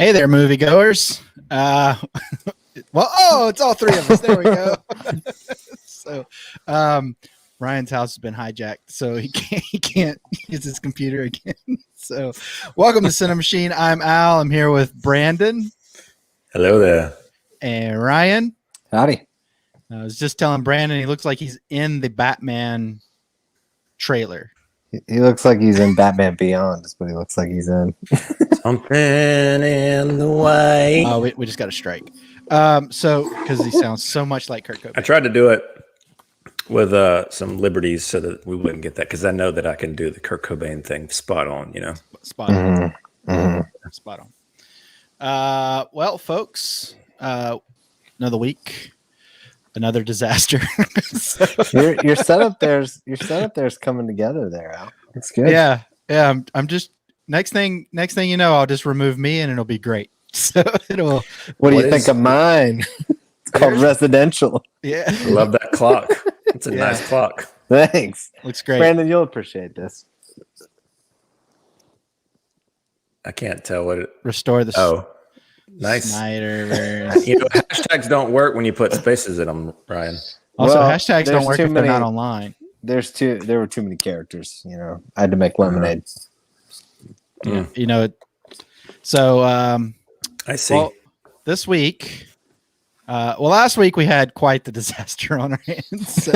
Hey there, moviegoers. It's all three of us. There we go. So, Ryan's house has been hijacked, so he can't use his computer again. So, welcome to CiNEMACHiNE. I'm Al. I'm here with Brandon. Hello there. And Ryan. Howdy. I was just telling Brandon he looks like he's in the Batman trailer. He looks like he's in Batman Beyond. That's what he looks like he's in. Something in the way. Oh, we just got a strike. Because he sounds so much like Kurt Cobain. I tried to do it with some liberties so that we wouldn't get that, because I know that I can do the Kurt Cobain thing spot on, Spot on. Mm-hmm. Spot on. Well, folks, another week, another disaster. So. Your setup there's coming together there, Al. It's good. Yeah. I'm just next thing you know, I'll just remove me and it'll be great. So it'll. What do you think of mine? It's called residential. Yeah. I love that clock. It's a nice clock. Thanks. Looks great. Brandon, you'll appreciate this. I can't tell what it. Restore the. Oh, nice. Snyder. Hashtags don't work when you put spaces in them, Ryan. Also, hashtags don't work if they're not online. There were too many characters. I had to make lemonade. Yeah. So I see. Well, this week, last week we had quite the disaster on our hands.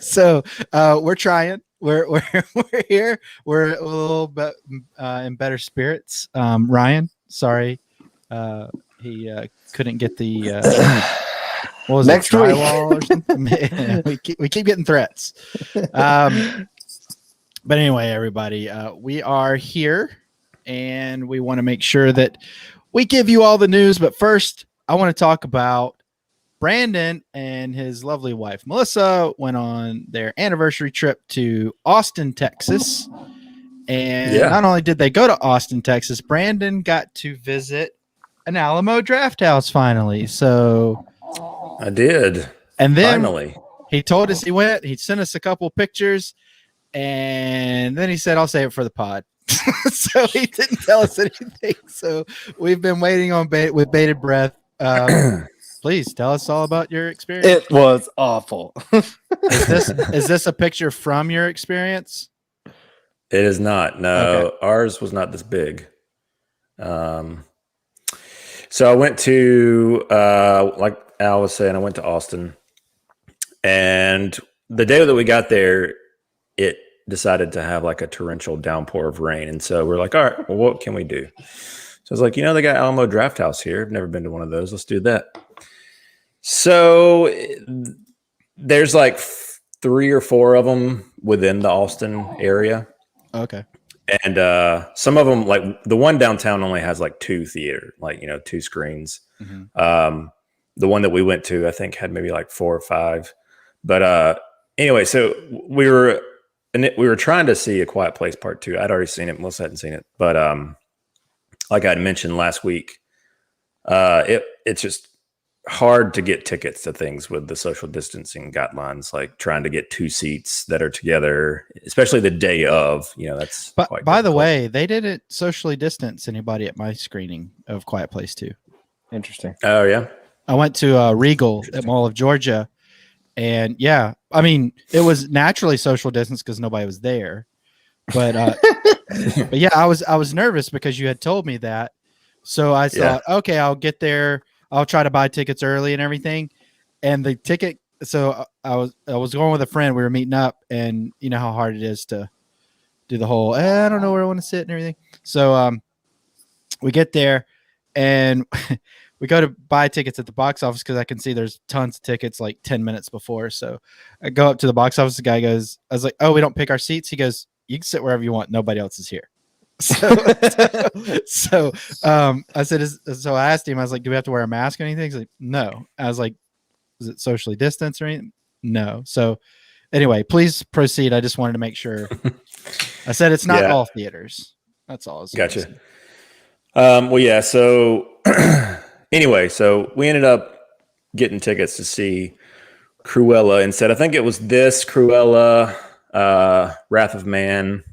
So we're trying. We're here. We're a little bit in better spirits. Ryan, sorry, he couldn't get the what was next it, drywall or something. we keep getting threats. But anyway, everybody, we are here, and we want to make sure that we give you all the news. But first, I want to talk about Brandon and his lovely wife, Melissa, went on their anniversary trip to Austin, Texas. And not only did they go to Austin, Texas, Brandon got to visit an Alamo Drafthouse finally. So I did. And then finally he told us he went. He sent us a couple pictures. And then he said, I'll save it for the pod. So he didn't tell us anything. So we've been waiting on with bated breath. Please tell us all about your experience. It was awful. Is this a picture from your experience? It is not. No, Ours was not this big. So I went to, like Al was saying, I went to Austin. And the day that we got there, it decided to have like a torrential downpour of rain. And so we're like, all right, well, what can we do? So I was like, they got Alamo Drafthouse here. I've never been to one of those. Let's do that. So there's like 3 or 4 of them within the Austin area. Okay. And some of them, like the one downtown only has like 2 theater, 2 screens. Mm-hmm. The one that we went to, I think, had maybe like 4 or 5. But anyway, so we were trying to see A Quiet Place Part 2. I'd already seen it. Melissa hadn't seen it. But like I had mentioned last week, it's just hard to get tickets to things with the social distancing guidelines, like trying to get 2 seats that are together, especially the day of, that's but quite by difficult. The way, they didn't socially distance anybody at my screening of Quiet Place 2. Interesting. Oh, yeah. I went to Regal at Mall of Georgia, and it was naturally social distance because nobody was there. But but yeah, I was nervous because you had told me that. So I thought, okay, I'll get there. I'll try to buy tickets early and everything. And the ticket, so I was going with a friend. We were meeting up, and you know how hard it is to do the whole, I don't know where I want to sit and everything. So we get there, and we go to buy tickets at the box office because I can see there's tons of tickets like 10 minutes before. So I go up to the box office. The guy goes, I was like, oh, we don't pick our seats. He goes, you can sit wherever you want. Nobody else is here. So I said, so I asked him, I was like, do we have to wear a mask or anything? He's like, no. I was like, is it socially distanced or anything? No. So anyway, please proceed. I just wanted to make sure. I said, it's not all theaters. That's all. Gotcha. Well, yeah. So anyway, so we ended up getting tickets to see Cruella instead. I think it was this Cruella, Wrath of Man.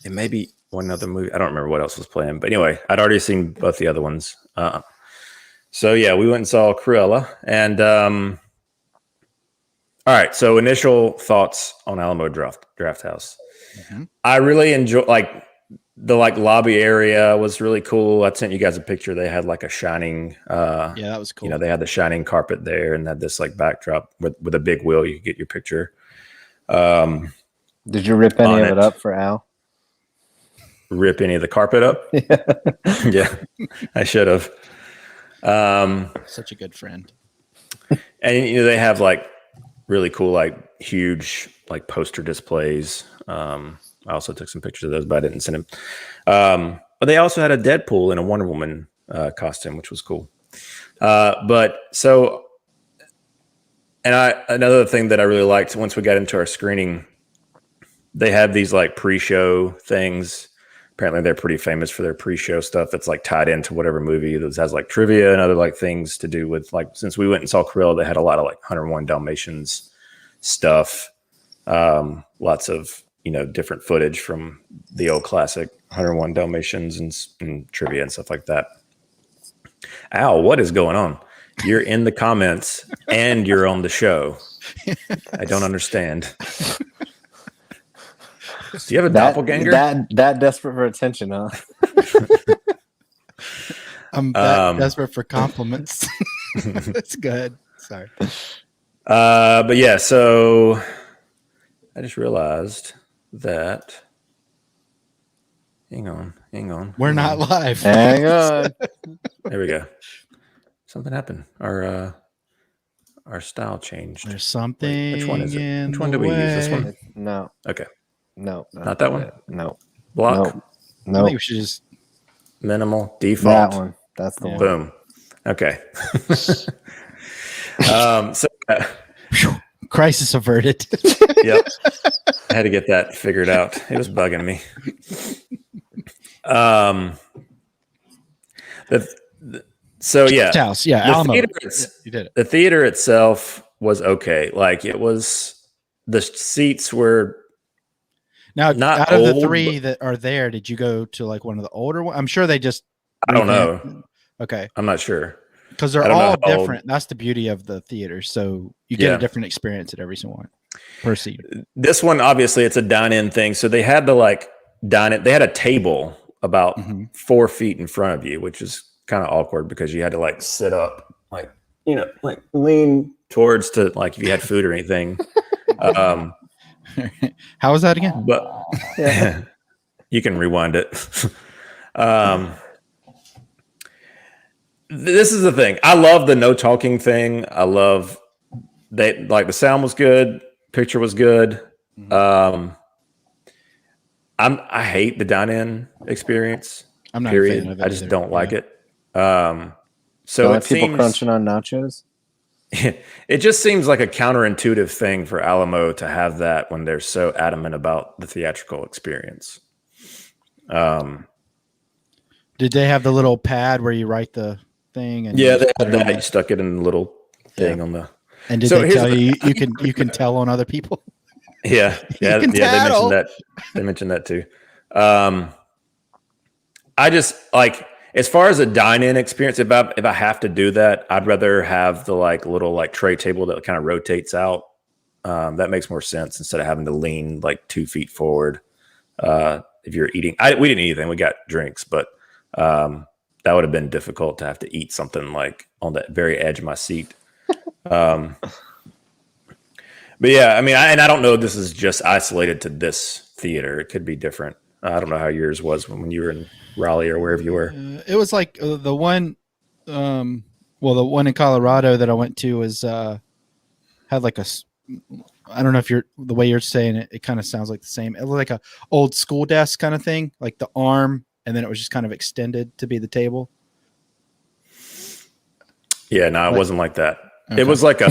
And maybe one other movie. I don't remember what else was playing, but anyway, I'd already seen both the other ones. So yeah, we went and saw Cruella, and all right. So initial thoughts on Alamo Drafthouse. Mm-hmm. I really enjoy the lobby area was really cool. I sent you guys a picture. They had like a shining. Yeah, that was cool. They had the shining carpet there, and had this like backdrop with a big wheel. You could get your picture. Did you rip any of it up for Al? Rip any of the carpet up? Yeah, I should have. Such a good friend. And they have like really cool, like huge, like poster displays. I also took some pictures of those, but I didn't send them. But they also had a Deadpool and a Wonder Woman costume, which was cool. Another thing that I really liked once we got into our screening, they have these like pre-show things. Apparently they're pretty famous for their pre-show stuff that's like tied into whatever movie that has like trivia and other like things to do with like, since we went and saw Cruella, they had a lot of like 101 Dalmatians stuff. Lots of, different footage from the old classic 101 Dalmatians and trivia and stuff like that. Al, what is going on? You're in the comments and you're on the show. I don't understand. Do you have a doppelganger? That desperate for attention, huh? I'm desperate for compliments. That's good. Sorry. But yeah, so I just realized that. Hang on. We're not live. Hang on. There we go. Something happened. Our style changed. There's something. Wait, which one is it? Which one do we use? This one? No. Okay. No. Not that one? No. Block? No. I think we should just Minimal default. That one. That's the one. Boom. Okay. crisis averted. Yep. I had to get that figured out. It was bugging me. So yeah. House. Yeah. Alamo. You did it. The theater itself was okay. Like the seats were now not out of old, the three that are there. Did you go to like one of the older ones? I'm sure they just. I don't know. Okay. I'm not sure. Because they're all different. That's the beauty of the theater. So you get a different experience at every single one per seat. This one, obviously, it's a dine-in thing. So they had to like dine in. They had a table about 4 feet in front of you, which is kind of awkward because you had to like sit up, like lean towards to like if you had food or anything. How was that again? But you can rewind it. This is the thing. I love the no talking thing. I love the sound was good, picture was good. I hate the dine-in experience. I'm not period. a fan of it I just either. don't like it. So it seems crunching on nachos. It just seems like a counterintuitive thing for Alamo to have that when they're so adamant about the theatrical experience. Did they have the little pad where you write the thing? And they had that. You stuck it in the little thing on the. And did they tell you you can tell on other people? Yeah. They mentioned that. They mentioned that too. I just like, as far as a dine-in experience, if I have to do that, I'd rather have the like little like tray table that kind of rotates out. That makes more sense instead of having to lean like 2 feet forward. If you're eating, we didn't eat anything. We got drinks, but that would have been difficult to have to eat something like on that very edge of my seat. But yeah, I mean, I don't know if this is just isolated to this theater. It could be different. I don't know how yours was when you were in Raleigh or wherever you were. It was like the one, the one in Colorado that I went to was had like I don't know if the way you're saying it, it kind of sounds like the same. It was like a old school desk kind of thing, like the arm, and then it was just kind of extended to be the table. Yeah, no, it wasn't like that. Okay. It was like a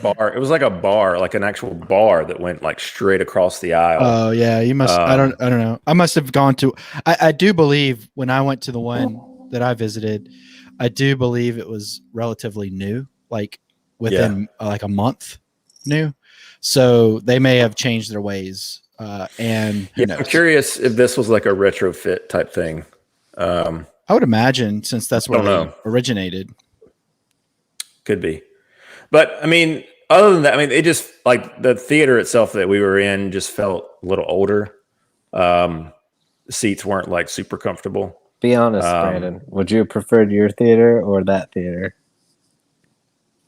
bar. It was like a bar, like an actual bar that went like straight across the aisle. Oh yeah, you must. I don't know. I must have gone to. I do believe when I went to the one that I visited, I do believe it was relatively new, like within like a month new. So they may have changed their ways And who knows? I'm curious if this was like a retrofit type thing. I would imagine, since that's where they originated. Could be. But I mean, other than that, I mean, it just like the theater itself that we were in just felt a little older. The seats weren't like super comfortable. Be honest, Brandon. Would you have preferred your theater or that theater?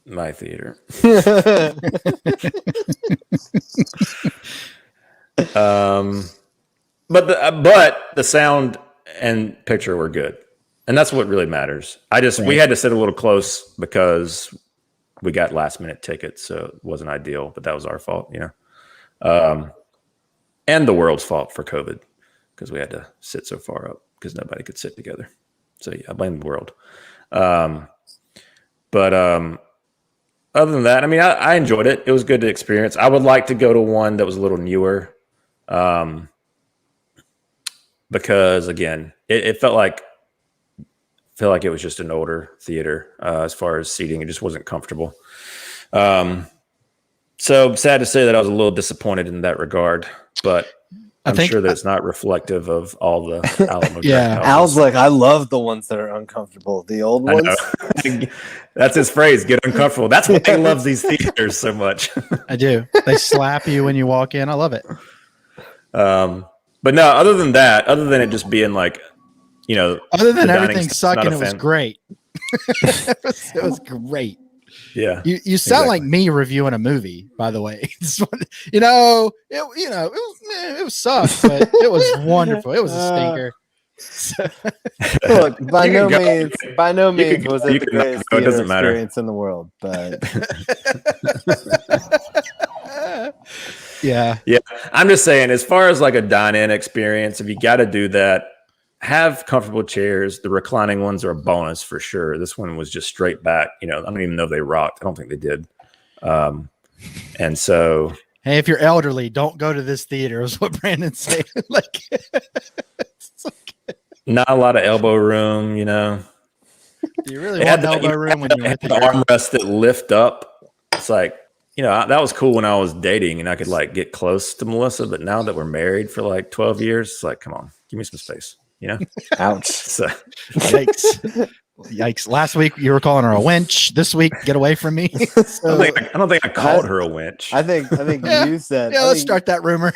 My theater. But the sound and picture were good, and that's what really matters. We had to sit a little close because we got last minute tickets, so it wasn't ideal, but that was our fault, and the world's fault for COVID because we had to sit so far up because nobody could sit together. So yeah, I blame the world. But other than that, I mean, I enjoyed it. It was good to experience. I would like to go to one that was a little newer. Because again, it felt like it was just an older theater as far as seating. It just wasn't comfortable. So sad to say that I was a little disappointed in that regard, but I'm sure that it's not reflective of all the Alamo. Yeah, Al's like, I love the ones that are uncomfortable. The old ones. That's his phrase, get uncomfortable. That's why he loves these theaters so much. I do. They slap you when you walk in. I love it. But no, other than it just being like, other than everything sucking, it was great. It was great. Yeah. You sound like me reviewing a movie, by the way. It was sucked, but it was wonderful. It was a stinker. Look, by no means was it the greatest theater experience in the world, but yeah. I'm just saying, as far as like a dine-in experience, if you got to do that, have comfortable chairs. The reclining ones are a bonus for sure. This one was just straight back. I don't even know if they rocked. I don't think they did. And so, hey, if you're elderly, don't go to this theater. Is what Brandon said. Not a lot of elbow room. Do you really want elbow room when you're with the armrests that lift up? It's like, that was cool when I was dating and I could like get close to Melissa. But now that we're married for like 12 years, it's like, come on, give me some space. Ouch. So, yikes. Last week you were calling her a wench. This week, get away from me. So, I don't think I called her a wench. I think you said. Yeah, let's start that rumor.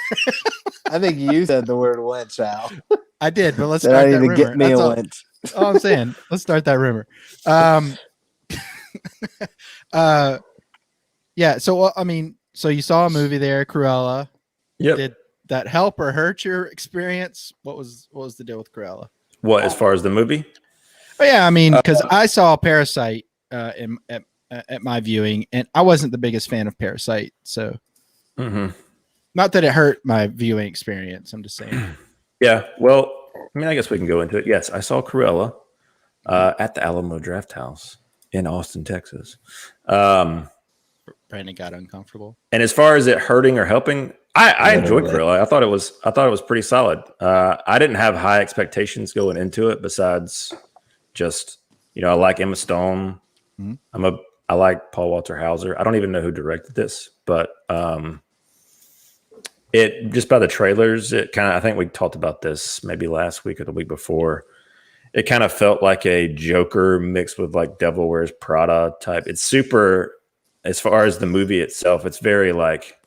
I think you said the word wench, Al. I did, but let's start that rumor. Get me a wench. All I'm saying. Let's start that rumor. Yeah. So so you saw a movie there, Cruella. Yep. Did that help or hurt your experience? What was the deal with Cruella? What, as far as the movie? Oh, yeah, because I saw Parasite at my viewing, and I wasn't the biggest fan of Parasite. So, not that it hurt my viewing experience. I'm just saying. Yeah. Well, I guess we can go into it. Yes, I saw Cruella at the Alamo Drafthouse in Austin, Texas. Brandon got uncomfortable. And as far as it hurting or helping, I enjoyed Cruella. I thought it was pretty solid. I didn't have high expectations going into it. Besides, just I like Emma Stone. Mm-hmm. I like Paul Walter Hauser. I don't even know who directed this, but it just by the trailers, it kind of. I think we talked about this maybe last week or the week before. It kind of felt like a Joker mixed with like Devil Wears Prada type. It's super. As far as the movie itself, it's very like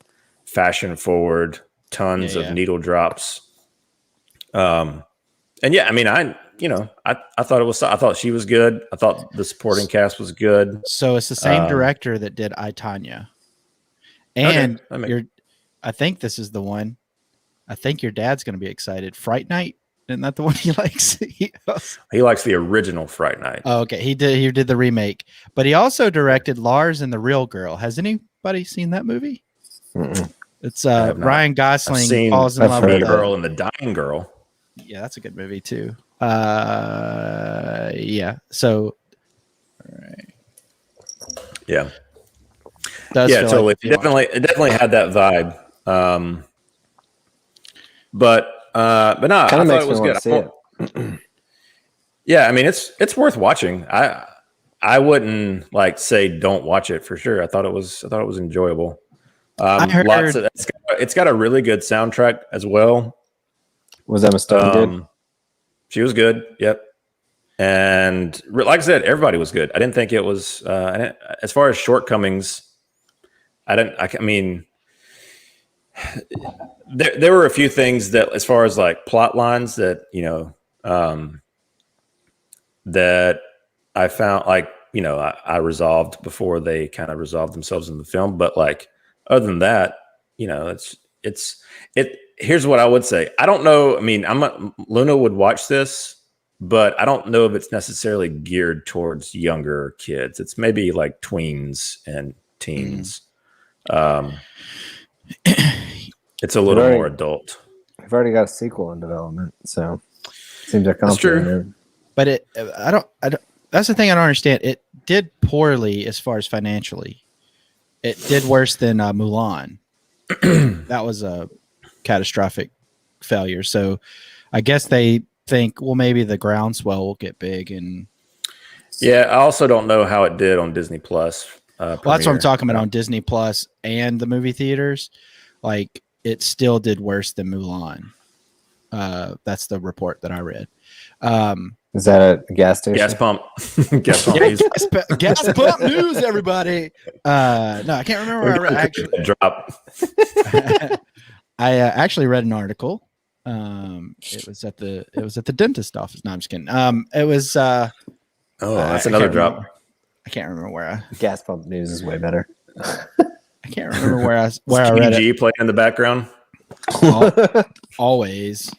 fashion forward, tons of needle drops. And yeah, I thought it was. I thought she was good. I thought the supporting cast was good. So it's the same director that did I, Tonya. And I think this is the one. I think your dad's going to be excited. Fright Night. Isn't that the one he likes? He likes the original Fright Night. Oh, okay. He did the remake, but he also directed Lars and the Real Girl. Has anybody seen that movie? Mm-mm. It's Ryan Gosling falls in love with the girl and the dying girl. Yeah, that's a good movie too. Yeah. So, all right. Yeah. Totally. It definitely had that vibe. But no, I thought it was good. Yeah, it's worth watching. I wouldn't like say don't watch it for sure. I thought it was enjoyable. got a really good soundtrack as well. Was Emma Stone good? She was good. Yep. And like I said, everybody was good. I didn't think it was as far as shortcomings. I mean, there were a few things that, as far as like plot lines, that that I found like I resolved before they kind of resolved themselves in the film. But like other than that, here's what I would say. I don't know. I mean, Luna would watch this, but I don't know if it's necessarily geared towards younger kids. It's maybe like tweens and teens. It's a little more adult. We've already got a sequel in development, so it seems like that's true. But I don't. That's the thing I don't understand. It did poorly as far as financially. It did worse than Mulan. That was a catastrophic failure. So I guess they think, well, maybe the groundswell will get big. And yeah, I also don't know how it did on Disney Plus. Well, that's what I'm talking about on Disney Plus and the movie theaters. Like, it still did worse than Mulan. That's the report that I read. Is that a gas station? Gas pump. Gas pump. Yeah, gas pump news, everybody. No, I can't remember where I read. Actually, drop. I actually read an article. It was at the dentist office. No, I'm just kidding. It was. That's another drop. I can't remember where gas pump news is way better. I can't remember where I read it. Playing in the background. Always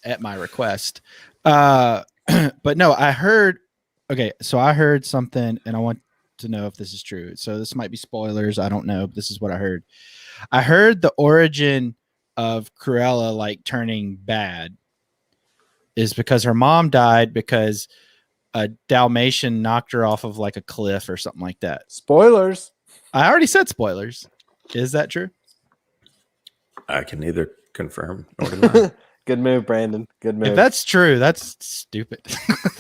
at my request. But no, I heard. Okay, so I heard something, and I want to know if this is true. So this might be spoilers. I don't know. This is what I heard. I heard the origin of Cruella like turning bad is because her mom died because a Dalmatian knocked her off of like a cliff or something like that. Spoilers. I already said spoilers. Is that true? I can neither confirm nor deny. Good move, Brandon. Good move. If that's true, that's stupid.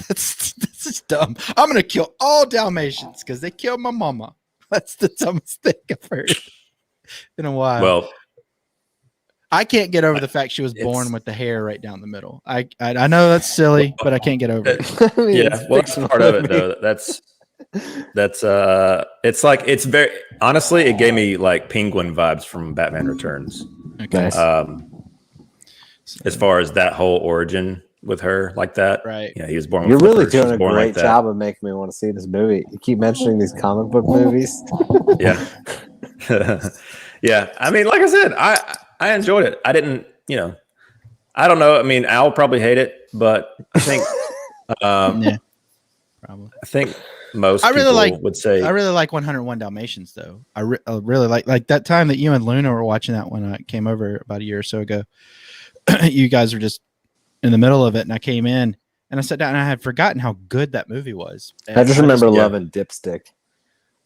This is dumb. I'm gonna kill all Dalmatians because they killed my mama. That's the dumbest thing I've heard in a while. Well, I can't get over the fact she was born with the hair right down the middle. I know that's silly, but I can't get over it. I mean, yeah, well, that's part of it though. That's it's like, it's very, honestly, it gave me like Penguin vibes from Batman Returns. Okay. Nice. As far as that whole origin with her like that, right? Yeah, he was born. You're with really flippers. doing a great job of making me want to see this movie. You keep mentioning these comic book movies. Yeah, yeah. I mean, like I said, I enjoyed it. I didn't, I don't know. I mean, Al probably hate it, but I think, Yeah, probably. I think most people would say I really like 101 Dalmatians, though. I really like that time that you and Luna were watching that when I came over about a year or so ago. You guys were just in the middle of it, and I came in and I sat down and I had forgotten how good that movie was. And I just remember loving Dipstick.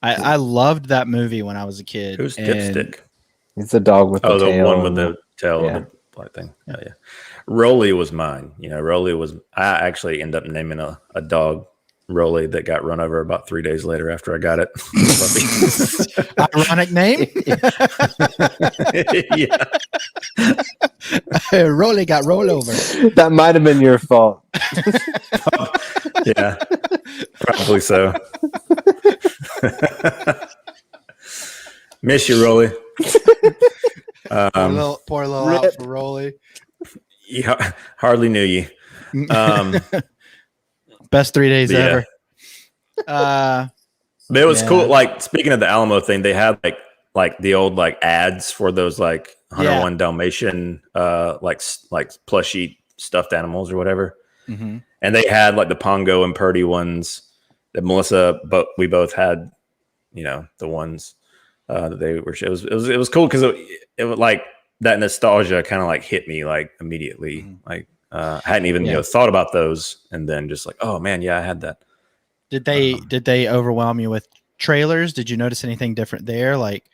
I loved that movie when I was a kid. Who's Dipstick? It's the dog with the tail. The one with the tail, yeah. The black thing. Yeah, yeah. Rolly was mine. Rolly was. I actually ended up naming a dog Rolly that got run over about 3 days later after I got it. Ironic name. Yeah. Rolly got rolled over. That might have been your fault. Yeah, probably so. Miss you, Rolly. Poor little out for Rolly. Yeah, hardly knew you. Best 3 days ever. But it was cool. Like, speaking of the Alamo thing, they had like the old like ads for those like 101 Dalmatian like plushy stuffed animals or whatever. Mm-hmm. And they had like the Pongo and Purdy ones that Melissa, but we both had, the ones that they were. It was cool because it was like that nostalgia kind of like hit me like immediately. Mm-hmm. Like I hadn't even thought about those, and then just like, oh man, yeah, I had that. Did they overwhelm you with trailers? Did you notice anything different there, like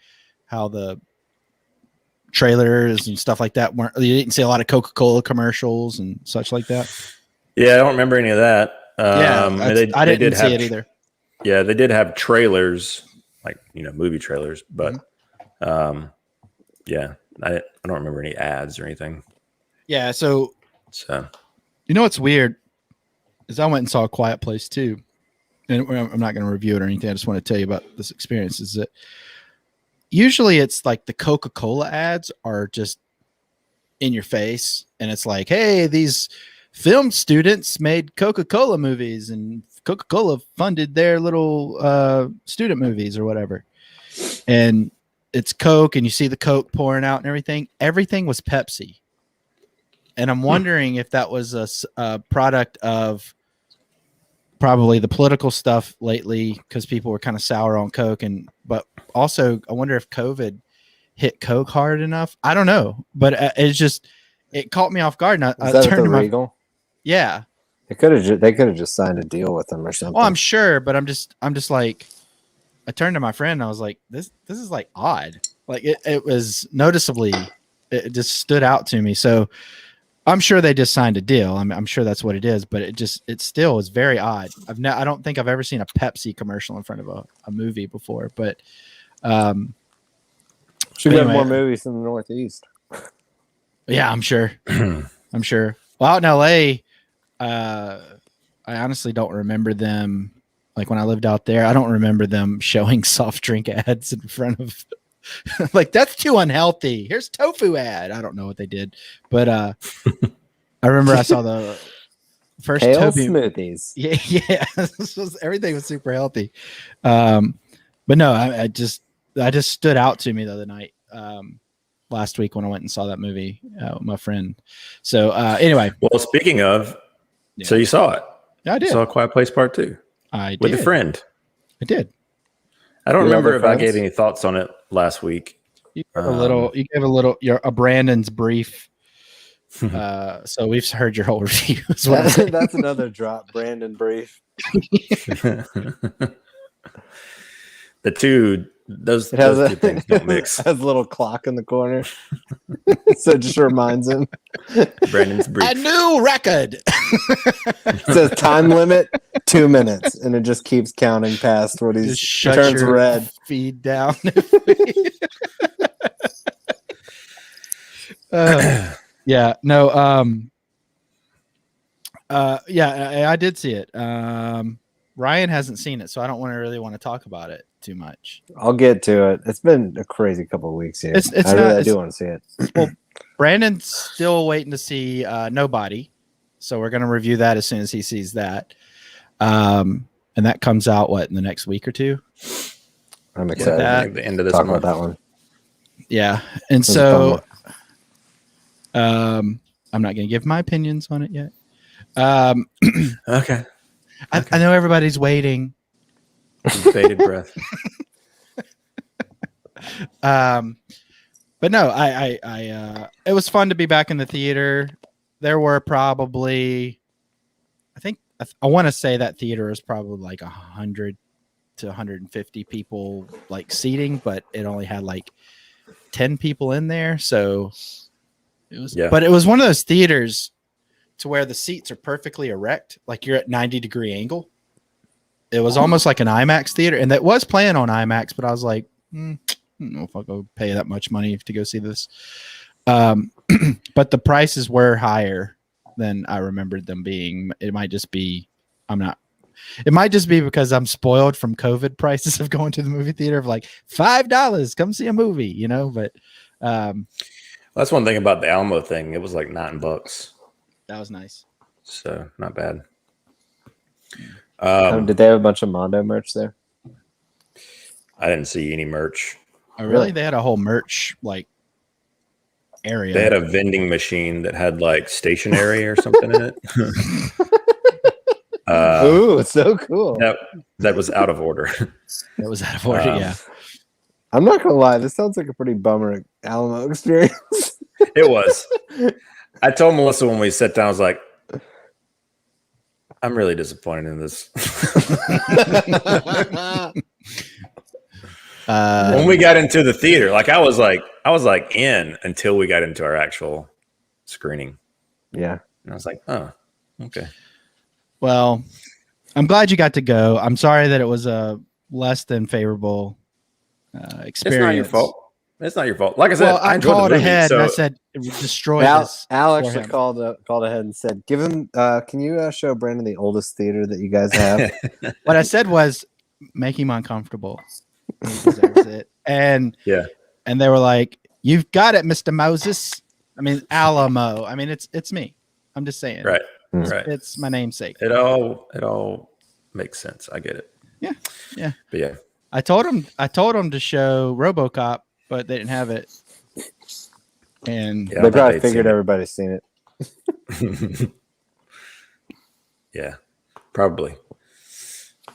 how the trailers and stuff like that weren't? You didn't see a lot of Coca-Cola commercials and such like that. Yeah, I don't remember any of that. I didn't see it either. Yeah, they did have trailers, like movie trailers, but yeah, I don't remember any ads or anything. Yeah. So So you know what's weird is I went and saw A Quiet Place too, and I'm not going to review it or anything. I just want to tell you about this experience. Is that usually it's like the Coca-Cola ads are just in your face, and it's like, hey, these film students made Coca-Cola movies, and Coca-Cola funded their little student movies or whatever. And it's Coke, and you see the Coke pouring out and everything. Everything was Pepsi. And I'm wondering if that was a product of probably the political stuff lately, because people were kind of sour on Coke. But also, I wonder if COVID hit Coke hard enough. I don't know, but it caught me off guard. And I turned to Regal? Yeah, they could have just signed a deal with them or something. Well, I'm sure, but I'm just like, I turned to my friend and I was like, this is like odd. Like it was noticeably, it just stood out to me. So I'm sure they just signed a deal. I'm sure that's what it is, but it still is very odd. I don't think I've ever seen a Pepsi commercial in front of a movie before, but should have more movies in the Northeast. Yeah, I'm sure. I'm sure. Well, out in LA, I honestly don't remember them. Like when I lived out there, I don't remember them showing soft drink ads in front of like, that's too unhealthy. Here's tofu ad. I don't know what they did, but I remember I saw the first Kale Toby smoothies. Yeah. Everything was super healthy. But no, I just stood out to me the other night. Last week when I went and saw that movie with my friend. So anyway. Well, speaking of, so you saw it. Yeah, I did. You saw A Quiet Place Part 2. I did. With a friend. I did. I don't remember if I gave any thoughts on it last week. You gave a Brandon's brief. So we've heard your whole review. That's another drop, Brandon brief. Those two things don't mix. It has a little clock in the corner. So it just reminds him. Brandon's brief. A new record. It says time limit 2 minutes, and it just keeps counting past what he turns red. Feed down. Yeah, no. Yeah, I did see it. Ryan hasn't seen it, so I don't really want to talk about it too much. I'll get to it. It's been a crazy couple of weeks here. I do want to see it. Well, Brandon's still waiting to see Nobody, so we're going to review that as soon as he sees that. And that comes out in the next week or two. I'm excited. At the end of this talk month. about that one. Yeah, and so I'm not going to give my opinions on it yet. Okay. I know everybody's waiting. Bated breath. But no, I it was fun to be back in the theater. There were probably, I want to say that theater is probably like 100 to 150 people like seating, but it only had like 10 people in there. So it was, but it was one of those theaters to where the seats are perfectly erect, like you're at 90-degree angle. It was almost like an IMAX theater, and that was playing on IMAX, but I was like, I don't know if I'll go pay that much money to go see this. But the prices were higher than I remembered them being. It might just be because I'm spoiled from COVID prices of going to the movie theater of like $5, come see a movie, but that's one thing about the Alamo thing. It was like $9. That was nice. So not bad. Did they have a bunch of Mondo merch there? I didn't see any merch. Oh, really? They had a whole merch like area. They had a vending machine that had like stationery or something in it. Ooh, so cool. That was out of order. That was out of order, yeah. I'm not gonna lie, this sounds like a pretty bummer Alamo experience. It was. I told Melissa when we sat down, I was like, I'm really disappointed in this. When we got into the theater, I was in until we got into our actual screening. Yeah. And I was like, oh, okay. Well, I'm glad you got to go. I'm sorry that it was a less than favorable experience. It's not your fault. It's not your fault. Like I said, Well, I enjoyed called the movie, ahead so and I said destroy this. Al for actually him. called ahead and said, "Give him. Can you show Brandon the oldest theater that you guys have?" What I said was make him uncomfortable. He deserves it. And yeah, and they were like, "You've got it, Mr. Moses." I mean, Alamo. I mean, it's me. I'm just saying. right, Mm. right. It's my namesake. It all makes sense. I get it. Yeah. But yeah, I told him to show RoboCop, but they didn't have it. And yeah, They probably figured everybody's seen it. Yeah, probably.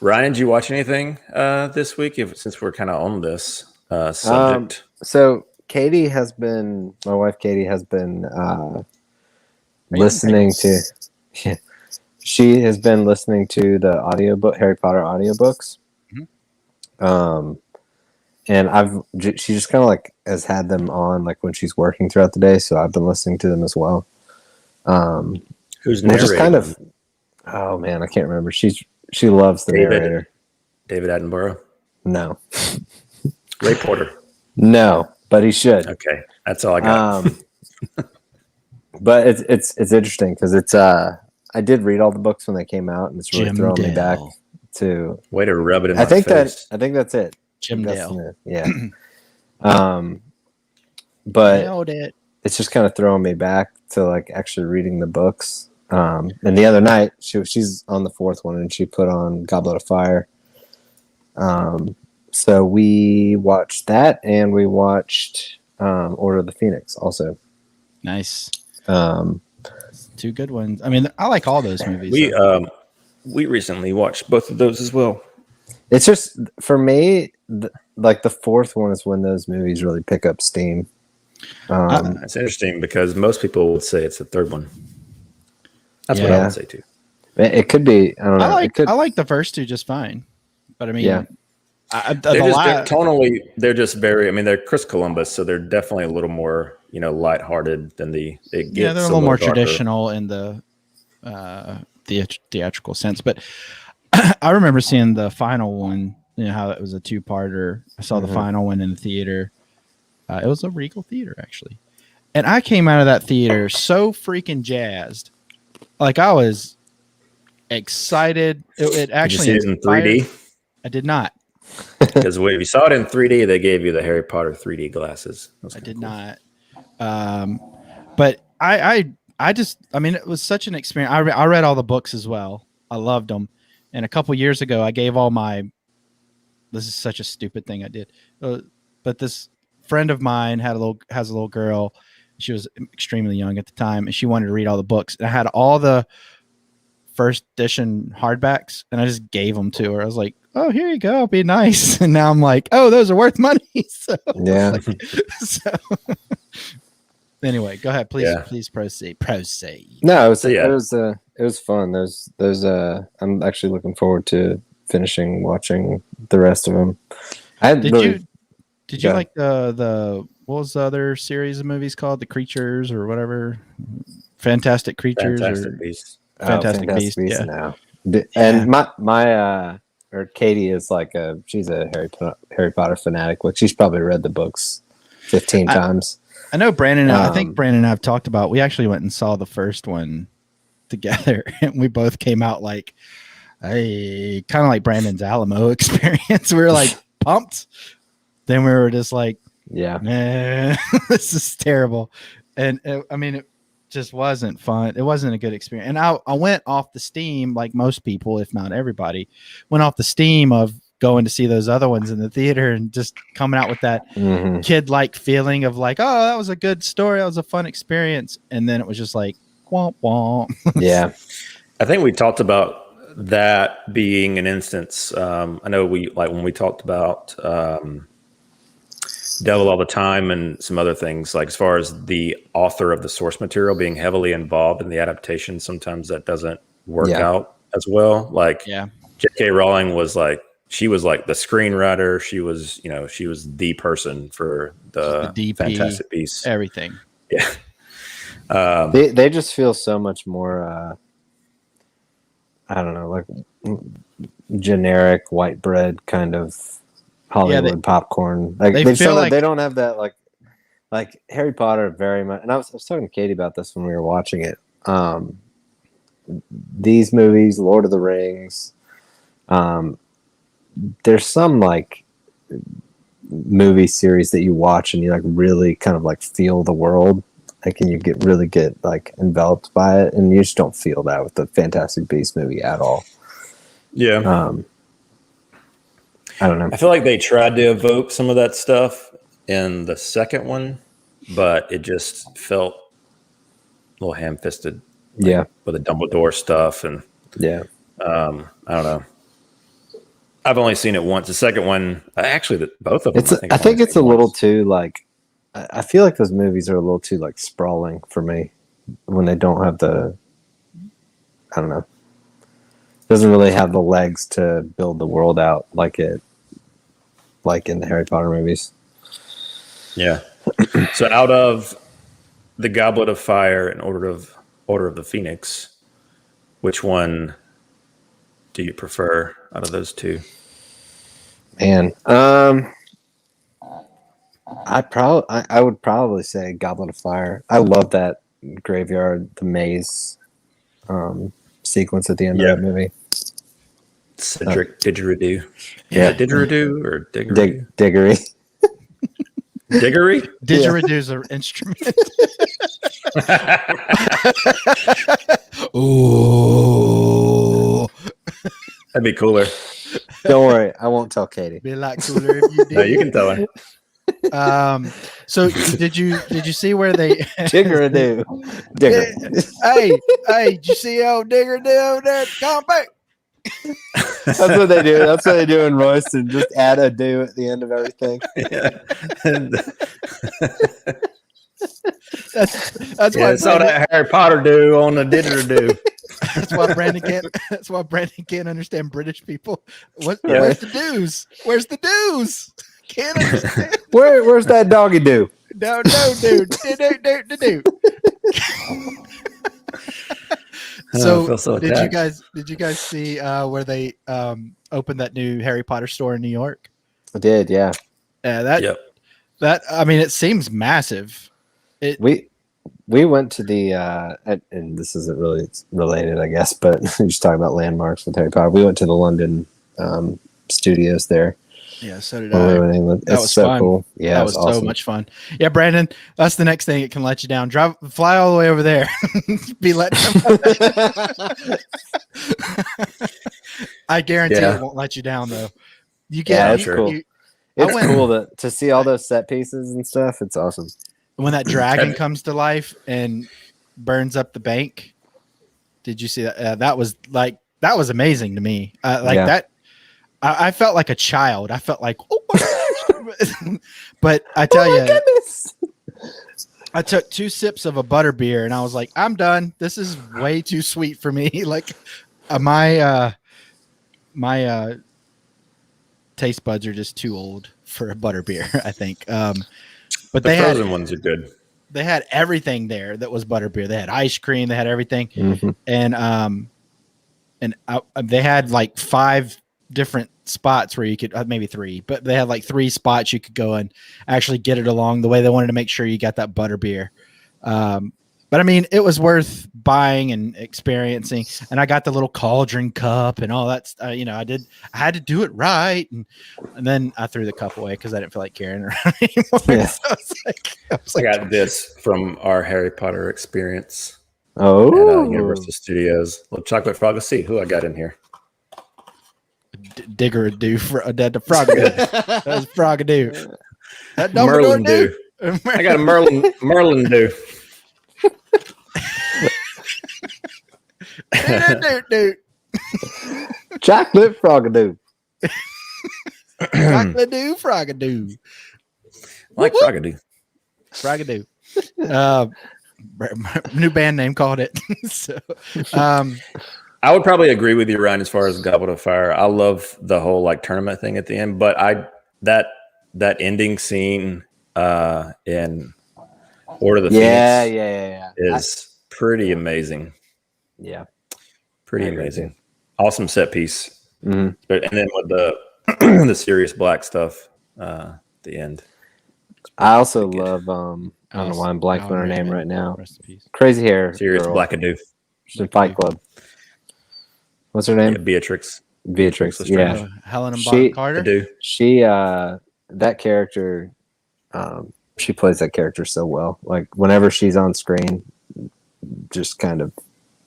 Ryan, did you watch anything this week? Since we're kind of on this subject. So my wife Katie has been listening to. She has been listening to the audiobook, Harry Potter audiobooks. And she just kind of like has had them on like when she's working throughout the day. So I've been listening to them as well. Who's which is kind narrating? of, oh man, I can't remember. She loves the narrator. David Attenborough? No. Ray Porter? No, but he should. Okay, that's all I got. But it's interesting because it's I did read all the books when they came out, and it's really throwing me back to. Way to rub it in I think face. I think that's it. Jim Dale. Yeah. But nailed it. it's just kind of throwing me back to like actually reading the books. And the other night she's on the fourth one, and she put on Goblet of Fire. So we watched that, and we watched Order of the Phoenix also. Nice. 2 good ones. I mean, I like all those movies. We recently watched both of those as well. It's just for me, like the fourth one is when those movies really pick up steam. It's interesting because most people would say it's the third one. That's what I would say too. It could be. I don't know. I like the first 2 just fine, but I mean, yeah. Tonally, they're just very. I mean, they're Chris Columbus, so they're definitely a little more, lighthearted than it gets. Yeah, they're a little more traditional in the theatrical sense. But I remember seeing the final one. You know how it was a 2-parter. I saw the final one in the theater. It was a Regal theater actually, and I came out of that theater so freaking jazzed. Like I was excited. It actually. Did you see it in 3D? I did not. Because if you saw it in 3D, they gave you the Harry Potter 3D glasses. I did not. But I mean, it was such an experience. I read all the books as well. I loved them. And a couple years ago, I gave all my. This is such a stupid thing I did. But this friend of mine has a little girl. She was extremely young at the time, and she wanted to read all the books. And I had all the first edition hardbacks, and I just gave them to her. I was like, "Oh, here you go. Be nice." And now I'm like, "Oh, those are worth money." So yeah. Anyway, go ahead, please proceed. No, it was fun. There's I'm actually looking forward to finishing watching the rest of them. Did you like the what was the other series of movies called? The Creatures or whatever? Fantastic Creatures Fantastic Beasts. Fantastic Beasts. Yeah. Now. And my or Katie is like she's a Harry Potter fanatic. Like she's probably read the books 15 times. I know Brandon. I think Brandon and I have talked about. We actually went and saw the first one together, and we both came out like, "Hey," kind of like Brandon's Alamo experience. We were like pumped. Then we were just like, "Yeah, nah, this is terrible," and it just wasn't fun. It wasn't a good experience. And I went off the steam, like most people, if not everybody, went off the steam of going to see those other ones in the theater and just coming out with that kid-like feeling of like, oh, that was a good story. That was a fun experience. And then it was just like, womp womp. Yeah. I think we talked about that being an instance. I know when we talked about Devil All the Time and some other things, like as far as the author of the source material being heavily involved in the adaptation, sometimes that doesn't work out as well. Like J.K. Rowling was like, she was like the screenwriter. She was the person for the DP, Fantastic Beasts. Everything. Yeah. They just feel so much more, I don't know, like generic white bread kind of Hollywood popcorn. Like they they feel like they don't have that like Harry Potter very much. And I was talking to Katie about this when we were watching it. These movies, Lord of the Rings, there's some like movie series that you watch and you like really kind of like feel the world, like, and you really get like enveloped by it, and you just don't feel that with the Fantastic Beasts movie at all. Yeah. I don't know. I feel like they tried to evoke some of that stuff in the second one, but it just felt a little ham-fisted. Yeah. With the Dumbledore stuff. And Yeah. I don't know. I've only seen it once. The second one, actually, both of them. I think it's a little too like. I feel like those movies are a little too like sprawling for me when they don't have the. I don't know. Doesn't really have the legs to build the world out like in the Harry Potter movies. Yeah. So out of the Goblet of Fire and Order of the Phoenix, which one do you prefer out of those two? Man, I would probably say Goblet of Fire. I love that graveyard, the maze sequence at the end of that movie. Cedric Didgeridoo. Yeah. Didgeridoo or Diggeridoo? Diggory. Diggory? Didgeridoo's an instrument. Ooh. That'd be cooler. Don't worry, I won't tell Katie. Be a lot cooler if you did. No, you can tell her. So did you see where they Diggeridoo. Digger. hey, did you see old Digger do over there? Come back. That's what they do. That's what they do in Royston. Just add a do at the end of everything. Yeah. That's why it's all that Harry Potter do on the didgeridoo. That's why Brandon can't understand British people. Where's the dues? Where's the dues? Can't understand. Where's that doggy do? No, dude. Do. So did you guys see where they opened that new Harry Potter store in New York? I did, yeah. Yeah, that I mean, it seems massive. We went to the and this isn't really related, I guess, but just talking about landmarks with Harry Potter. We went to the London studios there. Yeah, so did I. That was so fun. Cool. Yeah, that was awesome. So much fun. Yeah, Brandon, that's the next thing it can let you down. Fly all the way over there. Be let. I guarantee it won't let you down though. You get. Yeah, it's cool. It's cool to see all those set pieces and stuff. It's awesome. When that dragon comes to life and burns up the bank, did you see that? That was amazing to me. That. I felt like a child. I felt like, oh my gosh. But I tell you, goodness. I took 2 sips of a butterbeer and I was like, I'm done. This is way too sweet for me. Like my taste buds are just too old for a butterbeer, I think. But the frozen ones are good. They had everything there that was butterbeer. They had ice cream. They had everything. Mm-hmm. And they had like 5 different spots where you could maybe 3, but they had like 3 spots you could go and actually get it along the way. They wanted to make sure you got that butterbeer. But I mean, it was worth buying and experiencing. And I got the little cauldron cup and all that. I had to do it right. And then I threw the cup away because I didn't feel like carrying it around anymore. Yeah. So I got this from our Harry Potter experience. Oh, at Universal Studios. Little chocolate frog. Let's see who I got in here. Diggeridoo for the Frogadoo. That was Frogadoo. That Merlin do. I got a Merlin do. Chocolate Frogadoo. Chocolate Frogadoo. I like Frogadoo. Frogadoo. New band name called it. So, I would probably agree with you, Ryan, as far as Goblet of Fire. I love the whole like tournament thing at the end, but that ending scene in Order of the Phoenix is pretty amazing. Yeah. Pretty amazing. Awesome set piece. Mm-hmm. And then with the the Sirius Black stuff at the end. I also Pretty good. love I don't know why I'm blanking on her name right now. Rest in peace. Crazy hair Sirius girl. Blackadoo. She's in Fight Club. What's her name? Yeah, Beatrix. Beatrix. Lestrange. Yeah. Helen and She- Bonham Carter. Badoo. She that character she plays that character so well. Like whenever she's on screen, just kind of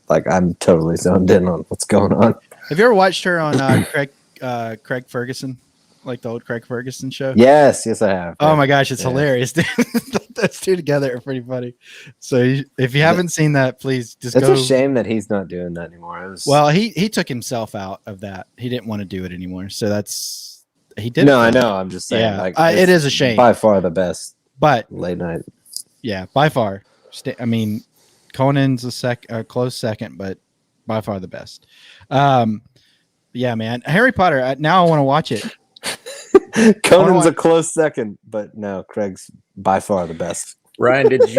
like I'm totally zoned in on what's going on. Have you ever watched her on Craig Ferguson, like the old Craig Ferguson show? Yes, I have. Oh my gosh, it's Yeah. hilarious. Dude. Those two together are pretty funny. So if you haven't seen that, please just It's go. a shame that he's not doing that anymore. It was, Well, he took himself out of that. He didn't want to do it anymore. So he did. no, I know. I'm just saying. Yeah, like, it it's is a shame. By far the best But late night. yeah, by far. I mean, Conan's a close second, but by far the best. Yeah, man. Harry Potter. Now I want to watch it. Conan's a close second, but no, Craig's by far the best. Ryan, did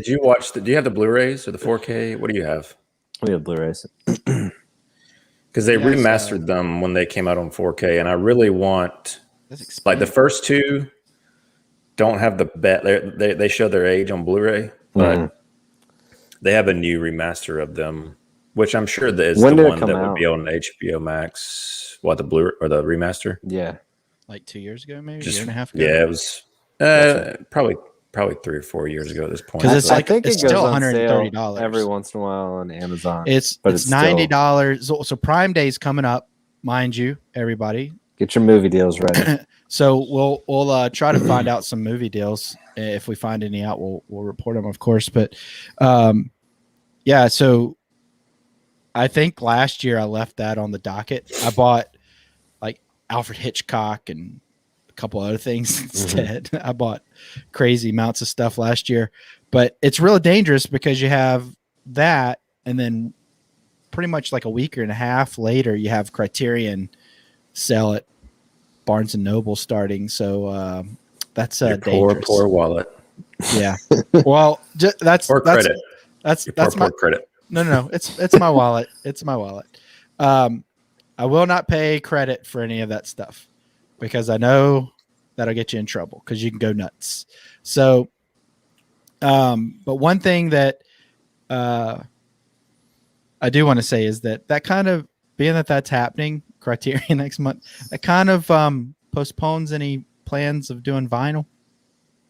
you watch do you have the Blu-rays or the 4K? What do you have? We have Blu-rays. Because they remastered them when they came out on 4K, and I really want like the first two don't have the they show their age on Blu-ray, but they have a new remaster of them, which I'm sure that is When the did it one come that out? would be on HBO Max. What, the Blu or the remaster? Yeah. Like 2 years ago, maybe Just a year and a half ago. yeah, it was probably 3 or 4 years ago at this point. Because it's I like think it's it goes still on sale $130 every once in a while on Amazon. It's but it's $90. So Prime Day is coming up, mind you, everybody. Get your movie deals ready. So we'll try to find out some movie deals. If we find any out, we'll report them, of course. But yeah, so I think last year I left that on the docket. I bought like Alfred Hitchcock and a couple other things instead. I bought crazy amounts of stuff last year, but it's really dangerous because you have that, and then pretty much like a week and a half later, you have Criterion sell at Barnes and Noble starting. So that's dangerous. Poor wallet. Yeah. Well, that's credit. That's Poor credit. No. It's my wallet. It's my wallet. I will not pay credit for any of that stuff because I know that'll get you in trouble because you can go nuts. So, but one thing that I do want to say is that kind of being that's happening, Criterion next month, that kind of postpones any plans of doing vinyl.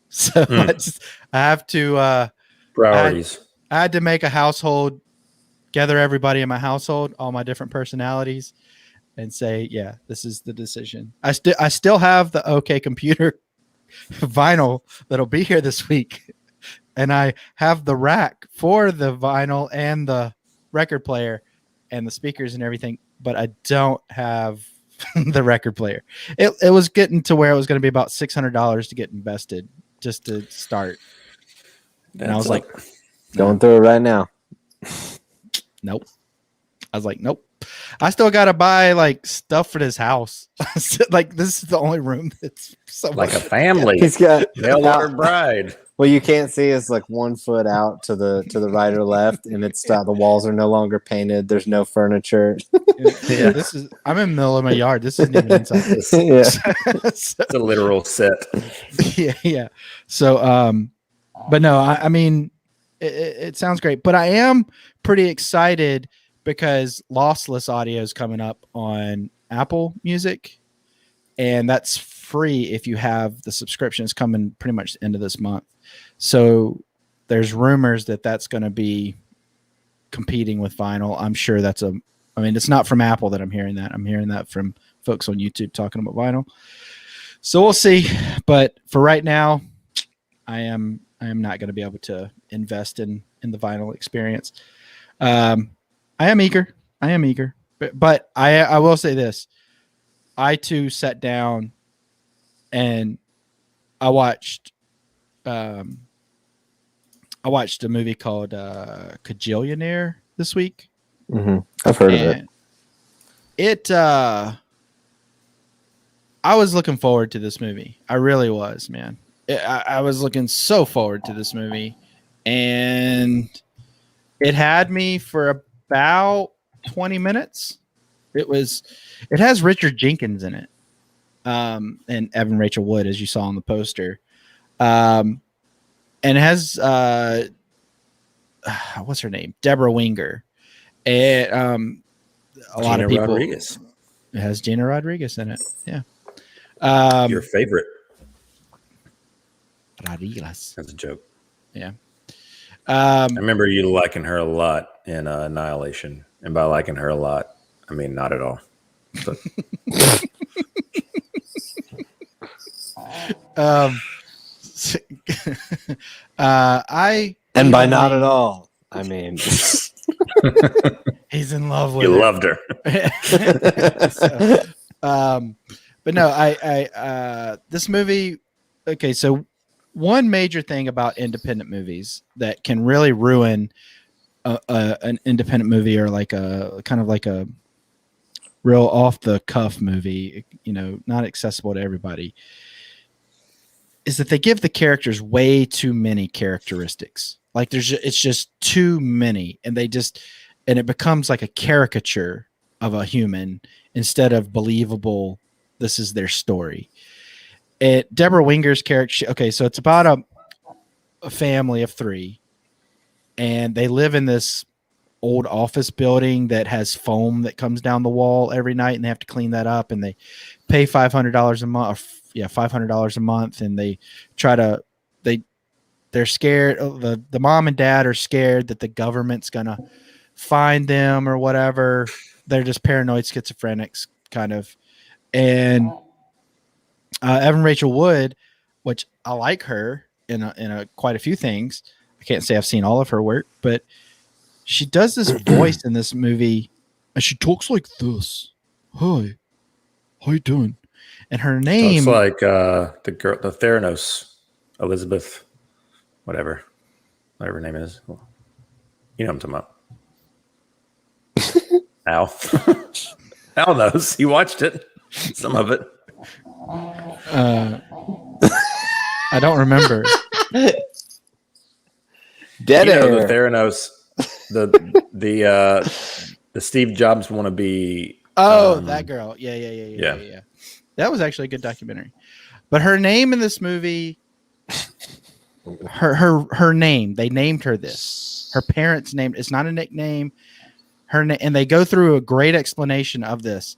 So I have to priorities. I had to make a household, gather everybody in my household, all my different personalities, and say, yeah, this is the decision. I still have the OK Computer vinyl that'll be here this week, and I have the rack for the vinyl and the record player and the speakers and everything, but I don't have the record player. It was getting to where it was going to be about $600 to get invested just to start. And I was like, Going through it right now. nope. I was like, nope. I still got to buy like stuff for this house. Like this is the only room that's like a family. He's got Mail order bride. Well, you can't see is like 1 foot out to the right or left, and it's the walls are no longer painted. There's no furniture. Yeah, I'm in the middle of my yard. This isn't even inside. Yeah. It's a literal set. Yeah. So, but no, I mean, it sounds great, but I am pretty excited because lossless audio is coming up on Apple Music, and that's free if you have the subscription. It's coming pretty much the end of this month. So there's rumors that that's going to be competing with vinyl. I'm sure it's not from Apple that I'm hearing that. I'm hearing that from folks on YouTube talking about vinyl. So we'll see. But for right now, I am not going to be able to invest in the vinyl experience. I am eager. But I will say this. I too sat down and I watched a movie called Kajillionaire this week. Mm-hmm. I've heard of it. I was looking forward to this movie. I really was, man. I was looking so forward to this movie, and it had me for about 20 minutes, It has Richard Jenkins in it, and Evan Rachel Wood, as you saw on the poster, and it has what's her name, Deborah Winger, and a lot of people. Rodriguez. It has Gina Rodriguez in it. Yeah. Your favorite. Rodriguez. That's a joke. Yeah. I remember you liking her a lot in Annihilation, and by liking her a lot, I mean not at all. But. And by not at all, I mean he's in love with you her. loved her. But no, I this movie. Okay, so one major thing about independent movies that can really ruin an independent movie, or like a kind of like a real off the cuff movie, not accessible to everybody, is that they give the characters way too many characteristics. Like it's just too many, and it becomes like a caricature of a human instead of believable. This is their story. Deborah Winger's character. Okay, so it's about a family of 3, and they live in this old office building that has foam that comes down the wall every night, and they have to clean that up, and they pay $500 a month. $500 a month, and they're scared. The mom and dad are scared that the government's gonna find them or whatever. They're just paranoid schizophrenics, kind of. And Evan Rachel Wood, which I like her in quite a few things. I can't say I've seen all of her work, but she does this voice in this movie, and she talks like this. Hi, how you doing? And her name looks like the girl, the Theranos, Elizabeth, whatever her name is. You know what I'm talking about. Al. Al knows. He watched it. Some of it. I don't remember. Dead air. The Theranos, the Steve Jobs wannabe. Oh, that girl. Yeah. That was actually a good documentary. But her name in this movie, her name, they named her this. Her parents named, it's not a nickname. And they go through a great explanation of this.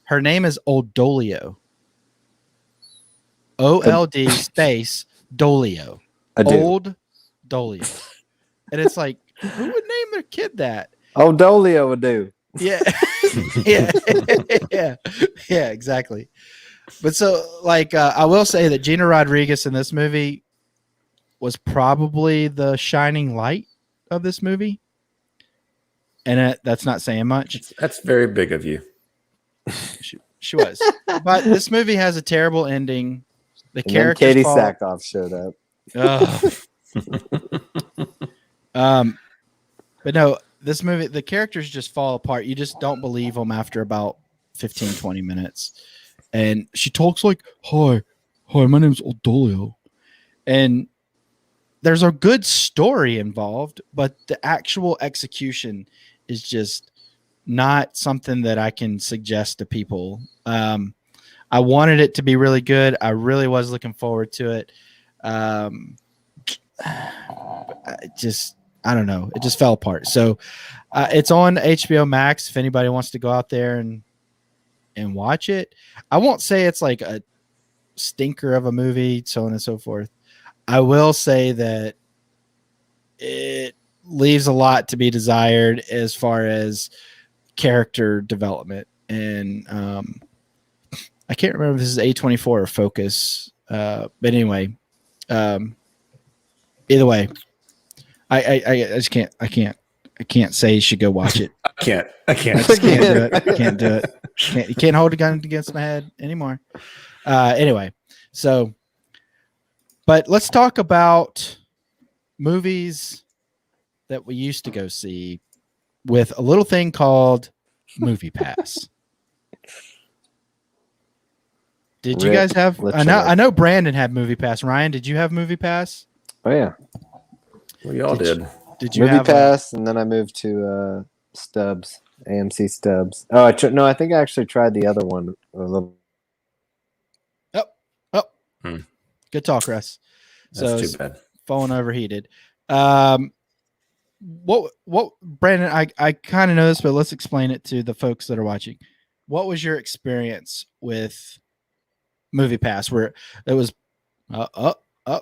Her name is Oldolio. OLD space Dolio. Old Dolio. And it's like, who would name their kid that? Dolio would do. Yeah. Yeah, exactly. But so, like, I will say that Gina Rodriguez in this movie was probably the shining light of this movie. And that's not saying much. That's very big of you. She was. But this movie has a terrible ending. The And characters then Katie fall... Sackhoff showed up. But no, this movie, the characters just fall apart. You just don't believe them after about 15, 20 minutes. And she talks like, hi, my name's Oldolio. And there's a good story involved, but the actual execution is just not something that I can suggest to people. I wanted it to be really good. I really was looking forward to it. I don't know. It just fell apart. So it's on HBO Max if anybody wants to go out there and watch it. I won't say it's like a stinker of a movie, so on and so forth. I will say that it leaves a lot to be desired as far as character development. And I can't remember if this is A24 or Focus. But anyway, either way, I just can't. I can't say you should go watch it. I can't. I just can't do it. I can't do it. You can't hold a gun against my head anymore. Anyway, so, but let's talk about movies that we used to go see with a little thing called Movie Pass. Did you guys have? I know Brandon had Movie Pass. Ryan, did you have Movie Pass? Oh yeah, we all did. Did you Movie have Pass, and then I moved to Stubbs. AMC stubs. Oh, no, I think I actually tried the other one a little. Good talk, Russ. That's too bad. Phone overheated. What Brandon, I kind of know this, but let's explain it to the folks that are watching. What was your experience with Movie Pass where it was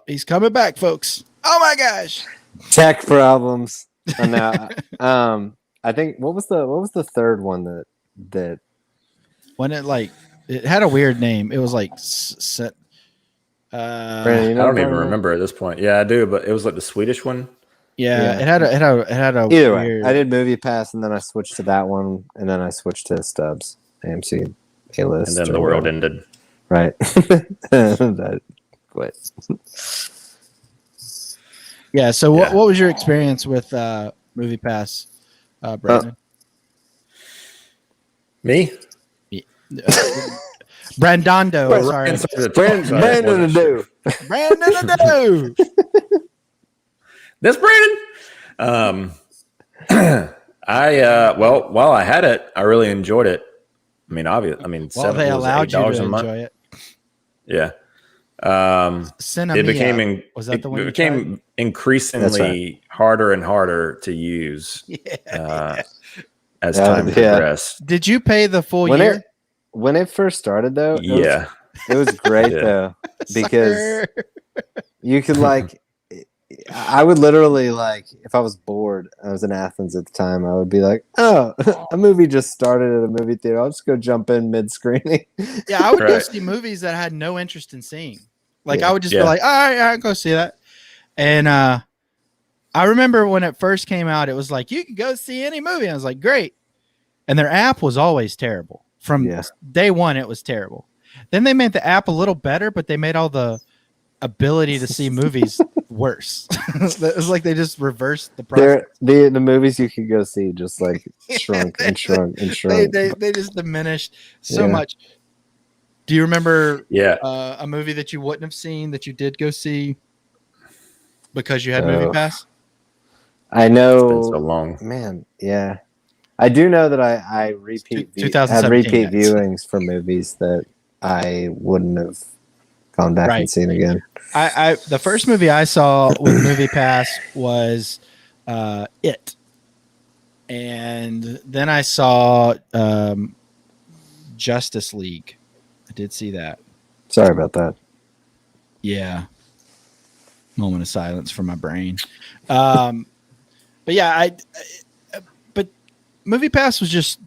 he's coming back, folks. Oh my gosh. Tech problems. No, I think what was the third one that when it had a weird name. It was like Brandon, you know I what don't I'm even talking remember at this point. Yeah, I do, but it was like the Swedish one. Yeah, Yeah. it had a Either weird. way, I did Movie Pass, and then I switched to that one, and then I switched to Stubs, AMC A-list. And then the world ended. Right. That quit. Yeah. So what was your experience with Movie Pass, Brandon? Me? Brandondo. Sorry. Brandon to do. Brandon to do. That's Brandon. While I had it, I really enjoyed it. I mean, obviously, Well, they allowed you to a month. enjoy it. Yeah. CiNEMAChiNE. It became Was that the one it you became tried? increasingly harder and harder to use as Yeah, time progressed. Did you pay the full When year? when it first started, though, Yeah. it was great Yeah. though, because Sucker. you could I would literally if I was bored, I was in Athens at the time, I would be like, oh, a movie just started at a movie theater. I'll just go jump in mid-screening. Yeah, I would go Right. see movies that I had no interest in seeing. Yeah. I would just be like, all right, I'll go see that. And I remember when it first came out, it was like, you can go see any movie. I was like, great. And their app was always terrible. From day one, it was terrible. Then they made the app a little better, but they made all the ability to see movies worse. It was like they just reversed the process. The movies you could go see just shrunk and shrunk and shrunk. They just diminished so much. Do you remember a movie that you wouldn't have seen that you did go see because you had Movie Pass? I know. It's been so long. Man, yeah. I do know that I have repeat viewings for movies that I wouldn't have gone back and seen again. I the first movie I saw with Movie Pass was It. And then I saw Justice League. I did see that. Sorry about that. Yeah. Moment of silence for my brain. But yeah, but Movie Pass was just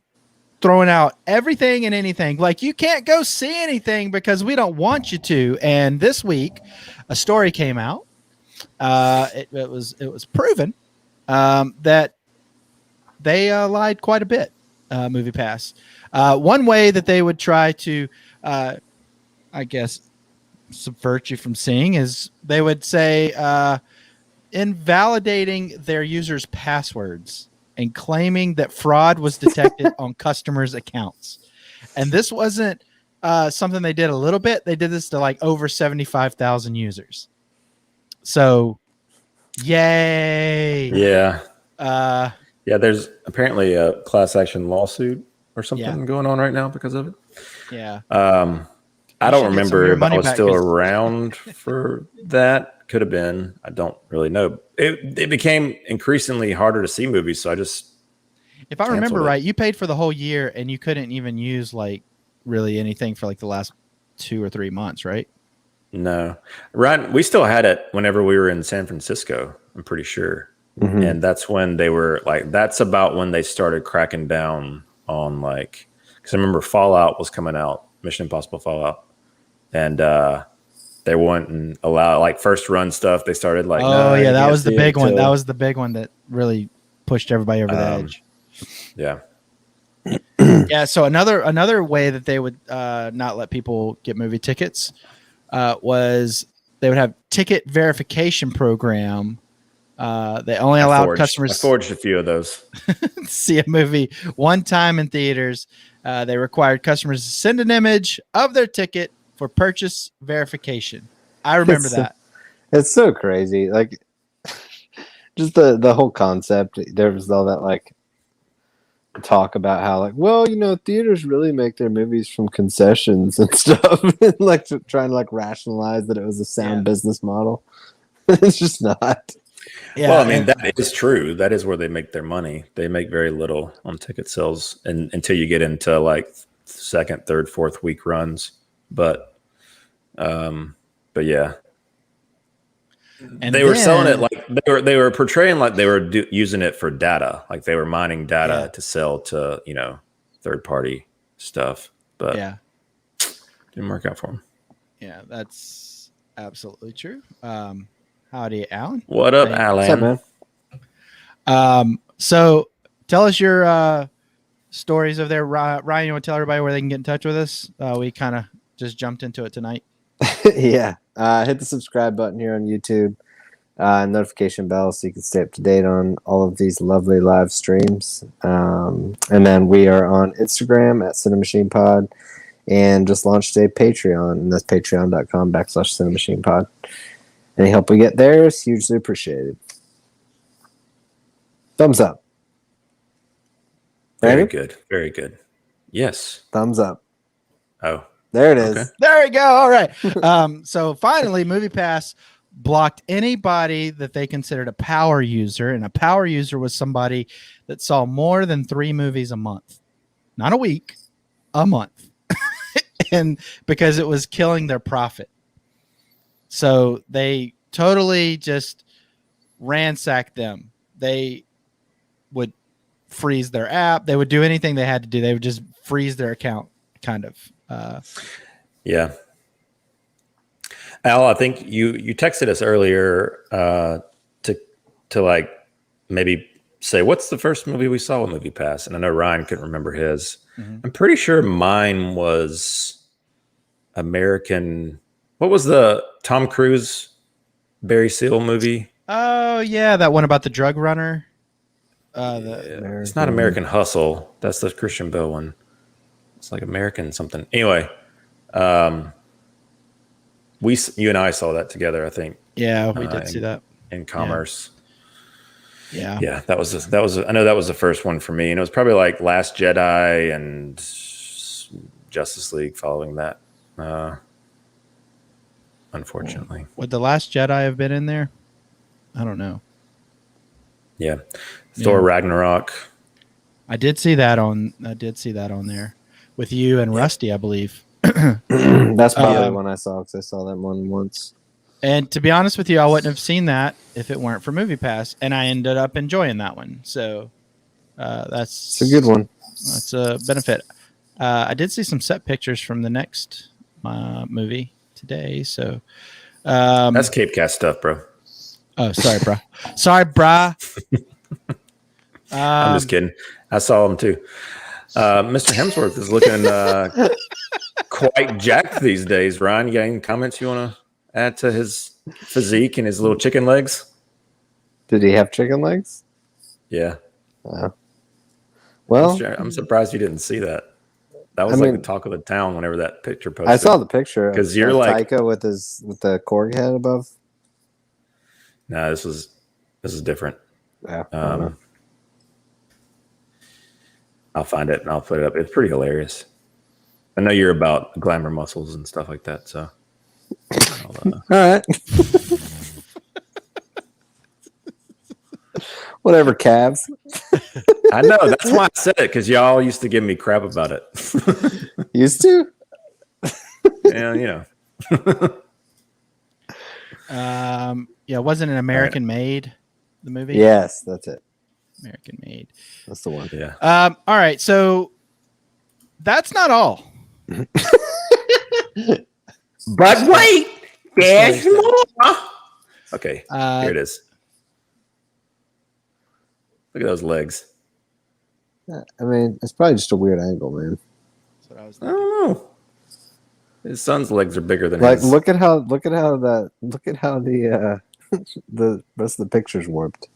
throwing out everything and anything. Like, you can't go see anything because we don't want you to. And this week, a story came out. It was proven that they lied quite a bit. Movie Pass. One way that they would try to, I guess, subvert you from seeing is they would say invalidating their users' passwords and claiming that fraud was detected on customers' accounts. And this wasn't something they did a little bit. They did this to over 75,000 users. So, yay. Yeah. There's apparently a class action lawsuit or something going on right now because of it. Yeah. I don't remember if I was still around for that. Could have been. I don't really know. It became increasingly harder to see movies, so I just. If I remember right, you paid for the whole year and you couldn't even use really anything for the last 2 or 3 months, right? No, right. We still had it whenever we were in San Francisco. I'm pretty sure, and that's when they were that's about when they started cracking down on because I remember Fallout was coming out, Mission Impossible Fallout, and they wouldn't allow first run stuff. They started that was the big one. That was the big one that really pushed everybody over the edge. Yeah. Yeah. So another way that they would not let people get movie tickets was they would have ticket verification program. They only allowed customers. I forged a few of those. See a movie one time in theaters. They required customers to send an image of their ticket for purchase verification. I remember that. It's so crazy. Just the whole concept. There was all that talk about how like, well, theaters really make their movies from concessions and stuff, and like trying to like rationalize that it was a sound business model. It's just not. Yeah, well, I mean, that is true. That is where they make their money. They make very little on ticket sales until you get into like second, third, fourth week runs. But yeah. and They were selling it then- like they were portraying like they were using it for data, like they were mining data to sell to third party stuff. But didn't work out for them. Yeah, that's absolutely true. Howdy, Alan. What up, Hey. Alan? What's up, man? So tell us your stories of there. Ryan, you want to tell everybody where they can get in touch with us? We kind of just jumped into it tonight. Yeah. Hit the subscribe button here on YouTube, notification bell so you can stay up to date on all of these lovely live streams. And then we are on Instagram at CiNEMACHiNEPod, and just launched a Patreon, and that's patreon.com/CiNEMACHiNEPod. Any help we get there is hugely appreciated. Thumbs up. Very Ready? good. Very good. Yes. Thumbs up. Oh. There it is. Okay. There we go. All right. So finally, MoviePass blocked anybody that they considered a power user, and a power user was somebody that saw more than 3 movies a month, not a week, a month, and because it was killing their profit. So they totally just ransacked them. They would freeze their app. They would do anything they had to do. They would just freeze their account, kind of. Yeah. Al, I think you texted us earlier to like maybe say what's the first movie we saw with MoviePass, and I know Ryan couldn't remember his. Mm-hmm. I'm pretty sure mine was American. What was the Tom Cruise Barry Seal movie? Oh yeah, that one about the drug runner. It's not American Hustle. That's the Christian Bale one. It's like American something. Anyway, you and I saw that together, I think. Yeah, we did see that in Commerce. Yeah. That was I know that was the first one for me, and it was probably like Last Jedi and Justice League following that. Unfortunately, would the Last Jedi have been in there? I don't know. Yeah, Thor Ragnarok. I did see that on there with you and Rusty, I believe. That's probably the one I saw, because I saw that one once. And to be honest with you, I wouldn't have seen that if it weren't for MoviePass, and I ended up enjoying that one. So that's a good one. That's a benefit. I did see some set pictures from the next movie today. So that's Cape Cast stuff, bro. Oh, sorry, bro. Sorry, brah. I'm just kidding. I saw him too. Mr. Hemsworth is looking quite jacked these days. Ryan, you got any comments you want to add to his physique and his little chicken legs? Did he have chicken legs? Yeah. Well, I'm surprised you didn't see that. That was like the talk of the town whenever that picture posted. I saw the picture because you're like Taika with the Korg head above. No, this is different. Yeah. I'll find it and I'll put it up. It's pretty hilarious. I know you're about glamour muscles and stuff like that, so. All right. Whatever, calves. I know. That's why I said it, because y'all used to give me crap about it. Used to? Yeah, yeah, wasn't it American Made, the movie? Yes, that's it. American Made. That's the one. Yeah. All right, so that's not all. But wait, there's more. Okay, here it is. Look at those legs. I mean, it's probably just a weird angle, man. That's what I was I thinking. don't know. His son's legs are bigger than Like, his. look at how the the rest of the picture's warped.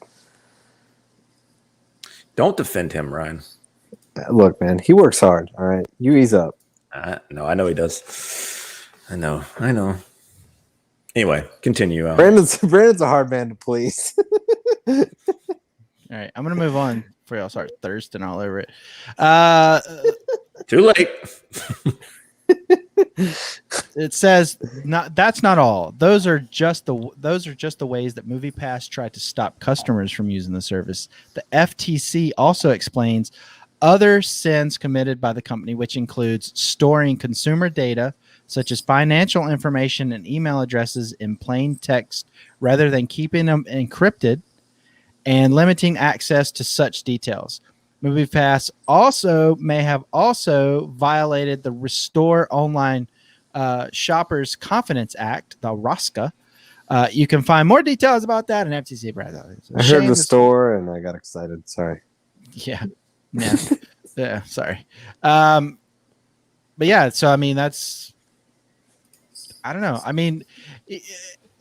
Don't defend him, Ryan. Look, man, he works hard. All right, you ease up. No, I know he does. I know. Anyway, continue. Brandon's a hard man to please. All right, I'm going to move on before y'all start thirsting all over it. Too late. It says that's not all. Those are just the ways that MoviePass tried to stop customers from using the service. The FTC also explains other sins committed by the company, which includes storing consumer data such as financial information and email addresses in plain text rather than keeping them encrypted, and limiting access to such details. MoviePass may have violated the Restore Online Shoppers Confidence Act, the ROSCA. You can find more details about that in FTC. I heard Restore and I got excited. Sorry. Yeah. Yeah. Sorry. But yeah, so I mean, I don't know. I mean,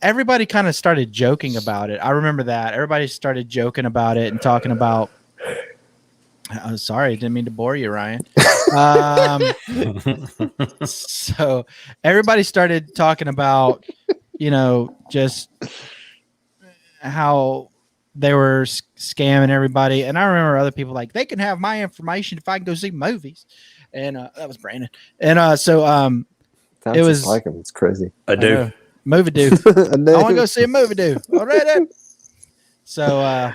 everybody kind of started joking about it. I remember that. Everybody started joking about it and talking about. I'm sorry, didn't mean to bore you, Ryan. So everybody started talking about, just how they were scamming everybody. And I remember other people like, they can have my information if I can go see movies. And that was Brandon. And Sounds it was just like him. It's crazy. I do. Movie do. I want to go see a movie do. All right. So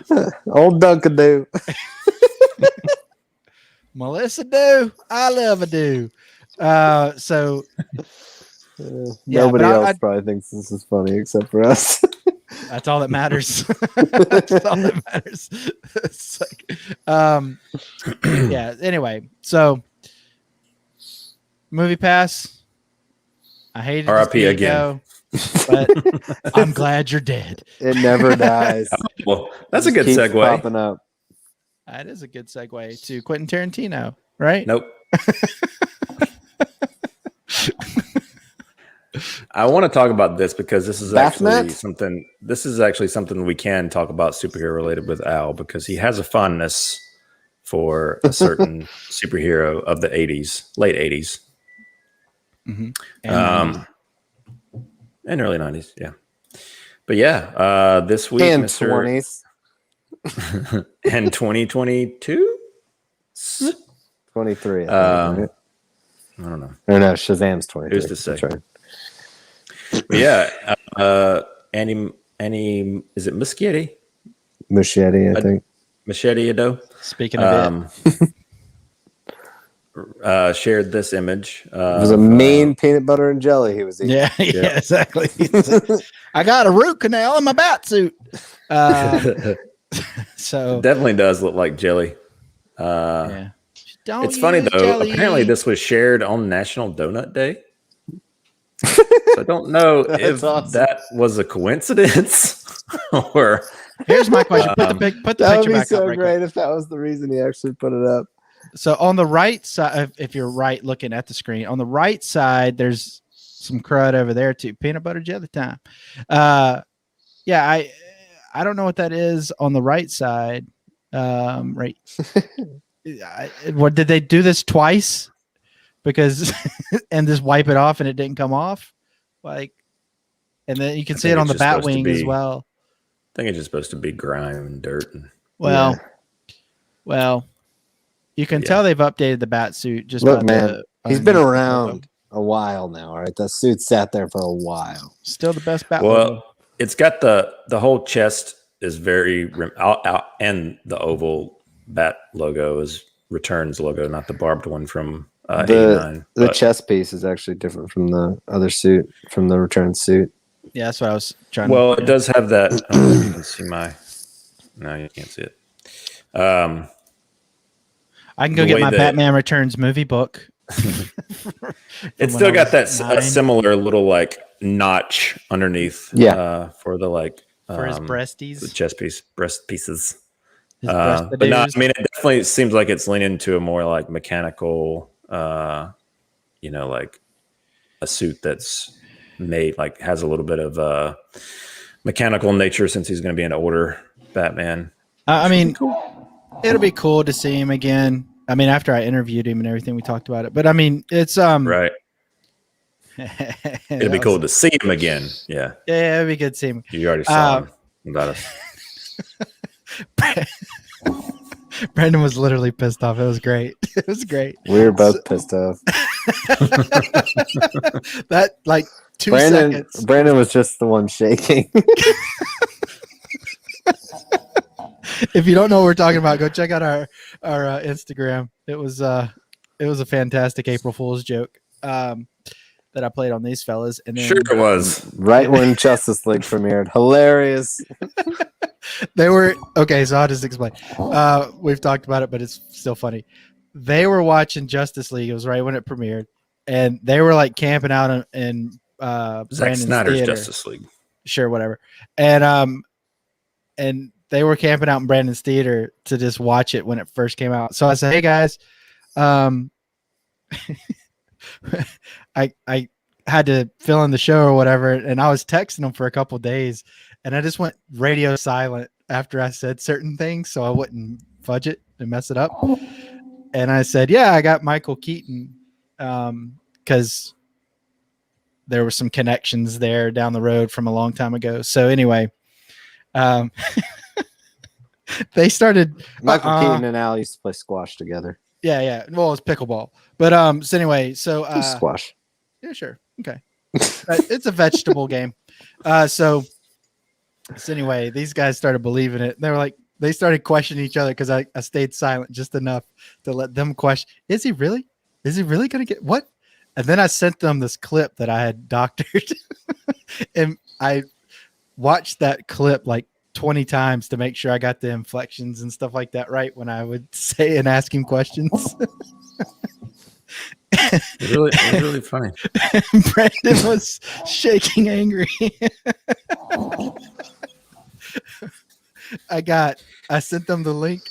old Dunkadoo. Melissa do. I love a do. So nobody else probably thinks this is funny except for us. That's all that matters. That's all that matters. It's like, yeah. Anyway, so MoviePass. I hated R.I.P. again. But I'm glad you're dead. It never dies. Well, that's a good Keeps segue. Popping up. That is a good segue to Quentin Tarantino, right? Nope. I want to talk about this because this is actually something. This is actually something we can talk about superhero related with Al, because he has a fondness for a certain superhero of the '80s, late '80s, and early '90s. Yeah, but yeah, this week, and Mr. 20s. And 2022, 23. I don't know. Or no, Shazam's 23. Who's to say? That's right. But yeah, Annie, is it Muschietti? Muschietti, I think. Muschietti. Speaking of shared this image. It was a mean peanut butter and jelly he was eating. Yeah, exactly. I got a root canal in my bat suit. So it definitely does look like jelly. Yeah. It's funny though. Jelly. Apparently, this was shared on National Donut Day. So I don't know if awesome. that was a coincidence or. Here's my question: put the picture That would be back so up. Right great quick. if that was the reason he actually put it up. So on the right side, if you're right looking at the screen, on the right side, there's some crud over there too. Peanut butter jelly time. Yeah, I don't know what that is on the right side. Right. What did they do this twice? Because and just wipe it off and it didn't come off, like, and then you can see it on the bat wing as well. I think it's just supposed to be grime and dirt. Well, you can tell they've updated the bat suit. Just look, man, he's been around a while now. All right, that suit sat there for a while. Still the best bat. Well, it's got the whole chest is very out, and the oval bat logo is Return's logo, not the barbed one from 89. The chest piece is actually different from the other suit, from the Return suit. Yeah, that's what I was trying to. Well, it does have that. You can see my. No, you can't see it. I can go get my Batman Returns movie book. It's still got that similar little like notch underneath. Yeah. For the like. For his breasties. The chest piece, breast pieces. But no, I mean, it definitely seems like it's leaning to a more like mechanical, like a suit that's made like has a little bit of mechanical nature since he's going to be an older Batman. I mean, it'll be cool to see him again. I mean, after I interviewed him and everything, we talked about it. But I mean, it's right. It'd be cool to see him again. Yeah. Yeah, it'd be good to see him. You already saw him about us. Brandon was literally pissed off. It was great. It was great. We were both pissed off. That like 2 seconds. Brandon was just the one shaking. If you don't know what we're talking about, go check out our Instagram. It was a fantastic April Fool's joke that I played on these fellas. And then, Sure it was. Right when Justice League premiered. Hilarious. They were okay, so I'll just explain. We've talked about it, but it's still funny. They were watching Justice League. It was right when it premiered, and they were like camping out in Zack Brandon's Snyder's theater. Justice League. Sure, whatever. And they were camping out in Brandon's theater to just watch it when it first came out. So I said, "Hey guys, I had to fill in the show or whatever," and I was texting them for a couple days, and I just went radio silent after I said certain things so I wouldn't fudge it and mess it up. And I said, "Yeah, I got Michael Keaton," because there were some connections there down the road from a long time ago. So anyway, they started. Michael Keaton and Al used to play squash together. Yeah. Well, it's pickleball, but so anyway, so Squash. yeah, sure, okay. It's a vegetable game. So anyway, these guys started believing it. They were like, they started questioning each other because I stayed silent just enough to let them question. Is he really? Is he really gonna get what? And then I sent them this clip that I had doctored, and I watched that clip like 20 times to make sure I got the inflections and stuff like that right when I would say and ask him questions. It was really funny. Brandon was shaking angry. I sent them the link.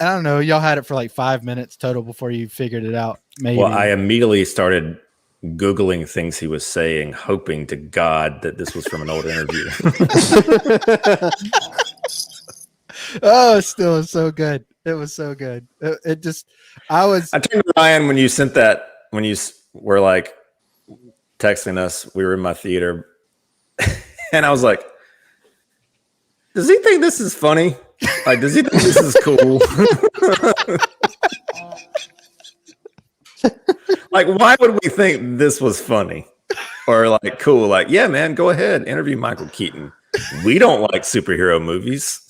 I don't know. Y'all had it for like 5 minutes total before you figured it out. Maybe. Well, I immediately started Googling things he was saying, hoping to God that this was from an old interview. Oh, it still is so good. It was so good. I turned to Ryan when you sent that, when you were like texting us, we were in my theater, and I was like, does he think this is funny? Like, does he think this is cool? Like, why would we think this was funny or like cool? Like, yeah, man, go ahead, interview Michael Keaton. We don't like superhero movies.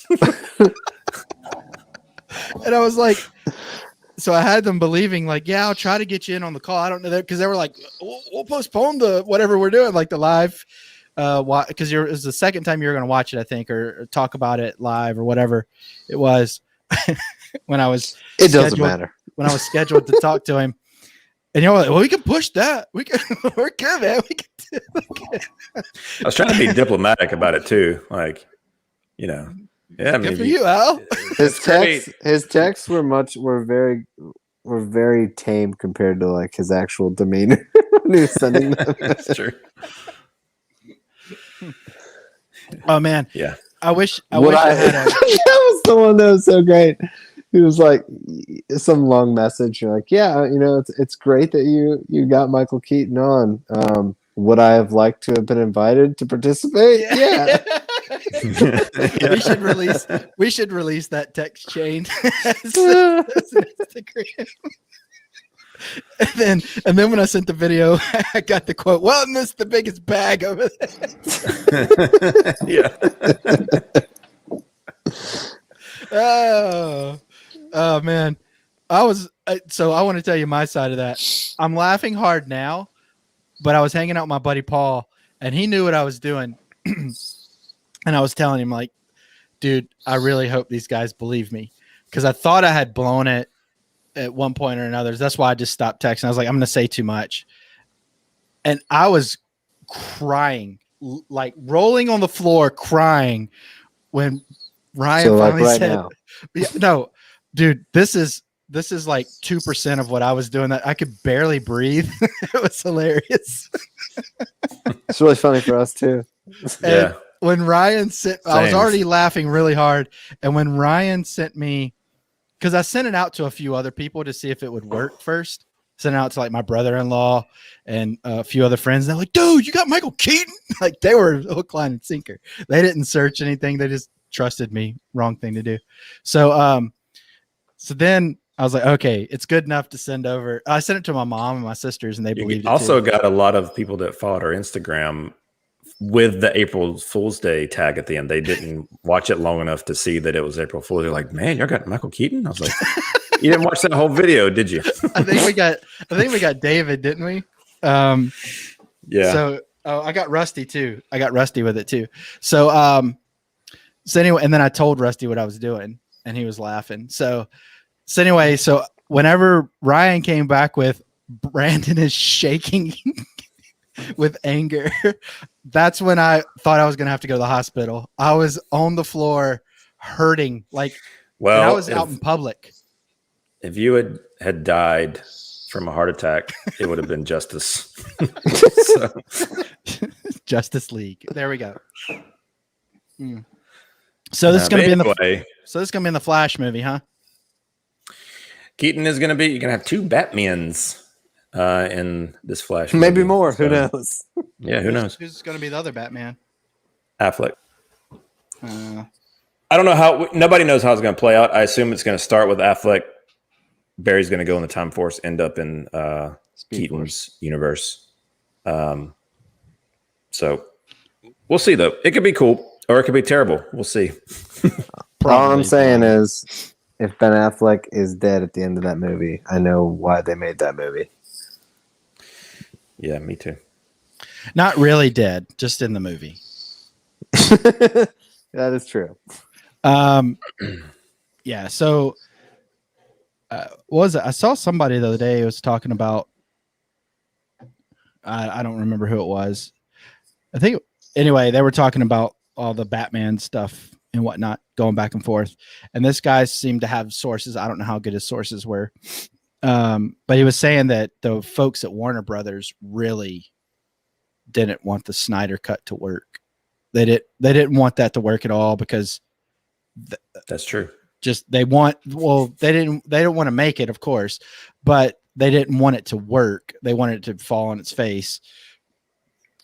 And I was like, so I had them believing like, yeah, I'll try to get you in on the call. I don't know that because they were like, we'll postpone the whatever we're doing, like the live, because it was the second time you were going to watch it, I think, or talk about it live or whatever it was. When I was, it doesn't matter. When I was scheduled to talk to him, and you're like, well, we can push that. We're good, man. We can. I was trying to be diplomatic about it too, like, you know. Yeah, good for you, Al. His texts were very tame compared to like his actual demeanor when he was sending them. That's true. Oh man, yeah. I wish I had a. That was the one that was so great. He was like some long message. You're like, yeah, you know, it's great that you got Michael Keaton on. Would I have liked to have been invited to participate? Yeah. We should release that text chain as an Instagram. And then when I sent the video, I got the quote, well, and this is the biggest bag over there. Yeah. Oh man. So I want to tell you my side of that. I'm laughing hard now, but I was hanging out with my buddy Paul and he knew what I was doing. And I was telling him like, dude, I really hope these guys believe me. Cause I thought I had blown it at one point or another. That's why I just stopped texting. I was like, I'm going to say too much. And I was crying, like rolling on the floor, crying when Ryan finally said, now. No, dude, this is like 2% of what I was doing. That I could barely breathe. It was hilarious. It's really funny for us too. Yeah. When Ryan sent, I was already laughing really hard. And when Ryan sent me, because I sent it out to a few other people to see if it would work first. Sent it out to like my brother-in-law and a few other friends. They're like, dude, you got Michael Keaton? Like they were hook, line, and sinker. They didn't search anything. They just trusted me. Wrong thing to do. So So then I was like, okay, it's good enough to send over. I sent it to my mom and my sisters, and they believed it also too. got a lot of people that followed our Instagram with the April Fool's Day tag at the end. They didn't watch it long enough to see that it was April Fool's. They're like, man, y'all got Michael Keaton? I was like, you didn't watch that whole video, did you? I think we got David, didn't we? Yeah. So I got Rusty too. I got Rusty with it too. So anyway, and then I told Rusty what I was doing, and he was laughing. So anyway, so whenever Ryan came back with Brandon is shaking with anger, that's when I thought I was gonna have to go to the hospital. I was on the floor hurting, like and I was out in public. If you had died from a heart attack, it would have been Justice. So. Justice League. There we go. So this is going to be this is going to be in the Flash movie, huh? Keaton is going to be. You're going to have 2 Batmans in this Flash. Maybe movie. more. Who knows? Yeah, who knows? Who's going to be the other Batman? Affleck. I don't know how. Nobody knows how it's going to play out. I assume it's going to start with Affleck. Barry's going to go in the Time Force, end up in Keaton's universe. So we'll see, though. It could be cool, or it could be terrible. We'll see. All I'm saying is, if Ben Affleck is dead at the end of that movie, I know why they made that movie. Yeah, me too. Not really dead, just in the movie. That is true. Yeah. So, what was it? I saw somebody the other day who was talking about. I don't remember who it was. I think anyway, they were talking about all the Batman stuff and whatnot, going back and forth. And this guy seemed to have sources. I don't know how good his sources were, but he was saying that the folks at Warner Brothers really didn't want the Snyder cut to work. They didn't want that to work at all because that's true. Just they didn't want to make it, of course, but they didn't want it to work. They wanted it to fall on its face.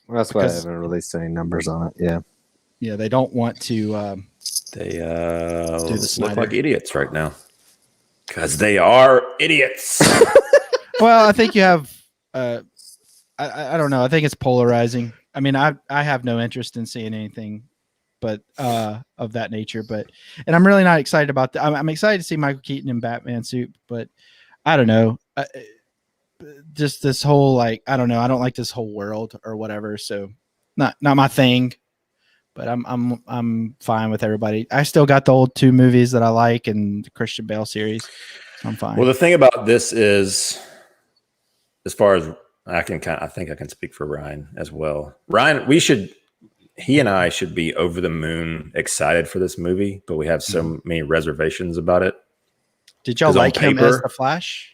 Well, that's why I haven't released any numbers on it. Yeah. Yeah, they don't want to. They do the look like idiots right now because they are idiots. Well, I think you have. I don't know. I think it's polarizing. I mean, I have no interest in seeing anything, but of that nature. And I'm really not excited about that. I'm excited to see Michael Keaton in Batman suit, but I don't know. Just this whole I don't know. I don't like this whole world or whatever. So not my thing. But I'm fine with everybody. I still got the old 2 movies that I like and the Christian Bale series. So I'm fine. Well, the thing about this is, as far as I think I can speak for Ryan as well. Ryan, he and I should be over the moon excited for this movie, but we have so many reservations about it. Did y'all like him as the Flash?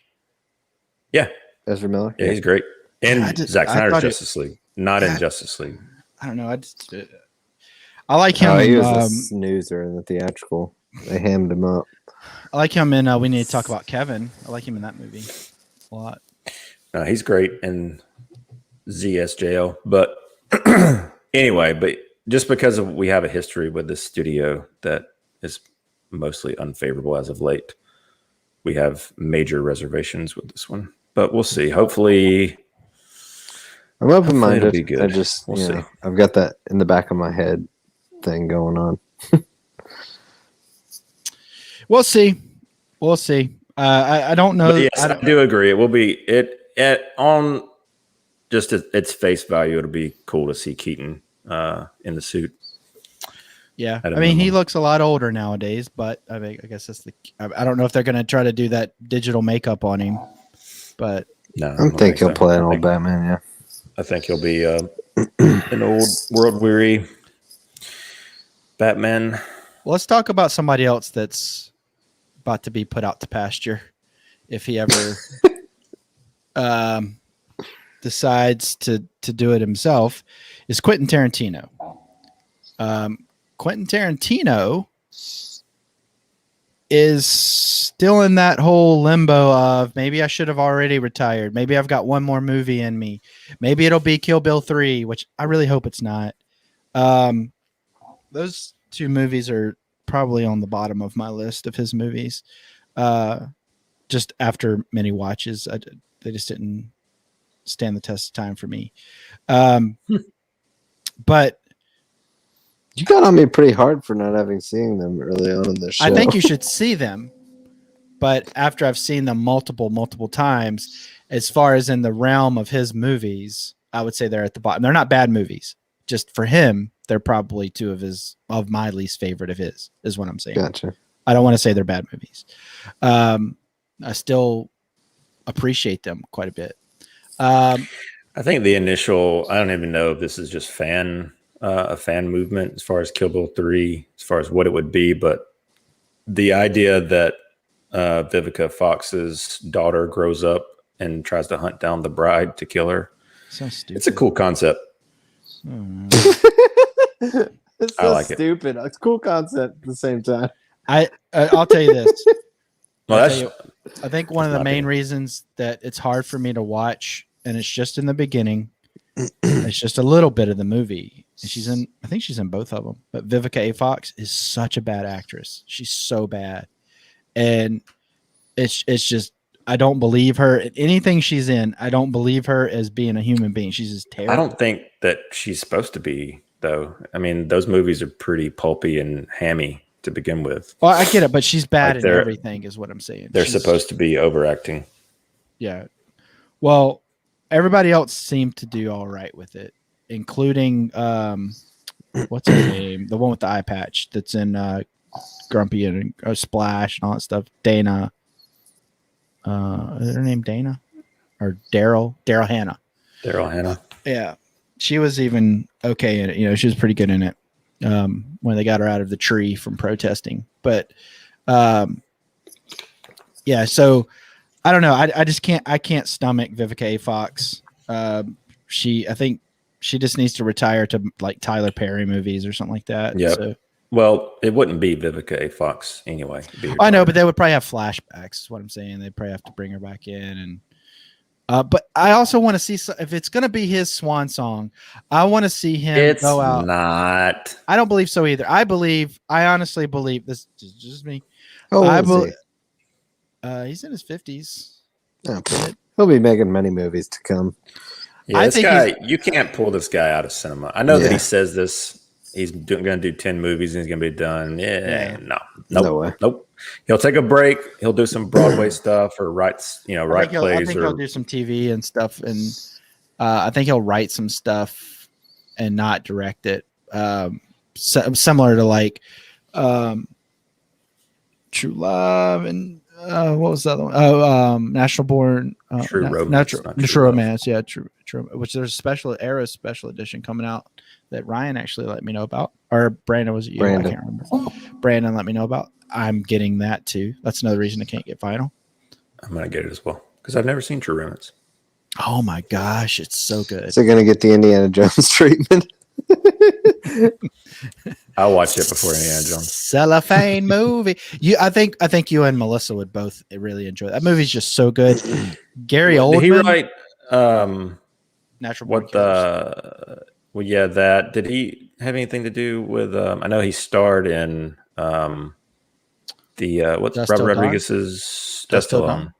Yeah. Ezra Miller? Yeah, he's great. And Zack Snyder's Justice League. Not in Justice League. I don't know. I like him. He was a snoozer in the theatrical. They hammed him up. I like him in We Need to Talk About Kevin. I like him in that movie a lot. He's great in ZSJL. But anyway, but just because we have a history with this studio that is mostly unfavorable as of late, we have major reservations with this one. But we'll see. Hopefully, I'm open-minded. It'll be good. I just, I've got that in the back of my head thing going on. We'll see. I don't know. But yes, I do agree. It will be on just its face value. It'll be cool to see Keaton in the suit. Yeah, I mean, he looks a lot older nowadays, but I guess that's I don't know if they're going to try to do that digital makeup on him, but no, I think he'll play an old Batman. Yeah, I think he'll be an old world-weary Batman. Well, let's talk about somebody else that's about to be put out to pasture if he ever decides to do it himself. Is Quentin Tarantino. Quentin Tarantino is still in that whole limbo of maybe I should have already retired. Maybe I've got one more movie in me. Maybe it'll be Kill Bill 3, which I really hope it's not. Those 2 movies are probably on the bottom of my list of his movies. Just after many watches, they just didn't stand the test of time for me. But you got on me pretty hard for not having seen them early on in the show. I think you should see them. But after I've seen them multiple times, as far as in the realm of his movies, I would say they're at the bottom. They're not bad movies. Just for him, they're probably two of my least favorite of his, is what I'm saying. Gotcha. I don't want to say they're bad movies. I still appreciate them quite a bit. I think the initial, I don't even know if this is just a fan movement as far as Kill Bill 3, as far as what it would be, but the idea that Vivica Fox's daughter grows up and tries to hunt down the bride to kill her. So stupid. It's a cool concept. It's I so like it. stupid. It's a cool concept at the same time. I'll tell you this. Well, I think one of the my main opinion. reasons that it's hard for me to watch, and it's just in the beginning, it's just a little bit of the movie. And I think she's in both of them. But Vivica A. Fox is such a bad actress. She's so bad. And it's just, I don't believe her in anything she's in. I don't believe her as being a human being. She's just terrible. I don't think that she's supposed to be, though. I mean, those movies are pretty pulpy and hammy to begin with. Well, I get it, but she's bad Like in everything, is what I'm saying. They're supposed to be overacting. Yeah. Well, everybody else seemed to do all right with it, including what's her name? The one with the eye patch that's in Grumpy and Splash and all that stuff. Dana. Is her name Dana? Or Daryl? Daryl Hannah. Daryl Hannah. Yeah. She was even okay in it. She was pretty good in it when they got her out of the tree from protesting. But yeah, so I don't know. I can't stomach Vivica A. Fox. I think she just needs to retire to like Tyler Perry movies or something like that. Yeah. So, Well, it wouldn't be Vivica A. Fox anyway. I know, but they would probably have flashbacks. Is what I'm saying. They'd probably have to bring her back in, and but I also want to see if it's going to be his swan song. I want to see him go out. Not. I don't believe so either. I honestly believe this is just me. Oh, He's in his 50s. He'll be making many movies to come. Yeah, this guy, you can't pull this guy out of cinema. I know that he says this. He's going to do 10 movies and he's going to be done. Yeah. No way. Nope. He'll take a break. He'll do some Broadway stuff or write plays. I think he'll do some TV and stuff. And I think he'll write some stuff and not direct it. Similar to like True Love and what was the other one? National Born. True Romance. True Romance. Yeah. True. Which there's a special edition coming out that Ryan actually let me know about, or Brandon, was it you? Brandon. I can't remember. Brandon let me know about. I'm getting that too. That's another reason I can't get Vinyl. I'm gonna get it as well because I've never seen True Romance. Oh my gosh, it's so good. So gonna get the Indiana Jones treatment. I'll watch it before Indiana Jones. Cellophane movie. I think you and Melissa would both really enjoy it. That movie's just so good. Gary Oldman. Did he write Natural Born Killers? Well, yeah, that. Did he have anything to do with? I know he starred in what's Dust Robert Till Rodriguez's Dust Dust Till Till Dawn. Dawn.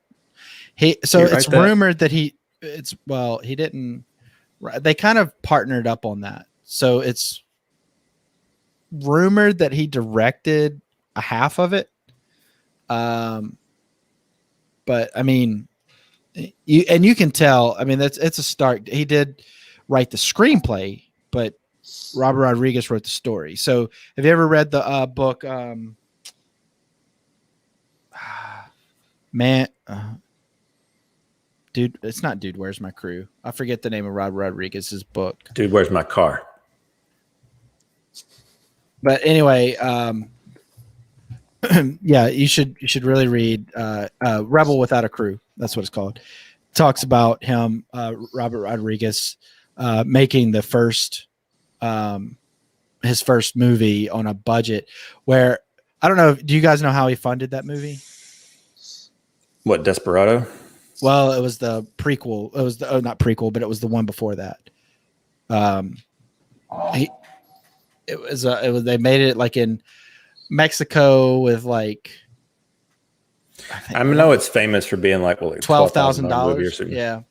It's rumored that he didn't. They kind of partnered up on that, so it's rumored that he directed a half of it. But I mean, you can tell. I mean, it's a start. He did write the screenplay, but Robert Rodriguez wrote the story. So, have you ever read the book? Dude, it's not Dude, Where's My Crew? I forget the name of Robert Rodriguez's book. Dude, Where's My Car? But anyway, yeah, you should really read Rebel Without a Crew. That's what it's called. It talks about him, Robert Rodriguez, making the his first movie on a budget where I don't know. Do you guys know how he funded that movie? What, Desperado? Well, it was the prequel. It was not prequel, but it was the one before that. They made it like in Mexico with like I know it's famous for being like $12,000 movie or $12,000. something. Yeah.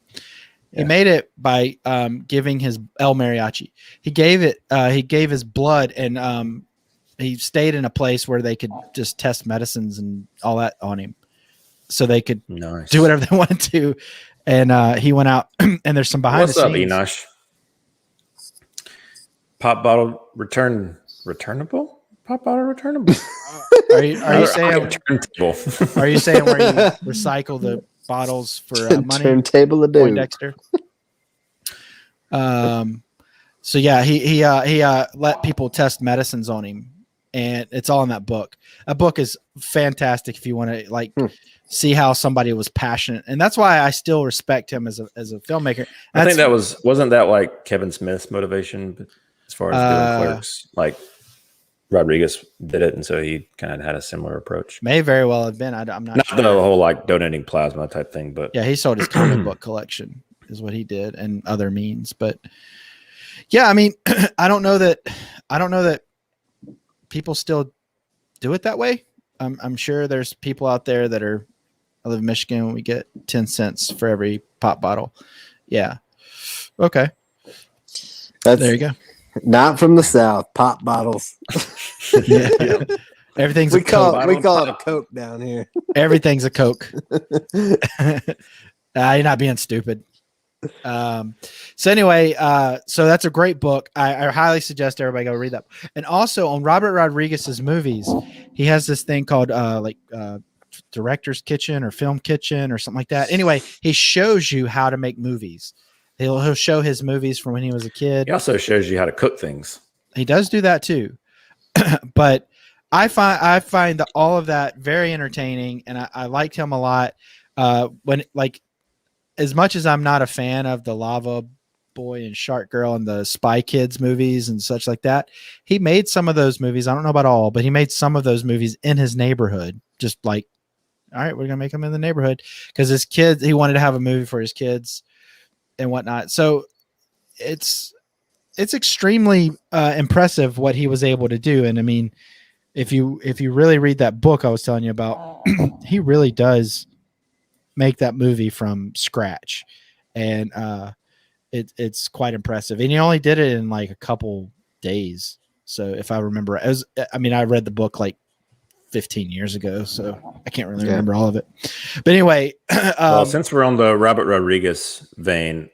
He made it by giving his El Mariachi. He gave his blood, and he stayed in a place where they could just test medicines and all that on him, so they could do whatever they wanted to. And he went out, and there's some behind the scenes. What's up, Enosh? Pop bottle returnable? Pop bottle returnable? Are you saying Are you saying where you recycle the bottles for money? Turntable of doom. Dexter. So yeah, he let people test medicines on him, and it's all in that book. That book is fantastic if you want to see how somebody was passionate, and that's why I still respect him as a filmmaker. I think that wasn't that like Kevin Smith's motivation as far as doing Clerks. Like Rodriguez did it, and so he kind of had a similar approach. May very well have been. I'm not sure. The whole like donating plasma type thing, but yeah, he sold his comic book collection is what he did, and other means. But yeah, I mean, I don't know that people still do it that way. I'm sure there's people out there that are. I live in Michigan. We get 10 cents for every pop bottle. Yeah. Okay. There you go. Not from the South. Pop bottles. Yeah. Everything's we call it a Coke down here. Everything's a Coke. You're not being stupid. So anyway, so that's a great book. I highly suggest everybody go read that. And also on Robert Rodriguez's movies, he has this thing called Director's Kitchen or Film Kitchen or something like that. Anyway, he shows you how to make movies. He'll show his movies from when he was a kid. He also shows you how to cook things. He does do that too. But I find all of that very entertaining, and I liked him a lot. When like, as much as I'm not a fan of the Lava Boy and Shark Girl and the Spy Kids movies and such like that, he made some of those movies. I don't know about all, but he made some of those movies in his neighborhood. Just like, all right, we're gonna make them in the neighborhood because his kids. He wanted to have a movie for his kids and whatnot. So it's extremely impressive what he was able to do. And I mean, if you really read that book I was telling you about, he really does make that movie from scratch, and it's quite impressive. And he only did it in like a couple days. So if I remember, I read the book like 15 years ago, so I can't really remember all of it. But anyway, well, since we're on the Robert Rodriguez vein,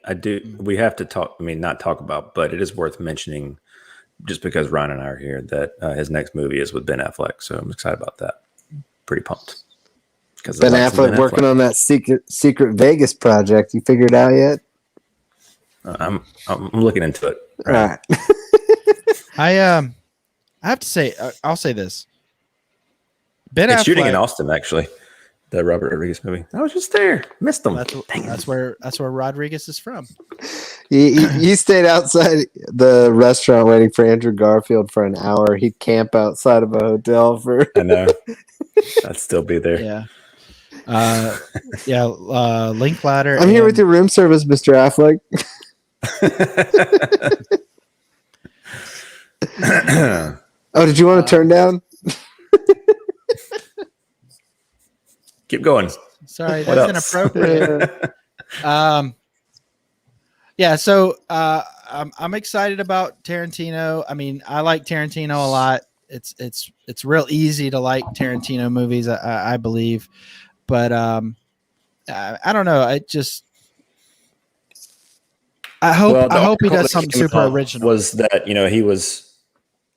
we have to talk. I mean, not talk about, but it is worth mentioning, just because Ryan and I are here, that his next movie is with Ben Affleck. So I'm excited about that. Pretty pumped. Ben Affleck working on that secret Vegas project. You figured it out yet? I'm looking into it. Right. I have to say, I'll say this. Ben It's Affleck, shooting in Austin, actually. The Robert Rodriguez movie. I was just there. Missed them. That's where Rodriguez is from. He stayed outside the restaurant waiting for Andrew Garfield for an hour. He'd camp outside of a hotel for. I know. I'd still be there. Yeah. Linklater. I'm here with your room service, Mr. Affleck. Oh, did you want to turn down? Keep going. Sorry, that's inappropriate. Yeah, so I'm excited about Tarantino. I mean, I like Tarantino a lot. It's real easy to like Tarantino movies, I believe, but I don't know. I hope he does something super original. Was that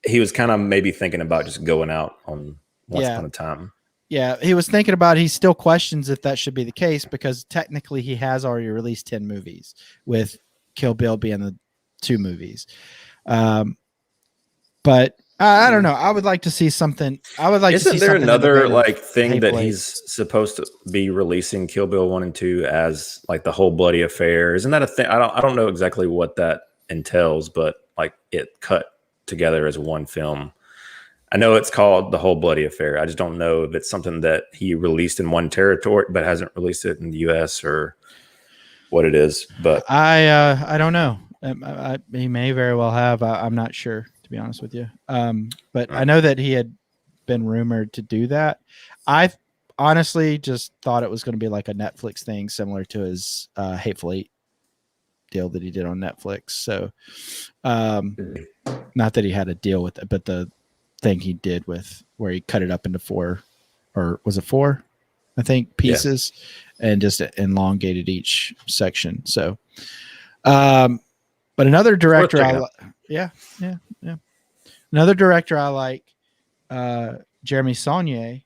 he was kind of maybe thinking about just going out on Once Upon a Time. Yeah, he was thinking about it. He still questions if that should be the case because technically he has already released 10 movies, with Kill Bill being the 2 movies. But I don't know. I would like to see something. Isn't there another thing that he's supposed to be releasing Kill Bill 1 and 2 as like the whole bloody affair? Isn't that a thing? I don't know exactly what that entails, but like it cut together as one film. I know it's called The Whole Bloody Affair. I just don't know if it's something that he released in one territory but hasn't released it in the U.S. or what it is. But I don't know. He may very well have. I'm not sure, to be honest with you. But I know that he had been rumored to do that. I honestly just thought it was going to be like a Netflix thing, similar to his Hateful Eight deal that he did on Netflix. So, not that he had a deal with it, but the thing he did with where he cut it up into 4, or was it 4? I think pieces, and just elongated each section. So, but another director, another director I like, Jeremy Saulnier.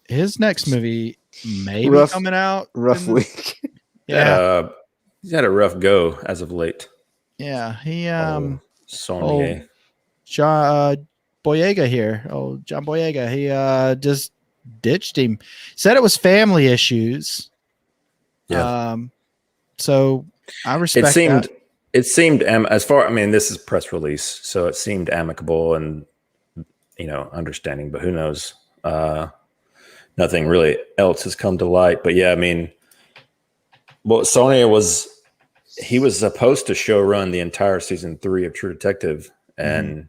His next movie may be coming out. Rough week. Yeah, he's had a rough go as of late. Yeah, he Saulnier. John Boyega here. Oh, John Boyega. He just ditched him. Said it was family issues. Yeah. So I respect that. It seemed as far. I mean, this is press release, so it seemed amicable and understanding. But who knows? Nothing really else has come to light. But yeah, I mean, well, Saulnier was supposed to showrun the entire season 3 of True Detective, and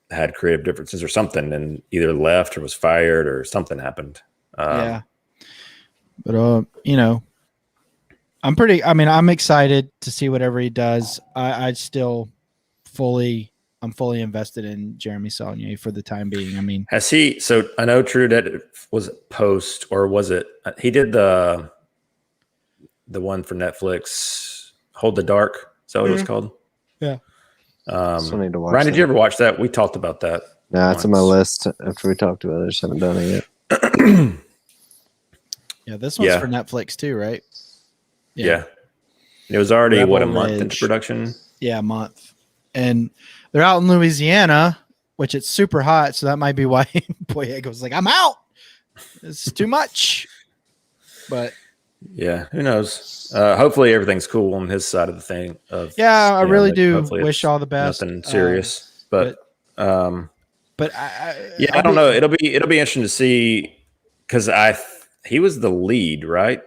had creative differences or something, and either left or was fired or something happened. But I'm excited to see whatever he does. I'm fully invested in Jeremy Saulnier for the time being. I mean, has he? So I know True Detective was post, or was it? He did the one for Netflix, Hold the Dark. Is that what it was called? Yeah. Still need to watch Ryan, that. did you ever watch that? We talked about that. No, it's on my list after we talked about it. I just haven't done it yet. Yeah, this one's for Netflix too, right? Yeah. It was already, Rebel a month Ridge. into production? Yeah, a month. And they're out in Louisiana, which it's super hot, so that might be why Boyega was like, I'm out. It's too much. But yeah, who knows? Hopefully everything's cool on his side of the thing. I really do wish all the best. Nothing serious, but I don't know. It'll be interesting to see, because he was the lead, right?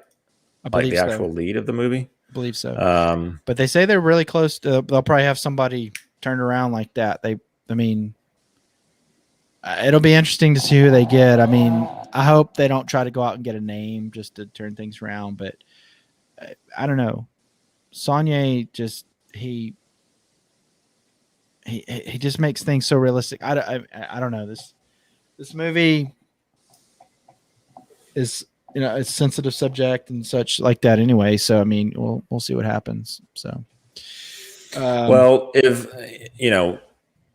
I believe the actual lead of the movie. I believe so. But they say they're really close to. They'll probably have somebody turned around like that. It'll be interesting to see who they get. I mean, I hope they don't try to go out and get a name just to turn things around. But I don't know. Saulnier just he just makes things so realistic. I don't know. This movie is it's a sensitive subject and such like that anyway. So I mean, we'll see what happens. So well, if I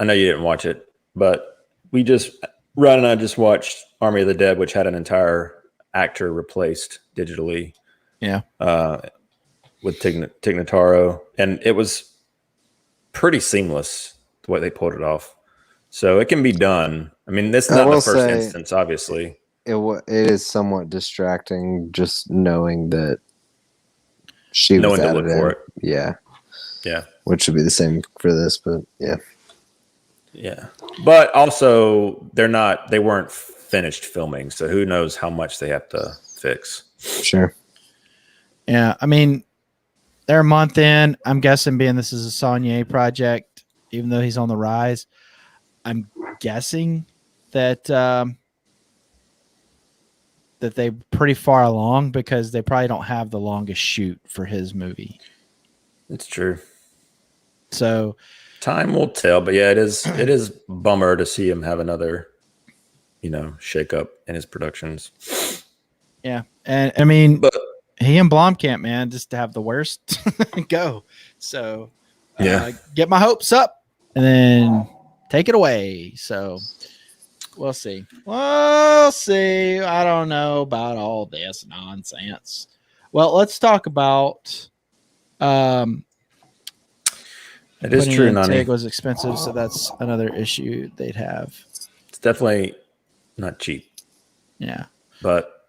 know you didn't watch it, but Ryan and I just watched Army of the Dead, which had an entire actor replaced digitally. Yeah. With Tig Notaro, and it was pretty seamless the way they pulled it off. So it can be done. I mean, this is not the first instance, obviously. It is somewhat distracting just knowing that she was to look for it. Yeah. Yeah. Which would be the same for this, but yeah. Yeah. But also they weren't finished filming, so who knows how much they have to fix. Sure. Yeah, I mean, they're a month in. I'm guessing, being this is a Saulnier project, even though he's on the rise, I'm guessing that that they're pretty far along, because they probably don't have the longest shoot for his movie. It's true. So time will tell, but yeah, it is bummer to see him have another, shake up in his productions. Yeah, and I mean, but he and Blomkamp, man, just to have the worst go. So get my hopes up and then take it away. So we'll see. I don't know about all this nonsense. Well, let's talk about. It is true, Nani. TIG was expensive, so that's another issue they'd have. It's definitely not cheap. Yeah, but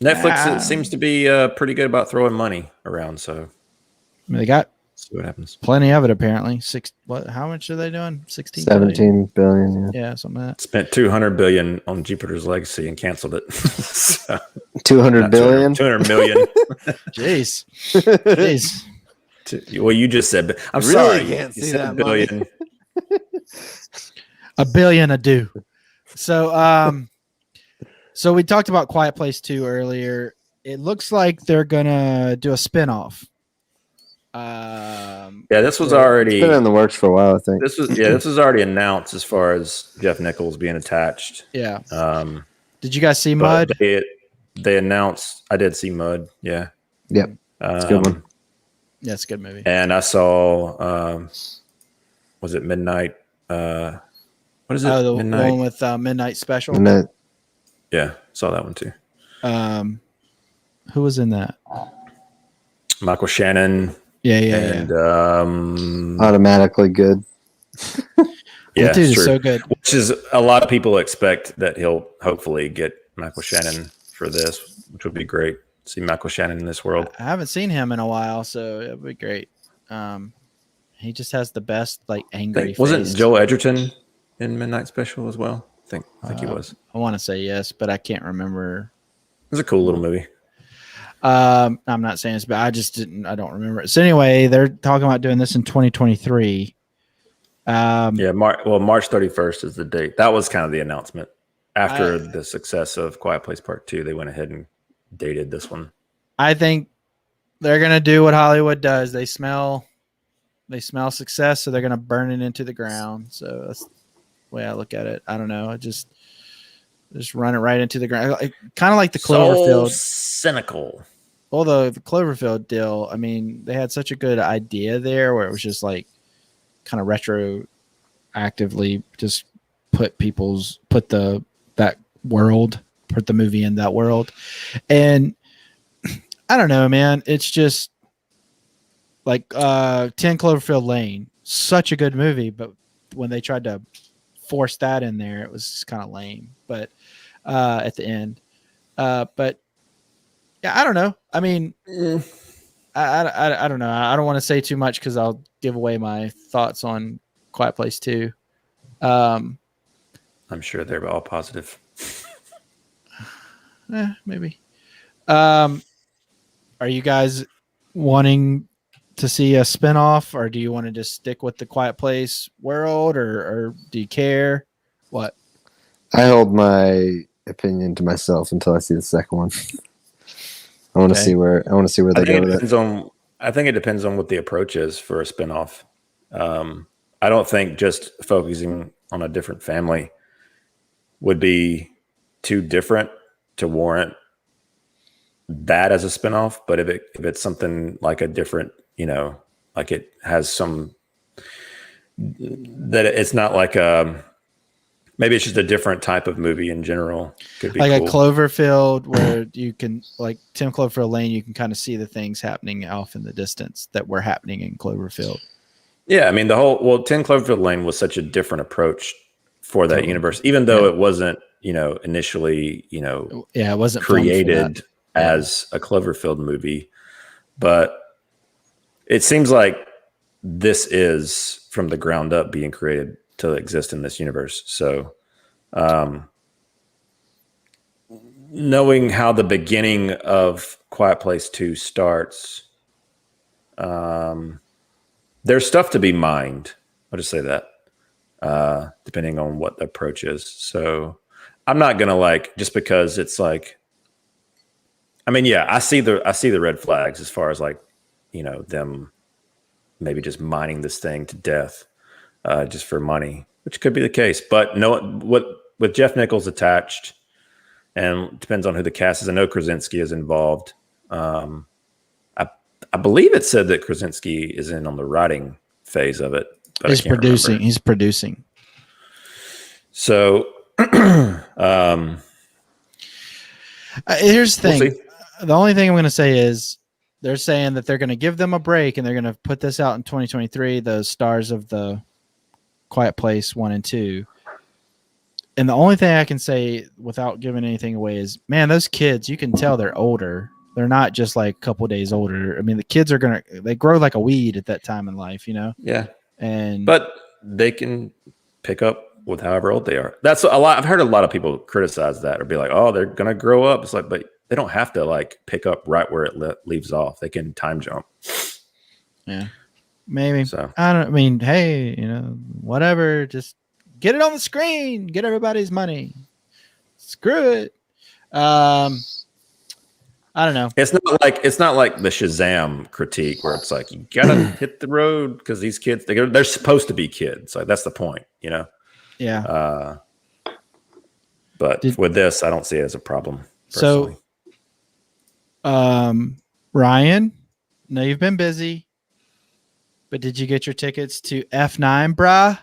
Netflix seems to be pretty good about throwing money around. So I mean, they got see what happens. Plenty of it, apparently. How much are they doing? 17 billion. Yeah, something like that. Spent $200 billion on Jupiter's Legacy and canceled it. So, 200 billion. 200 million. Jeez. Well, you just said, but I'm really sorry. Can't you see said that a billion. $1 billion a do. So, So we talked about Quiet Place 2 earlier. It looks like they're gonna do a spinoff. Yeah, this was It's already been in the works for a while, I think. this was already announced as far as Jeff Nichols being attached. Yeah. Um, Did you guys see but Mud? they announced. I did see Mud. Yeah. Yep. It's a good one. Yeah, it's a good movie. And I saw. Was it Midnight? What is it? Oh, the Midnight. one with Midnight Special. And that, Yeah, saw that one too. Who was in that? Michael Shannon. Yeah. And automatically good. yeah, That dude it's is true. so good. Which is a lot of people expect that he'll hopefully get Michael Shannon for this, which would be great. See Michael Shannon in this world. I haven't seen him in a while, so it would be great. He just has the best angry face. Wasn't Joel Edgerton in Midnight Special as well? I think he was. I want to say yes, but I can't remember. It was a cool little movie. I'm not saying it's bad. I don't remember it. So anyway, they're talking about doing this in 2023. Yeah, March 31st is the date. That was kind of the announcement. After the success of Quiet Place Part 2, they went ahead and dated this one. I think they're gonna do what Hollywood does. They smell success, so they're gonna burn it into the ground. So that's the way I look at it. I don't know. I just run it right into the ground. Kind of like the Cloverfield. So cynical. Well, the Cloverfield deal. I mean, they had such a good idea there, where it was just kind of retroactively just put the movie in that world, and I don't know, man. It's just 10 Cloverfield Lane, such a good movie, but when they tried to force that in there, it was kind of lame. But at the end, but yeah, I don't know. I mean, I don't know. I don't want to say too much because I'll give away my thoughts on Quiet Place 2. I'm sure they're all positive. Maybe. Are you guys wanting to see a spinoff, or do you want to just stick with the Quiet Place world, or do you care? What? I hold my opinion to myself until I see the second one. I want to see where they go with it. I think it depends on what the approach is for a spinoff. I don't think just focusing on a different family would be too different to warrant that as a spinoff. But if it's something like a different, like it has some, that it's not like maybe it's just a different type of movie in general. Could be like cool. a Cloverfield, where you can, like 10 Cloverfield Lane, you can kind of see the things happening off in the distance that were happening in Cloverfield. Yeah, I mean 10 Cloverfield Lane was such a different approach for that universe, even though it wasn't, initially, it wasn't created as a Cloverfield movie, but it seems like this is from the ground up being created to exist in this universe. So, knowing how the beginning of Quiet Place 2 starts, there's stuff to be mined. I'll just say that, depending on what the approach is. So I'm not going to just because it's I see the red flags as far as them maybe just mining this thing to death, just for money, which could be the case. But with Jeff Nichols attached, and it depends on who the cast is. I know Krasinski is involved. I believe it said that Krasinski is in on the writing phase of it. But He's producing. He's producing. So here's the thing. We'll see. The only thing I'm going to say is they're saying that they're going to give them a break and they're going to put this out in 2023. The stars of the Quiet Place 1 and 2. And the only thing I can say without giving anything away is, man, those kids, you can tell they're older. They're not just a couple days older. I mean, the kids they grow like a weed at that time in life, Yeah. But they can pick up with however old they are. That's a lot. I've heard a lot of people criticize that or be like, oh, they're going to grow up. It's but they don't have to pick up right where it leaves off. They can time jump. Yeah, maybe. So hey, whatever. Just get it on the screen. Get everybody's money. Screw it. I don't know. It's not like the Shazam critique where it's like you gotta hit the road because these kids they're supposed to be kids. Like that's the point, you know. Yeah. But with this, I don't see it as a problem. Personally. So, Ryan, no, you've been busy, but did you get your tickets to F9, brah?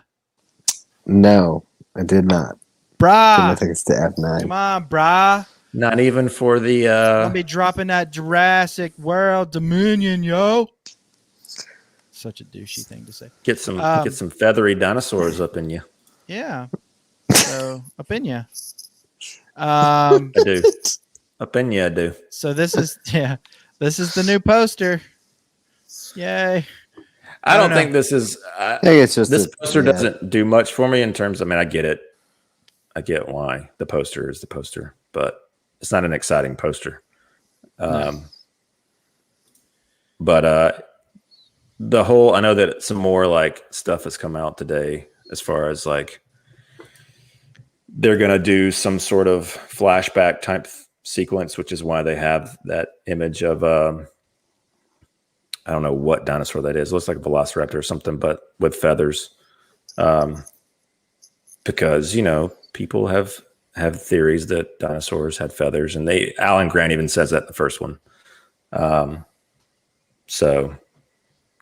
No, I did not. Brah. Get my tickets to F9. Come on, brah. Not even for the. I'll be dropping that Jurassic World Dominion, yo. Such a douchey thing to say. Get some feathery dinosaurs up in you. Yeah. So up in you. I do. Up in you, I do. So this is the new poster. Yay. I don't think this is. I think it's just this poster doesn't do much for me in terms. I mean, I get it. I get why the poster is the poster, but it's not an exciting poster. But the whole, I know that some more like stuff has come out today as far as like they're going to do some sort of flashback type sequence, which is why they have that image of, I don't know what dinosaur that is. It looks like a velociraptor or something, but with feathers. Because, you know, people have theories that dinosaurs had feathers, and Alan Grant even says that in the first one. So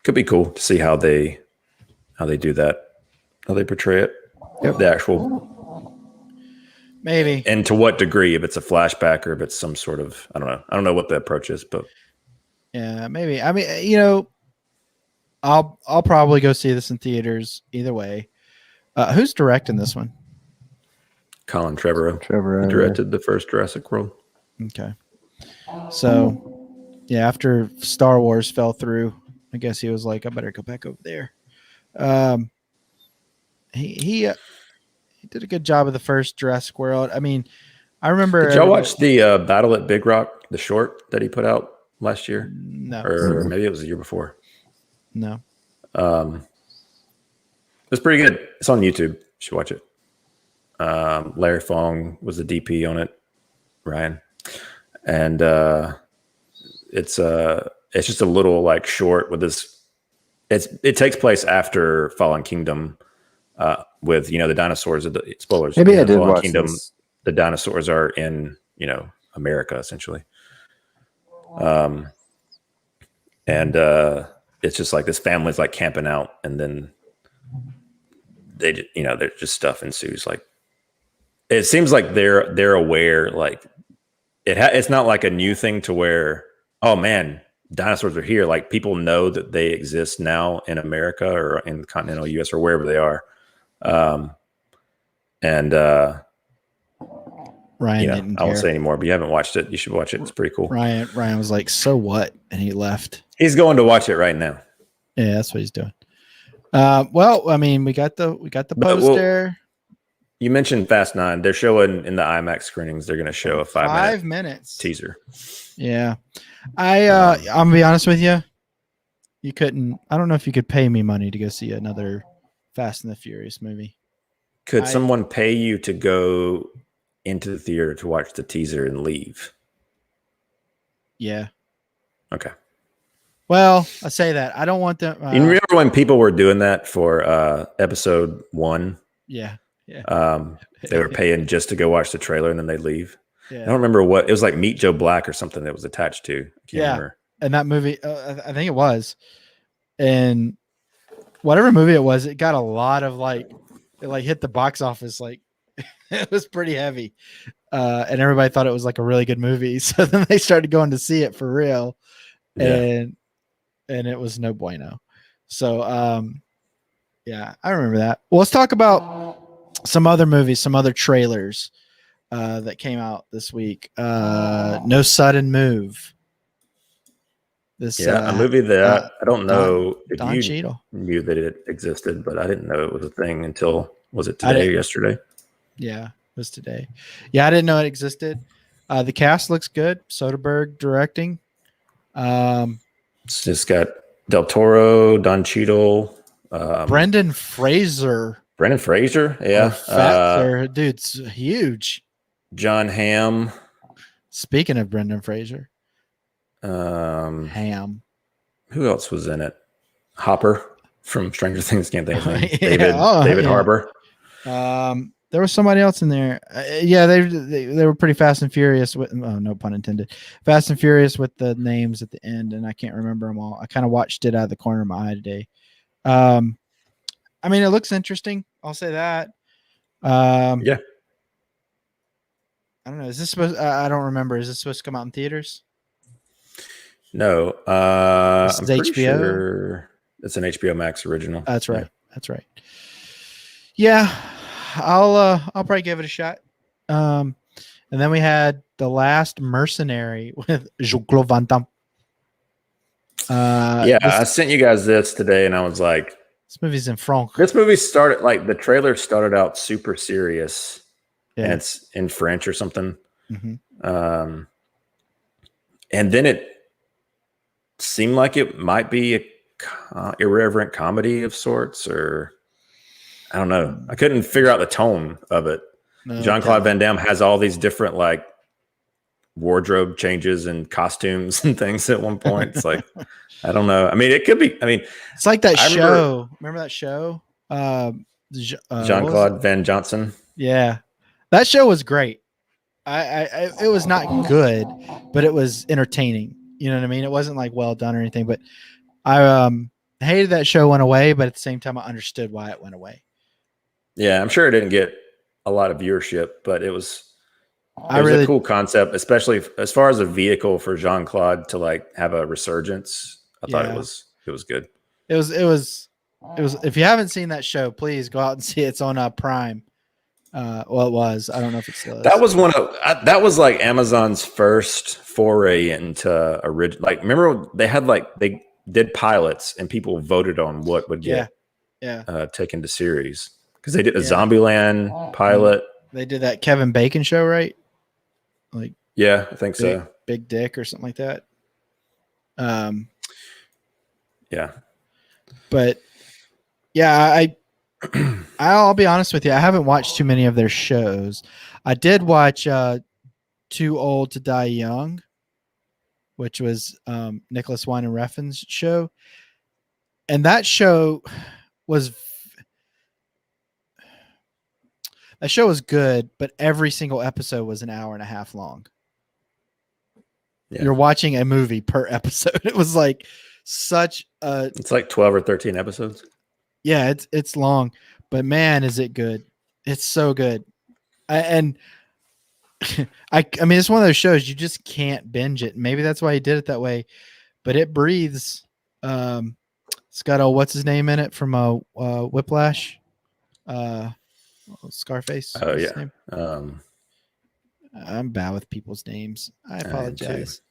could be cool to see how they do that, how they portray it. Yep. The actual maybe, and to what degree, if it's a flashback or if it's some sort of, I don't know what the approach is, but yeah, maybe. I mean, you know, I'll probably go see this in theaters either way. Who's directing this one? Colin Trevor directed the first Jurassic World. Okay. So, yeah, after Star Wars fell through, I guess he was like, I better go back over there. He did a good job of the first Jurassic World. I mean, I remember. Did y'all watch the Battle at Big Rock, the short that he put out last year? No. Or maybe it was the year before. No. It's pretty good. It's on YouTube. You should watch it. Larry Fong was the DP on it, Ryan. And it's just a little like short with this. It takes place after Fallen Kingdom, with the dinosaurs. Spoilers. Maybe I did Fallen watch Kingdom. this. The dinosaurs are in America essentially. And it's just like this family's like camping out, and then there's just stuff ensues. Like it seems like they're aware. Like it's not like a new thing to where, oh man, dinosaurs are here. Like people know that they exist now in America or in the continental US or wherever they are. Ryan, I won't say anymore, but you haven't watched it. You should watch it. It's pretty cool. Ryan was like, so what? And he left. He's going to watch it right now. Yeah, that's what he's doing. Well, I mean, we got the poster. You mentioned Fast 9. They're showing in the IMAX screenings. They're going to show a 5 minutes teaser. Yeah, I'm gonna be honest with you. You couldn't. I don't know if you could pay me money to go see another Fast and the Furious movie. Could someone pay you to go into the theater to watch the teaser and leave? Yeah. Okay. Well, I say that I don't want them. You remember when people were doing that for episode 1? Yeah. They were paying just to go watch the trailer and then they leave. Yeah. I don't remember what it was, like Meet Joe Black or something that was attached to. I can't remember. And that movie, I think it was, and whatever movie it was, it got a lot of it hit the box office. Like it was pretty heavy. And everybody thought it was like a really good movie. So then they started going to see it for real. Yeah. And it was no bueno. So, yeah, I remember that. Well, let's talk about some other movies, some other trailers that came out this week. No Sudden Move. A movie that I don't know Don if you Cheadle knew that it existed, but I didn't know it was a thing until, was it today or yesterday? Yeah, it was today. Yeah, I didn't know it existed. The cast looks good. Soderbergh directing. It's just got Del Toro, Don Cheadle, Brendan Fraser. Yeah. Dude's huge. John Hamm. Speaking of Brendan Fraser, Um, Ham. who else was in it? Hopper from Stranger Things. Can't think of his name. Yeah, David yeah. Harbour. There was somebody else in there. Yeah, they were pretty Fast and Furious with. Oh, no pun intended. Fast and Furious with the names at the end, and I can't remember them all. I kind of watched it out of the corner of my eye today. I mean, it looks interesting. I'll say that. Yeah. I don't know. Is this supposed? I don't remember. Is this supposed to come out in theaters? No. This I'm is pretty HBO? sure it's an HBO Max original. That's right. That's right. Yeah, I'll probably give it a shot. And then we had The Last Mercenary with Jean-Claude Van Damme. I sent you guys this today, and I was like, this movie's in Franc. this movie started like the trailer started out super serious, and it's in French or something. Mm-hmm. And then it seemed like it might be a irreverent comedy of sorts, or I don't know. I couldn't figure out the tone of it. No, Jean-Claude Van Damme has all these different like wardrobe changes and costumes and things at one point. It's like, I don't know. I mean, it could be. I mean, it's like that show. Remember that show? Jean-Claude Van Johnson. Yeah, that show was great. It was not good, but it was entertaining. You know what I mean? It wasn't like well done or anything, but I hated that show went away, but at the same time, I understood why it went away. Yeah, I'm sure it didn't get a lot of viewership, but it was a cool concept, especially as far as a vehicle for Jean-Claude to like have a resurgence. I thought it was good. It was. If you haven't seen that show, please go out and see it. It's on Prime. Well, it was. I don't know if it's still is. That was that was like Amazon's first foray into original. Like, remember they did pilots and people voted on what would get taken to series, because they did the Zombieland pilot. They did that Kevin Bacon show, right? Like, yeah, I think so. Big Dick or something like that. Yeah, but yeah, I'll be honest with you. I haven't watched too many of their shows. I did watch Too Old to Die Young, which was Nicholas Winding Refn's show. And that show was good, but every single episode was an hour and a half long. Yeah. You're watching a movie per episode. It was like it's like 12 or 13 episodes. Yeah, it's long, but man, is it good. It's so good. I mean, it's one of those shows you just can't binge it. Maybe that's why he did it that way, but it breathes. It's got what's his name in it from Whiplash, Scarface. Oh yeah. I'm bad with people's names. I apologize.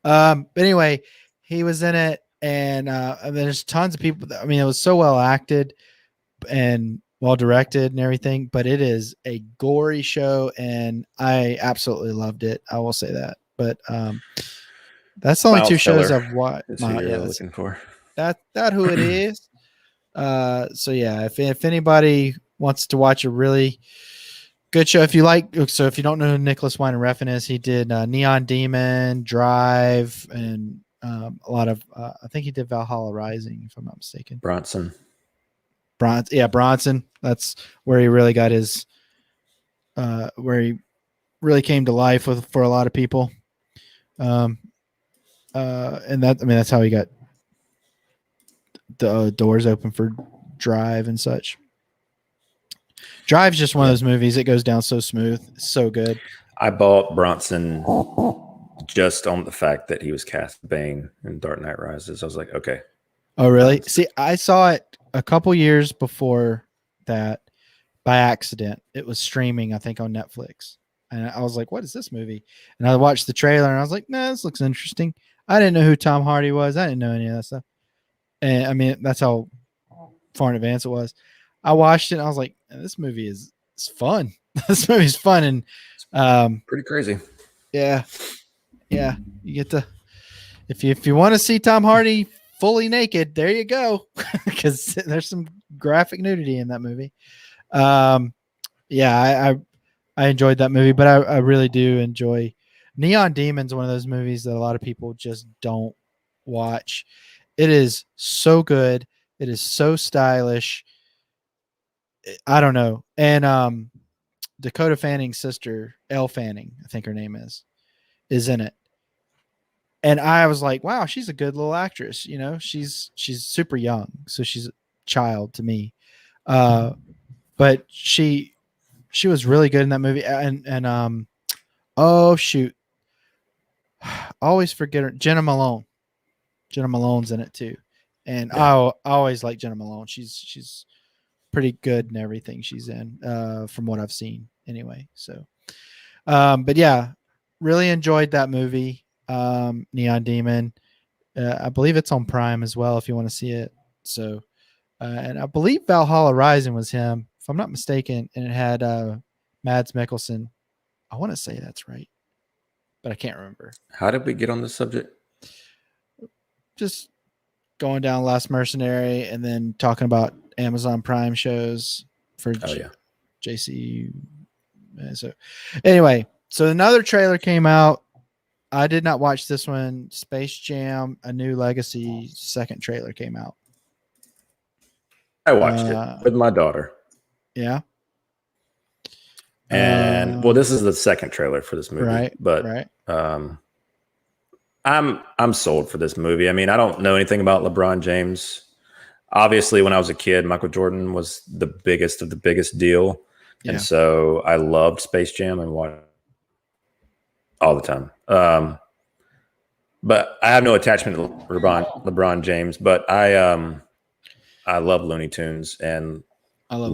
But anyway, he was in it, and there's tons of people. I mean, it was so well acted and well directed and everything, but it is a gory show, and I absolutely loved it. I will say that. But that's the only two shows I've watched. Looking for that who it is. So yeah, if anybody wants to watch a really good show, if you don't know who Nicholas Winding Refn is, he did Neon Demon, Drive, and a lot of I think he did Valhalla Rising, if I'm not mistaken. Bronson. Bronson. That's where he really got his where he really came to life for a lot of people. And that's how he got the doors open for Drive and such. Drive's just one of those movies. It goes down so smooth. It's so good. I bought Bronson just on the fact that he was cast Bane in Dark Knight Rises. I was like, okay. Oh, really? See, I saw it a couple years before that by accident. It was streaming, I think, on Netflix. And I was like, what is this movie? And I watched the trailer, and I was like, nah, this looks interesting. I didn't know who Tom Hardy was. I didn't know any of that stuff. And I mean, that's how far in advance it was. I watched it, and I was like, this movie is fun. This movie's fun. And pretty crazy. Yeah. Yeah. You get to, if you want to see Tom Hardy fully naked, there you go. Because there's some graphic nudity in that movie. Yeah, I enjoyed that movie, but I really do enjoy Neon Demon's one of those movies that a lot of people just don't watch. It is so good. It is so stylish. I don't know. And Dakota Fanning's sister, Elle Fanning, I think her name is in it. And I was like, wow, she's a good little actress. You know, she's super young, so she's a child to me. But she was really good in that movie. And oh shoot, I always forget her. Jenna Malone. Jenna Malone's in it too, and I always like Jenna Malone. She's pretty good in everything she's in, from what I've seen anyway. So, but yeah, really enjoyed that movie, Neon Demon. I believe it's on Prime as well if you want to see it. So, and I believe Valhalla Rising was him, if I'm not mistaken, and it had Mads Mikkelsen. I want to say that's right, but I can't remember. How did we get on this subject? Just going down Last Mercenary and then talking about Amazon Prime shows for JC. So anyway, so another trailer came out. I did not watch this one. Space Jam: A New Legacy second trailer came out. I watched it with my daughter. Yeah. And well, this is the second trailer for this movie, right? But right. I'm sold for this movie. I mean, I don't know anything about LeBron James. Obviously, when I was a kid, Michael Jordan was the biggest of the biggest deal. Yeah. And so I loved Space Jam and watched all the time. But I have no attachment to LeBron James, but I love Looney Tunes, and I love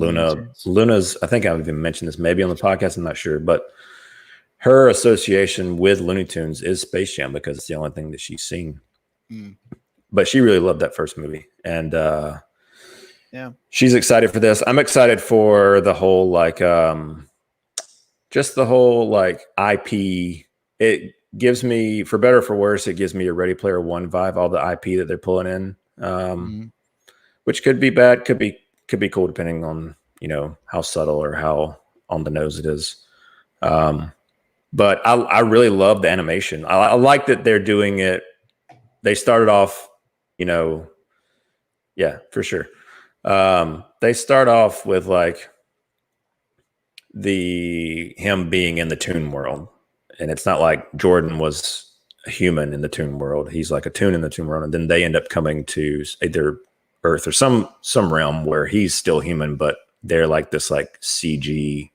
Luna's, I think I've even mentioned this maybe on the podcast, I'm not sure, but her association with Looney Tunes is Space Jam because it's the only thing that she's seen. But she really loved that first movie. And she's excited for this. I'm excited for the whole just the whole IP. It gives me, for better or for worse, it gives me a Ready Player One vibe, all the IP that they're pulling in. Which could be bad, could be cool depending on, how subtle or how on the nose it is. But I really love the animation. I like that they're doing it. They started off, for sure. They start off with him being in the Toon world, and it's not like Jordan was a human in the Toon world. He's like a Toon in the Toon world, and then they end up coming to either Earth or some realm where he's still human, but they're like this CG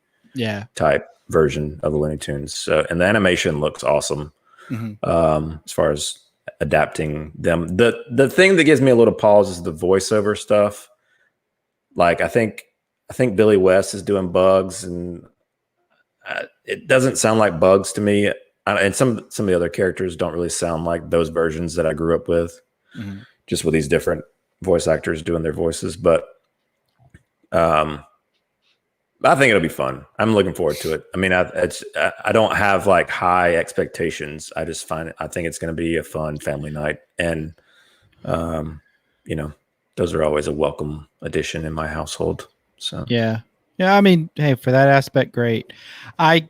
type version of the Looney Tunes. So, and the animation looks awesome. As far as adapting them. The thing that gives me a little pause is the voiceover stuff. I think Billy West is doing Bugs, and it doesn't sound like Bugs to me. And some of the other characters don't really sound like those versions that I grew up with, just with these different voice actors doing their voices. But I think it'll be fun. I'm looking forward to it. I mean, I don't have high expectations. I think it's going to be a fun family night, and those are always a welcome addition in my household. So yeah. I mean, hey, for that aspect, great. I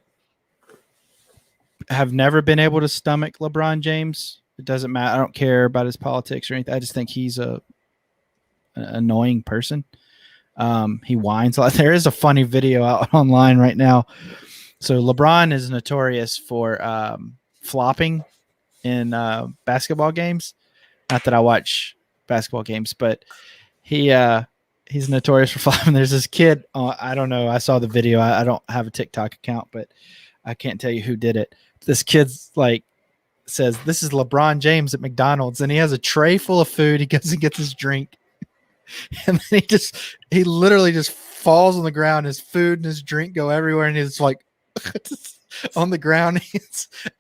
have never been able to stomach LeBron James. It doesn't matter. I don't care about his politics or anything. I just think he's an annoying person. He whines a lot. There is a funny video out online right now. So LeBron is notorious for flopping in basketball games. Not that I watch basketball games, but he's notorious for flopping. There's this kid. I don't know. I saw the video. I don't have a TikTok account, but I can't tell you who did it. This kid's says, "This is LeBron James at McDonald's," and he has a tray full of food. He goes and gets his drink. And then he literally just falls on the ground. His food and his drink go everywhere, and he's on the ground.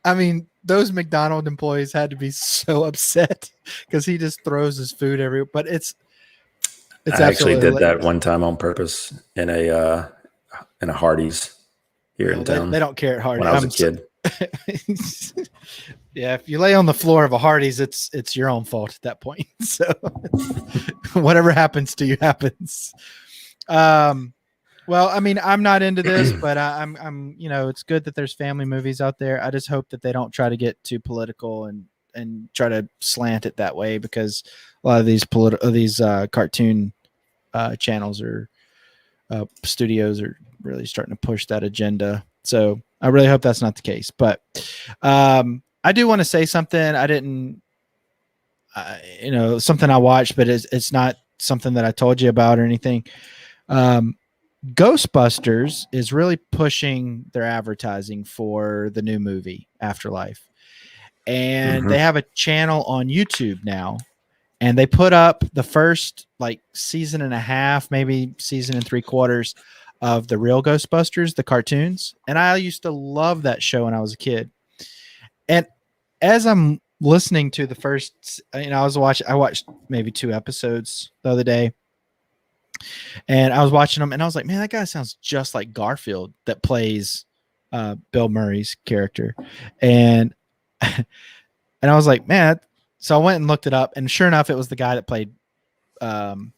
I mean, those McDonald's employees had to be so upset because he just throws his food everywhere. But I actually did that one time on purpose in a Hardee's here in town. They don't care at Hardee's when I was a kid. Yeah, if you lay on the floor of a Hardee's, it's your own fault at that point. So whatever happens to you happens. Well, I mean, I'm not into this, but I'm, it's good that there's family movies out there. I just hope that they don't try to get too political and try to slant it that way, because a lot of these cartoon channels or studios are really starting to push that agenda. So I really hope that's not the case. But I do want to say something. I didn't, something I watched, but it's not something that I told you about or anything. Ghostbusters is really pushing their advertising for the new movie Afterlife. And they have a channel on YouTube now. And they put up the first like season and a half, maybe season and 3/4 of the real Ghostbusters, the cartoons. And I used to love that show when I was a kid. And as I'm listening to the first, I watched maybe 2 episodes the other day. And I was watching them and I was like, man, that guy sounds just like Garfield that plays Bill Murray's character. And and I was like, man. So I went and looked it up, and sure enough, it was the guy that played Garfield.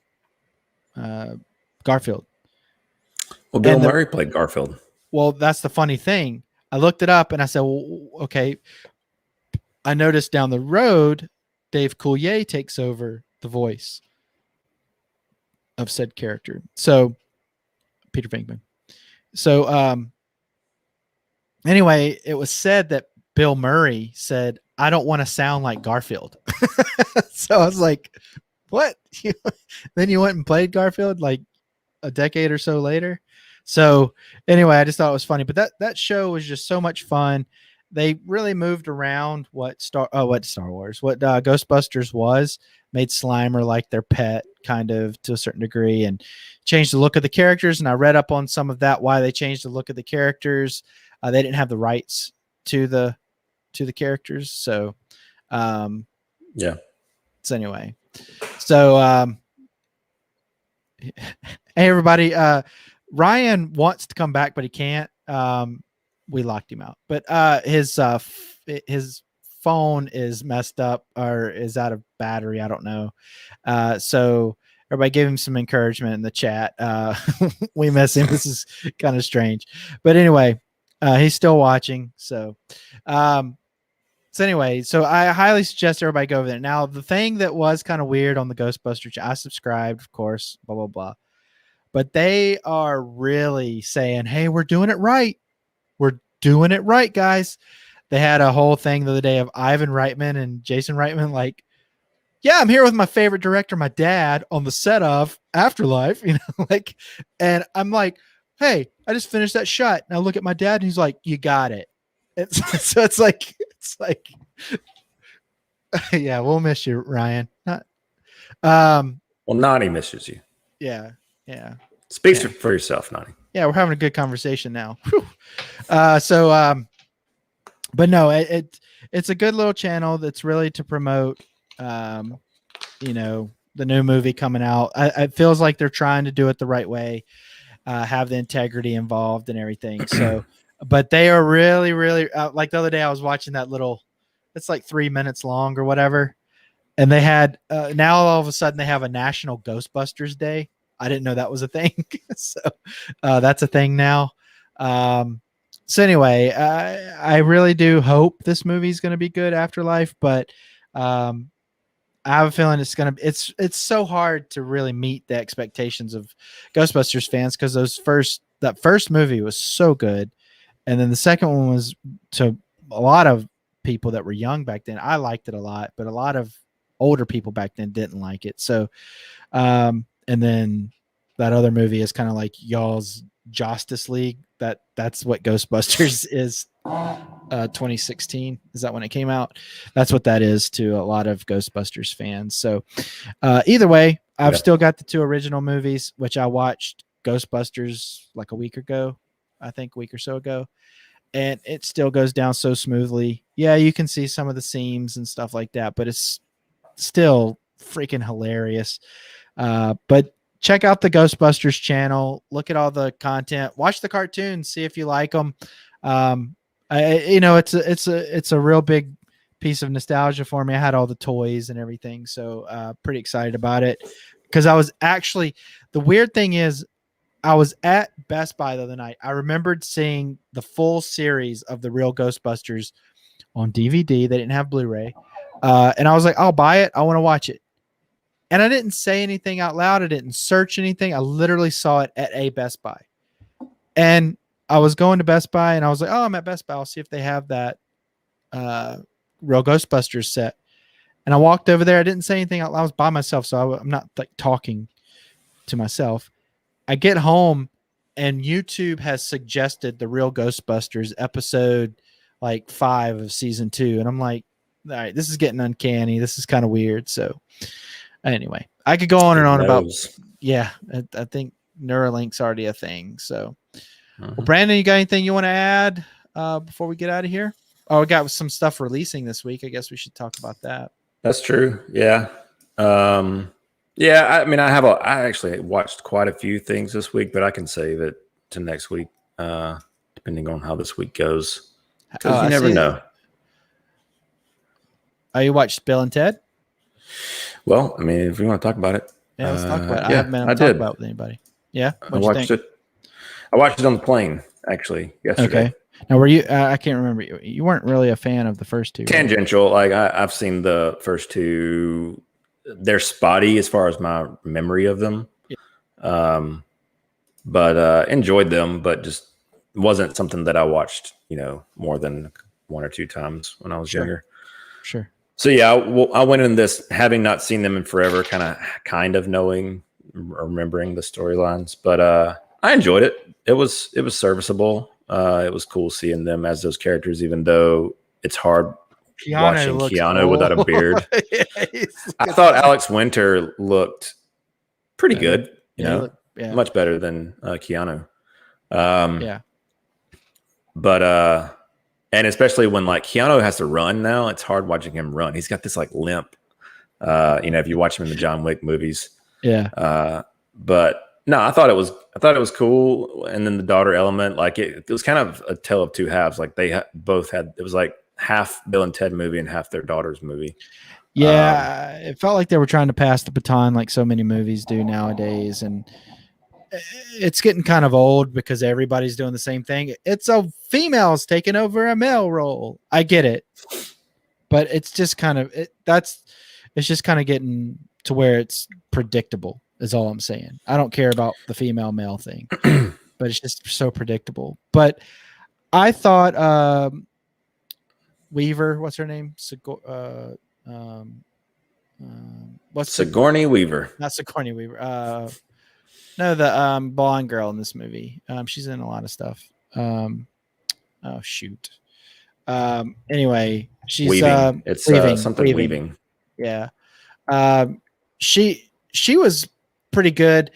Well, Bill Murray played Garfield. Well, that's the funny thing. I looked it up and I said, well, okay. I noticed down the road, Dave Coulier takes over the voice of said character. So Peter Venkman. So anyway, it was said that Bill Murray said, I don't want to sound like Garfield. So I was like, what? Then you went and played Garfield like a decade or so later. So anyway, I just thought it was funny, but that show was just so much fun. They really moved around what Ghostbusters was, made Slimer like their pet kind of to a certain degree, and changed the look of the characters. And I read up on some of that, why they changed the look of the characters. They didn't have the rights to the characters. So, yeah. So anyway, hey everybody, Ryan wants to come back, but he can't. We locked him out, but his phone is messed up or is out of battery. I don't know. So everybody give him some encouragement in the chat. We miss him. This is kind of strange, but anyway, he's still watching. So anyway, so I highly suggest everybody go over there. Now, the thing that was kind of weird on the Ghostbusters, I subscribed, of course, blah, blah, blah. But they are really saying, hey, we're doing it right. We're doing it right, guys. They had a whole thing the other day of Ivan Reitman and Jason Reitman like, yeah, I'm here with my favorite director, my dad, on the set of Afterlife, and I'm like, hey, I just finished that shot. And I look at my dad and he's like, you got it. So it's like, yeah, we'll miss you, Ryan. Well, Nani misses you. Yeah. Speak for yourself, Nani. Yeah, we're having a good conversation now. But no, it's a good little channel that's really to promote, the new movie coming out. It feels like they're trying to do it the right way, have the integrity involved and everything. So, but they are really, really like the other day I was watching that it's like 3 minutes long or whatever. And they had, now all of a sudden they have a National Ghostbusters Day. I didn't know that was a thing. So that's a thing now. So anyway, I really do hope this movie is going to be good, Afterlife, but I have a feeling it's so hard to really meet the expectations of Ghostbusters fans, because that first movie was so good. And then the second one was, to a lot of people that were young back then, I liked it a lot, but a lot of older people back then didn't like it. So, and then that other movie is kind of like y'all's Justice League. That's what Ghostbusters is. 2016 is that when it came out? That's what that is to a lot of Ghostbusters fans. So either way, I've still got the 2 original movies, which I watched Ghostbusters like a week or so ago, and it still goes down so smoothly. Yeah, you can see some of the seams and stuff like that, but it's still freaking hilarious. But check out the Ghostbusters channel, look at all the content, watch the cartoons, see if you like them. It's a real big piece of nostalgia for me. I had all the toys and everything, so pretty excited about it, because I was actually, the weird thing is, I was at Best Buy the other night. I remembered seeing the full series of the real Ghostbusters on DVD. They didn't have Blu-ray. And I was like, I'll buy it. I want to watch it. And I didn't say anything out loud. I didn't search anything. I literally saw it at a Best Buy. And I was going to Best Buy and I was like, oh, I'm at Best Buy. I'll see if they have that real Ghostbusters set. And I walked over there. I didn't say anything out loud. I was by myself, so I'm not like talking to myself. I get home and YouTube has suggested the real Ghostbusters episode like 5 of season 2. And I'm like, all right, this is getting uncanny. This is kind of weird. So anyway, I could go on and on about, I think Neuralink's already a thing. So, well, Brandon, you got anything you want to add before we get out of here? Oh, we got some stuff releasing this week. I guess we should talk about that. That's true. Yeah. Yeah. I mean, I actually watched quite a few things this week, but I can save it to next week, depending on how this week goes. Because you never know. Oh, you watched Bill and Ted? Well, I mean, if we want to talk about it. Yeah, let's talk about it. Yeah, I haven't been able to talk about it with anybody. Yeah? I watched it. I watched it on the plane, actually, yesterday. Okay. Now, were you? I can't remember. You weren't really a fan of the first two. Tangential. Like I've seen the first two. They're spotty as far as my memory of them. Yeah. But enjoyed them, but just wasn't something that I watched, more than 1 or 2 times when I was younger. Sure. So yeah, I went in this having not seen them in forever, kind of knowing or remembering the storylines, but I enjoyed it. It was serviceable. It was cool seeing them as those characters, even though it's hard watching Keanu without a beard. I thought Alex Winter looked pretty good, much better than Keanu. But and especially when like Keanu has to run now, it's hard watching him run. He's got this like limp. If you watch him in the John Wick movies. Yeah. But no, I thought it was cool. And then the daughter element, like it was kind of a tale of two halves. Like they both had, it was like half Bill and Ted movie and half their daughter's movie. Yeah. It felt like they were trying to pass the baton like so many movies do nowadays. And it's getting kind of old because everybody's doing the same thing. It's a female's taking over a male role. I get it. But it's just kind of, it's just kind of getting to where it's predictable. Is all I'm saying. I don't care about the female male thing, but it's just so predictable. But I thought Weaver, what's her name? Sigourney Weaver. Not Sigourney Weaver. No, the blonde girl in this movie. She's in a lot of stuff. Oh shoot. Anyway, she's weaving. It's something weaving. Yeah. She was pretty good,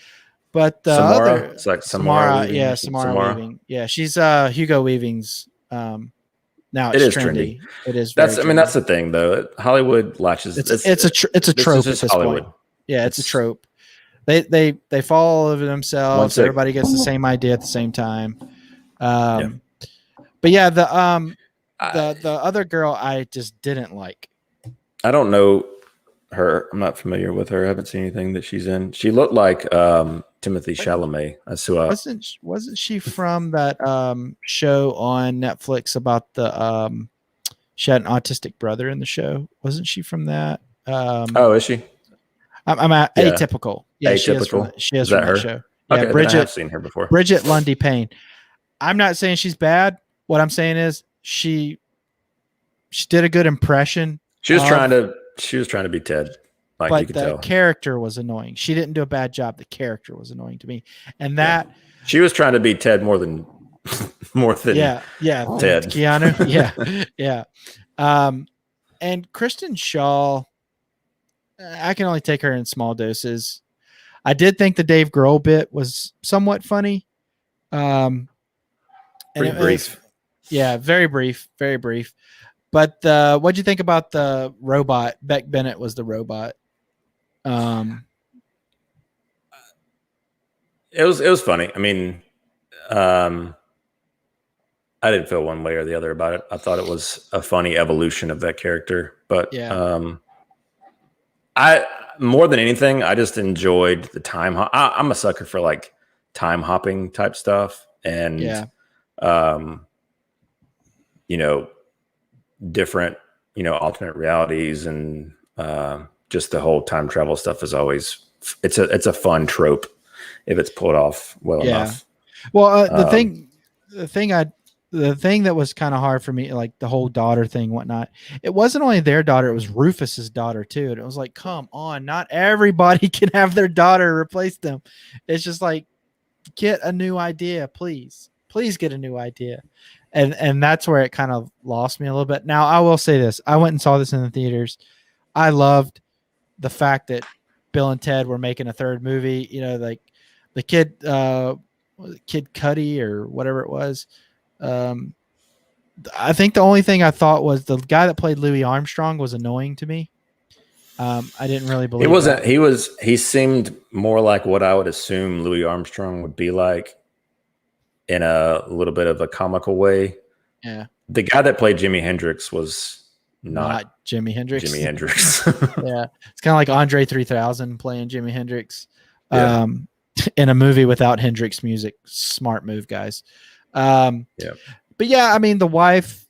but the Samara, other, it's like Samara, Samara Weaving. Yeah, she's Hugo Weaving's. Now it's trendy. It is. That's the thing though. Hollywood latches. It's a trope at this point. Yeah, it's a trope. They fall over themselves. Everybody gets the same idea at the same time. But yeah, the other girl I just didn't like. I don't know her. I'm not familiar with her. I haven't seen anything that she's in. She looked like Timothy Chalamet. That's who wasn't she from that show on Netflix about the she had an autistic brother in the show? Wasn't she from that? Is she? I'm Atypical. Yeah, Atypical. She is from that show. Yeah, okay, Bridget. I've seen her before. Bridget Lundy Payne. I'm not saying she's bad. What I'm saying is she did a good impression. She was trying to be Ted. Like but you could the tell. Character was annoying. She didn't do a bad job. The character was annoying to me. And that she was trying to be Ted more than Ted. Keanu. Yeah. And Kristen Shaw, I can only take her in small doses. I did think the Dave Grohl bit was somewhat funny. Pretty brief. Very brief. Very brief. But what'd you think about the robot? Beck Bennett was the robot. It was funny. I mean, I didn't feel one way or the other about it. I thought it was a funny evolution of that character. But I more than anything, I just enjoyed the time. I'm a sucker for like time hopping type stuff and you know, different, you know, alternate realities and just the whole time travel stuff is always it's a fun trope if it's pulled off well enough. Well, the thing that was kind of hard for me, like the whole daughter thing, whatnot, it wasn't only their daughter, it was Rufus's daughter too. And it was like, come on, not everybody can have their daughter replace them. It's just like, get a new idea, please get a new idea. And that's where it kind of lost me a little bit. Now I will say this, I went and saw this in the theaters. I loved the fact that Bill and Ted were making a third movie, you know, like the kid Cuddy or whatever it was. I think the only thing I thought was the guy that played Louis Armstrong was annoying to me. I didn't really believe he seemed more like what I would assume Louis Armstrong would be like in a little bit of a comical way. Yeah. The guy that played Jimi Hendrix was not Jimi Hendrix. Jimi Hendrix. Yeah. It's kind of like Andre 3000 playing Jimi Hendrix in a movie without Hendrix music. Smart move, guys. But yeah, I mean, the wife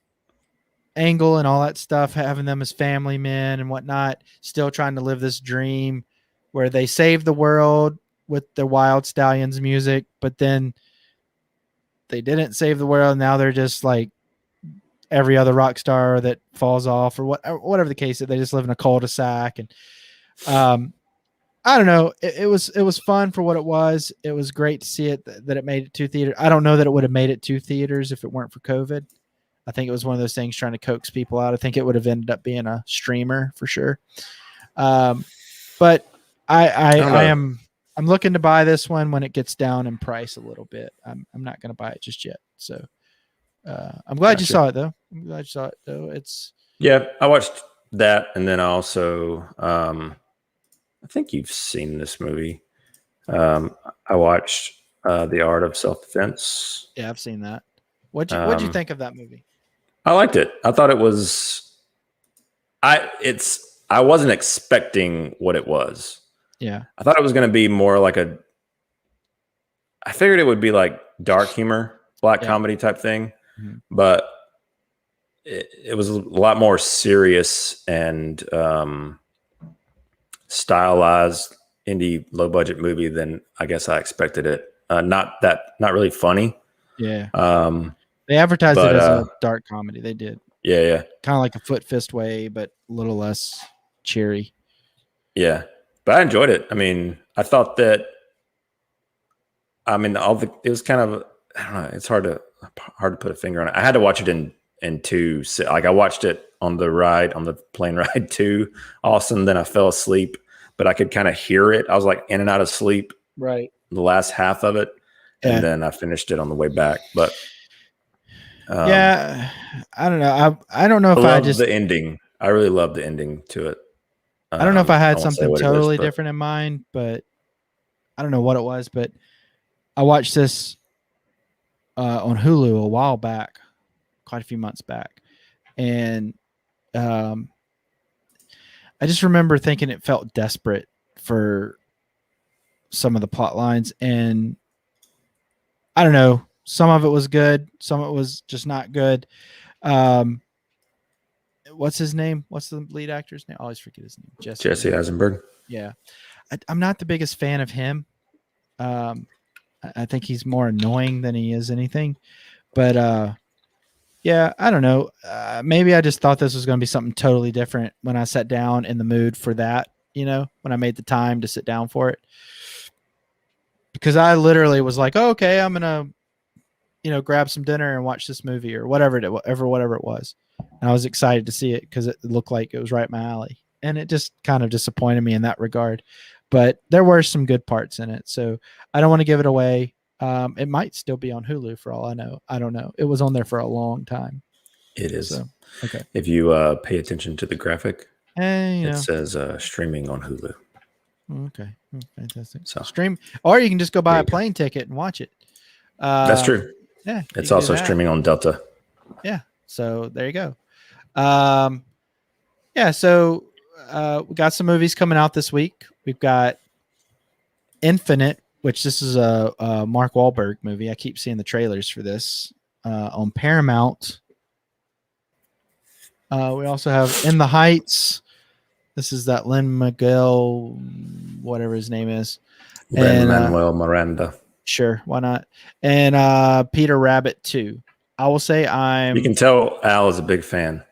angle and all that stuff, having them as family men and whatnot, still trying to live this dream where they save the world with the Wild Stallions music, but then they didn't save the world. Now they're just like every other rock star that falls off or whatever the case is. They just live in a cul-de-sac. And I don't know. It was fun for what it was. It was great to see it that it made it to theater. I don't know that it would have made it to theaters if it weren't for COVID. I think it was one of those things trying to coax people out. I think it would have ended up being a streamer for sure. But I'm looking to buy this one when it gets down in price a little bit. I'm not going to buy it just yet. So I'm glad you saw it though. I watched that, and then also I think you've seen this movie. I watched The Art of Self-Defense. Yeah, I've seen that. What'd you think of that movie? I liked it. I thought it was. I wasn't expecting what it was. Yeah, I thought it was going to be more like I figured it would be like dark humor, black comedy type thing, but it was a lot more serious and stylized indie low budget movie than I guess I expected it. Not really funny. Yeah. They advertised it as a dark comedy. They did. Yeah. Kind of like a Foot Fist Way, but a little less cheery. Yeah. But I enjoyed it. I mean, I thought that it was kind of, I don't know, it's hard to put a finger on it. I had to watch it in two. Like I watched it on the plane ride to Austin, then I fell asleep, but I could kind of hear it. I was like in and out of sleep. Right. The last half of it. And then I finished it on the way back. But I don't know. I don't know if I just the ending. I really love the ending to it. I don't know if I had something totally different in mind, but I don't know what it was. But I watched this on Hulu a while back, quite a few months back, and I just remember thinking it felt desperate for some of the plot lines, and I don't know. Some of it was good. Some of it was just not good. What's his name? What's the lead actor's name? I always forget his name. Jesse Eisenberg. Yeah. I'm not the biggest fan of him. I think he's more annoying than he is anything. But I don't know. Maybe I just thought this was going to be something totally different when I sat down in the mood for that, when I made the time to sit down for it. Because I literally was like, oh, okay, I'm going to, grab some dinner and watch this movie or whatever it was. And I was excited to see it because it looked like it was right up my alley. And it just kind of disappointed me in that regard. But there were some good parts in it. So I don't want to give it away. It might still be on Hulu for all I know. I don't know. It was on there for a long time. It is. So, okay. If you pay attention to the graphic, it says streaming on Hulu. Okay. Fantastic. So stream, or you can just go buy a plane ticket and watch it. That's true. Yeah. It's also streaming on Delta. Yeah. So there you go. So we got some movies coming out this week. We've got Infinite which this is a Mark Wahlberg movie. I keep seeing the trailers for this on Paramount. We also have In the Heights. This is that Lin-Manuel, whatever his name is. Lin-Manuel Miranda. Sure, why not? And Peter Rabbit 2. I will say You can tell Al is a big fan.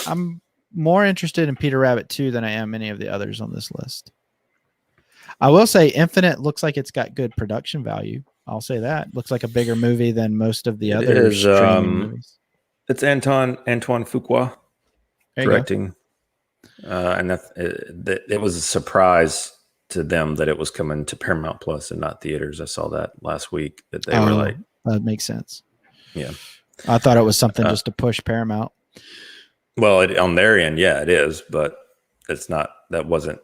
I'm more interested in Peter Rabbit 2 than I am any of the others on this list. I will say Infinite looks like it's got good production value. I'll say that. Looks like a bigger movie than most of the other streaming movies. It's Antoine Fuqua directing. And it was a surprise to them that it was coming to Paramount Plus and not theaters. I saw that last week that they were like, that makes sense. Yeah. I thought it was something just to push Paramount. Well, on their end, yeah, it is, but it's not. That wasn't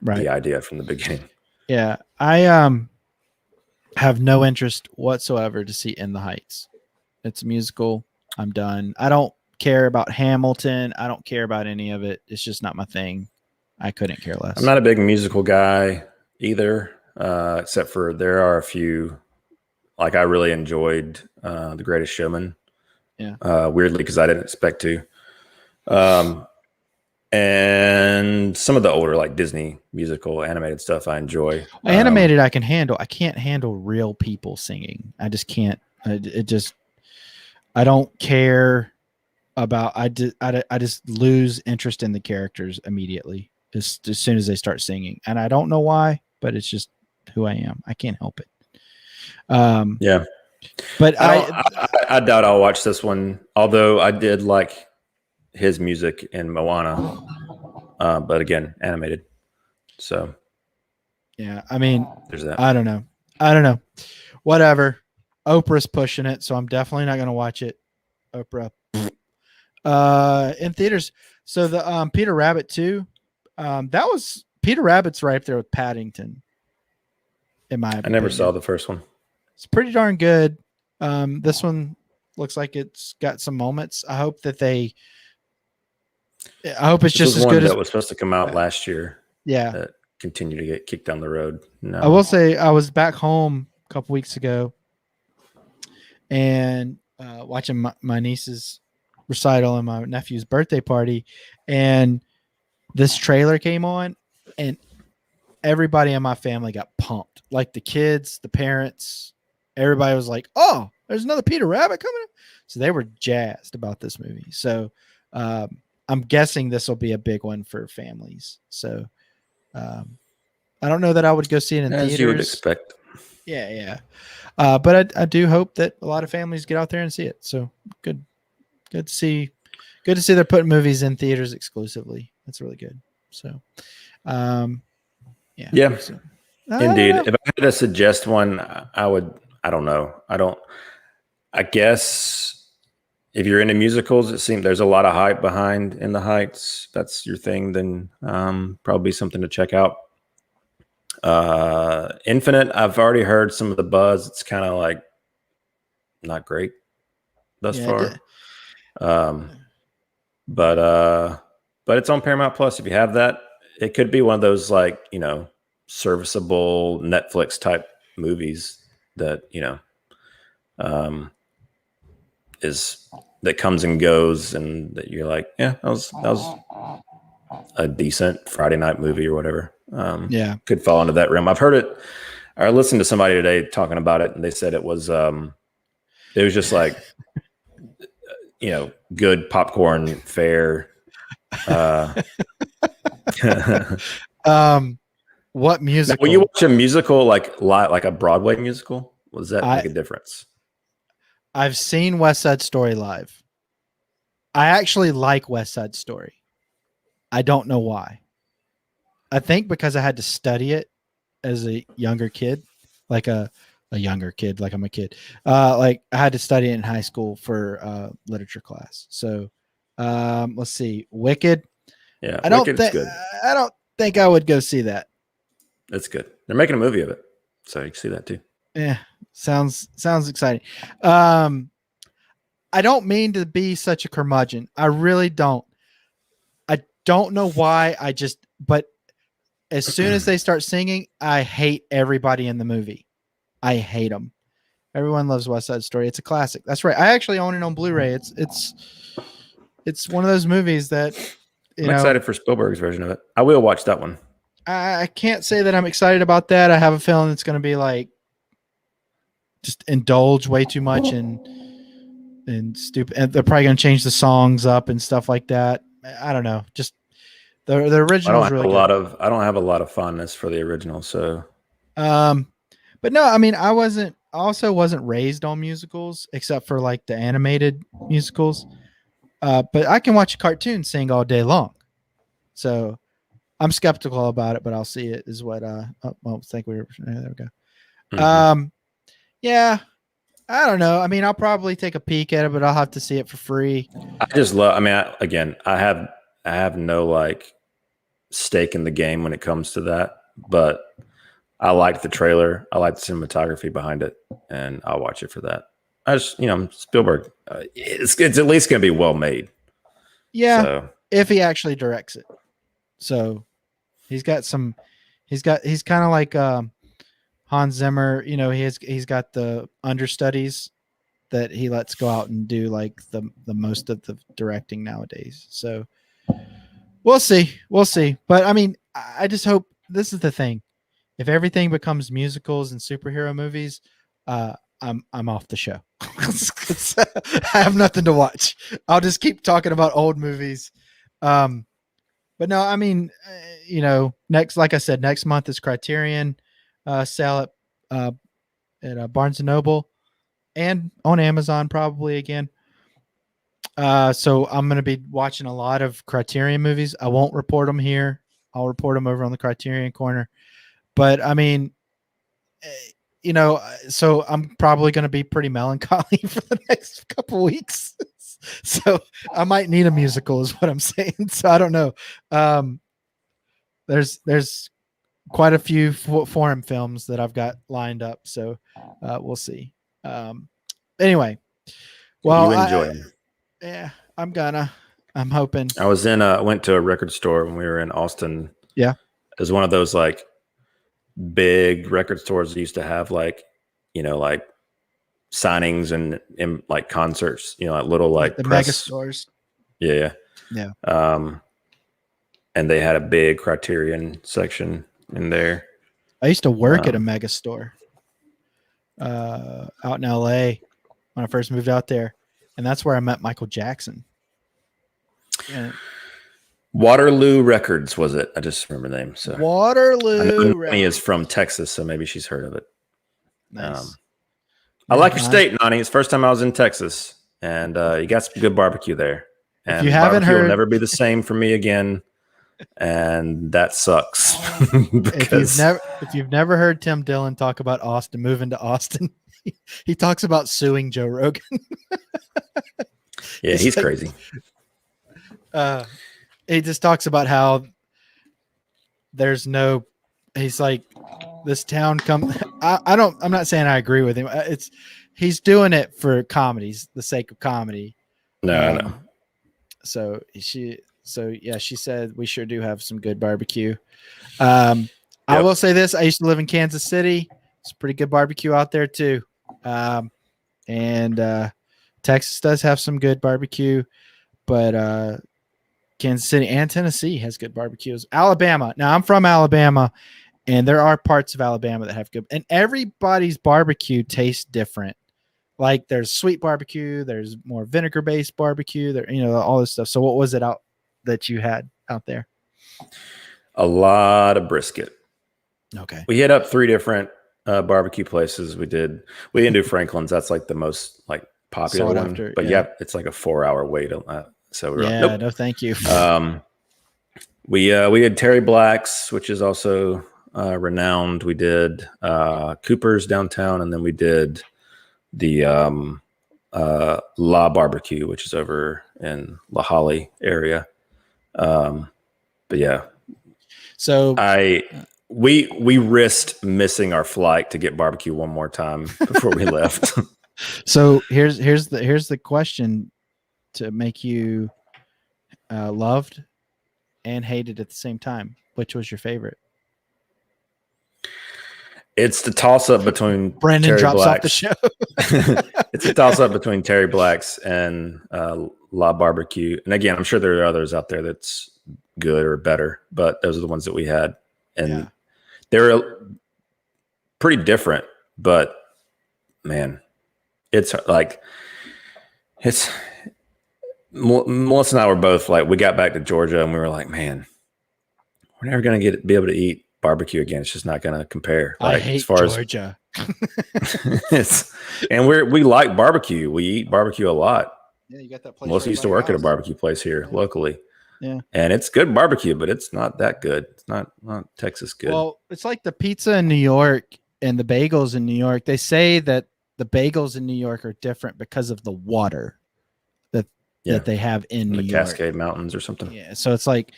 the idea from the beginning. Yeah, I have no interest whatsoever to see In the Heights. It's a musical. I'm done. I don't care about Hamilton. I don't care about any of it. It's just not my thing. I couldn't care less. I'm not a big musical guy either, except for there are a few. Like I really enjoyed The Greatest Showman. Yeah. Weirdly, because I didn't expect to. And some of the older like Disney musical animated stuff I enjoy. Animated I can handle. I can't handle real people singing. I just can't. I don't care about. I just lose interest in the characters immediately as soon as they start singing, and I don't know why, but it's just who I am. I can't help it. Yeah, but I doubt I'll watch this one. Although I did like his music in Moana, but again, animated. So yeah, I mean, there's that. I don't know. Whatever. Oprah's pushing it, so I'm definitely not going to watch it. Oprah. In theaters. So the Peter Rabbit 2, that was Peter Rabbit's right up there with Paddington. In my opinion. I never saw the first one. It's pretty darn good. This one looks like it's got some moments. I hope it's just as good as that was supposed to come out last year. Yeah. That continued to get kicked down the road. No. I will say I was back home a couple weeks ago and watching my niece's recital and my nephew's birthday party, and this trailer came on, and everybody in my family got pumped. Like the kids, the parents, everybody was like, "Oh, there's another Peter Rabbit coming up." So they were jazzed about this movie. So I'm guessing this will be a big one for families. So I don't know that I would go see it in theaters. As you would expect. Yeah. But I do hope that a lot of families get out there and see it. So good to see they're putting movies in theaters exclusively. That's really good. So, yeah. So, indeed. If I had to suggest one, I don't know. I guess if you're into musicals, it seems there's a lot of hype behind In the Heights. That's your thing, then probably something to check out. Infinite, I've already heard some of the buzz. It's kind of like not great thus far. But it's on Paramount Plus. If you have that, it could be one of those like, serviceable Netflix type movies that, that comes and goes, and that you're like, yeah, that was a decent Friday night movie or whatever. Could fall into that realm. I've heard it. I listened to somebody today talking about it, and they said it was just like, good popcorn fare. What musical? Now, when you watch a musical like a Broadway musical, does that make a difference? I've seen West Side Story live. I actually like West Side Story. I don't know why. I think because I had to study it as a younger kid, like a younger kid, like I'm a kid. Like I had to study it in high school for literature class. So let's see. Wicked. Yeah, I don't think I would go see that. It's good. They're making a movie of it, so you can see that too. Yeah, sounds exciting. I don't mean to be such a curmudgeon. I really don't. I don't know why. But as soon as they start singing, I hate everybody in the movie. I hate them. Everyone loves West Side Story. It's a classic. That's right. I actually own it on Blu-ray. It's one of those movies that I'm excited for Spielberg's version of it. I will watch that one. I can't say that I'm excited about that. I have a feeling it's going to be like just indulge way too much and stupid. And they're probably going to change the songs up and stuff like that. I don't know. Just the original is really good. I don't have a lot of fondness for the original, so. But no, I mean, I also wasn't raised on musicals except for like the animated musicals. But I can watch a cartoon sing all day long. So I'm skeptical about it, but I'll see it is what I think there we go. Mm-hmm. Yeah, I don't know. I mean, I'll probably take a peek at it, but I'll have to see it for free. I just love, I mean, I have no like stake in the game when it comes to that, but I liked the trailer. I like the cinematography behind it, and I'll watch it for that. I just, Spielberg, it's at least going to be well made. Yeah, so. If he actually directs it. So he's kind of like Hans Zimmer. He's got the understudies that he lets go out and do like the most of the directing nowadays. So we'll see. But I mean, I just hope this is the thing. If everything becomes musicals and superhero movies, I'm off the show. I have nothing to watch. I'll just keep talking about old movies. But no, I mean, like I said, next month is Criterion sale at Barnes and Noble and on Amazon probably again. So I'm going to be watching a lot of Criterion movies. I won't report them here. I'll report them over on the Criterion Corner. But I mean, so I'm probably going to be pretty melancholy for the next couple weeks. So I might need a musical is what I'm saying. So I don't know. There's quite a few foreign films that I've got lined up. So we'll see. Anyway, well, you enjoy them. Yeah, I'm hoping. I went to a record store when we were in Austin. Yeah. It was one of those like big record stores that used to have like signings and like concerts, like little like the press mega stores. Yeah. And they had a big Criterion section in there. I used to work at a mega store out in LA when I first moved out there, and that's where I met Michael Jackson. Yeah. Waterloo Records was it? I just remember the name. So Waterloo. Nani is from Texas, so maybe she's heard of it. Nice. I like your state, Nani. It's the first time I was in Texas, and you got some good barbecue there. And if you haven't heard, will never be the same for me again, and that sucks. If you've never heard Tim Dillon talk about Austin, moving to Austin, he talks about suing Joe Rogan. Yeah, he's crazy. He just talks about how he's like, this town I'm not saying I agree with him. He's doing it for comedies, the sake of comedy. No, I know. So she said we sure do have some good barbecue. I will say this. I used to live in Kansas City. It's pretty good barbecue out there too. And Texas does have some good barbecue, but Kansas City and Tennessee has good barbecues. Alabama. Now I'm from Alabama, and there are parts of Alabama that have good, and everybody's barbecue tastes different. Like there's sweet barbecue, there's more vinegar-based barbecue, there, all this stuff. So what was it that you had out there? A lot of brisket. Okay. We hit up 3 different barbecue places. We didn't do Franklin's. That's like the most like popular one. After, but yeah, it's like a 4-hour wait on that. So we're nope. No, thank you. We had Terry Black's, which is also renowned. We did Cooper's downtown, and then we did the La Barbecue, which is over in La Holly area. But yeah, so we risked missing our flight to get barbecue one more time before we left. So here's the question to make you loved and hated at the same time. Which was your favorite? It's the toss up between Brandon Terry drops Blacks. off the show. It's a toss up between Terry Blacks and La Barbecue. And again, I'm sure there are others out there that's good or better, but those are the ones that we had. And they're pretty different, but man, it's like, Melissa and I were both like, we got back to Georgia and we were like, man, we're never going to be able to eat barbecue again. It's just not going to compare. Like, I hate as far Georgia. And we like barbecue. We eat barbecue a lot. Yeah, you got that place. Melissa used to work at a barbecue place here locally. Yeah. And it's good barbecue, but it's not that good. It's not Texas good. Well, it's like the pizza in New York and the bagels in New York. They say that the bagels in New York are different because of the water that they have in New York. Cascade Mountains or something. Yeah. So it's like,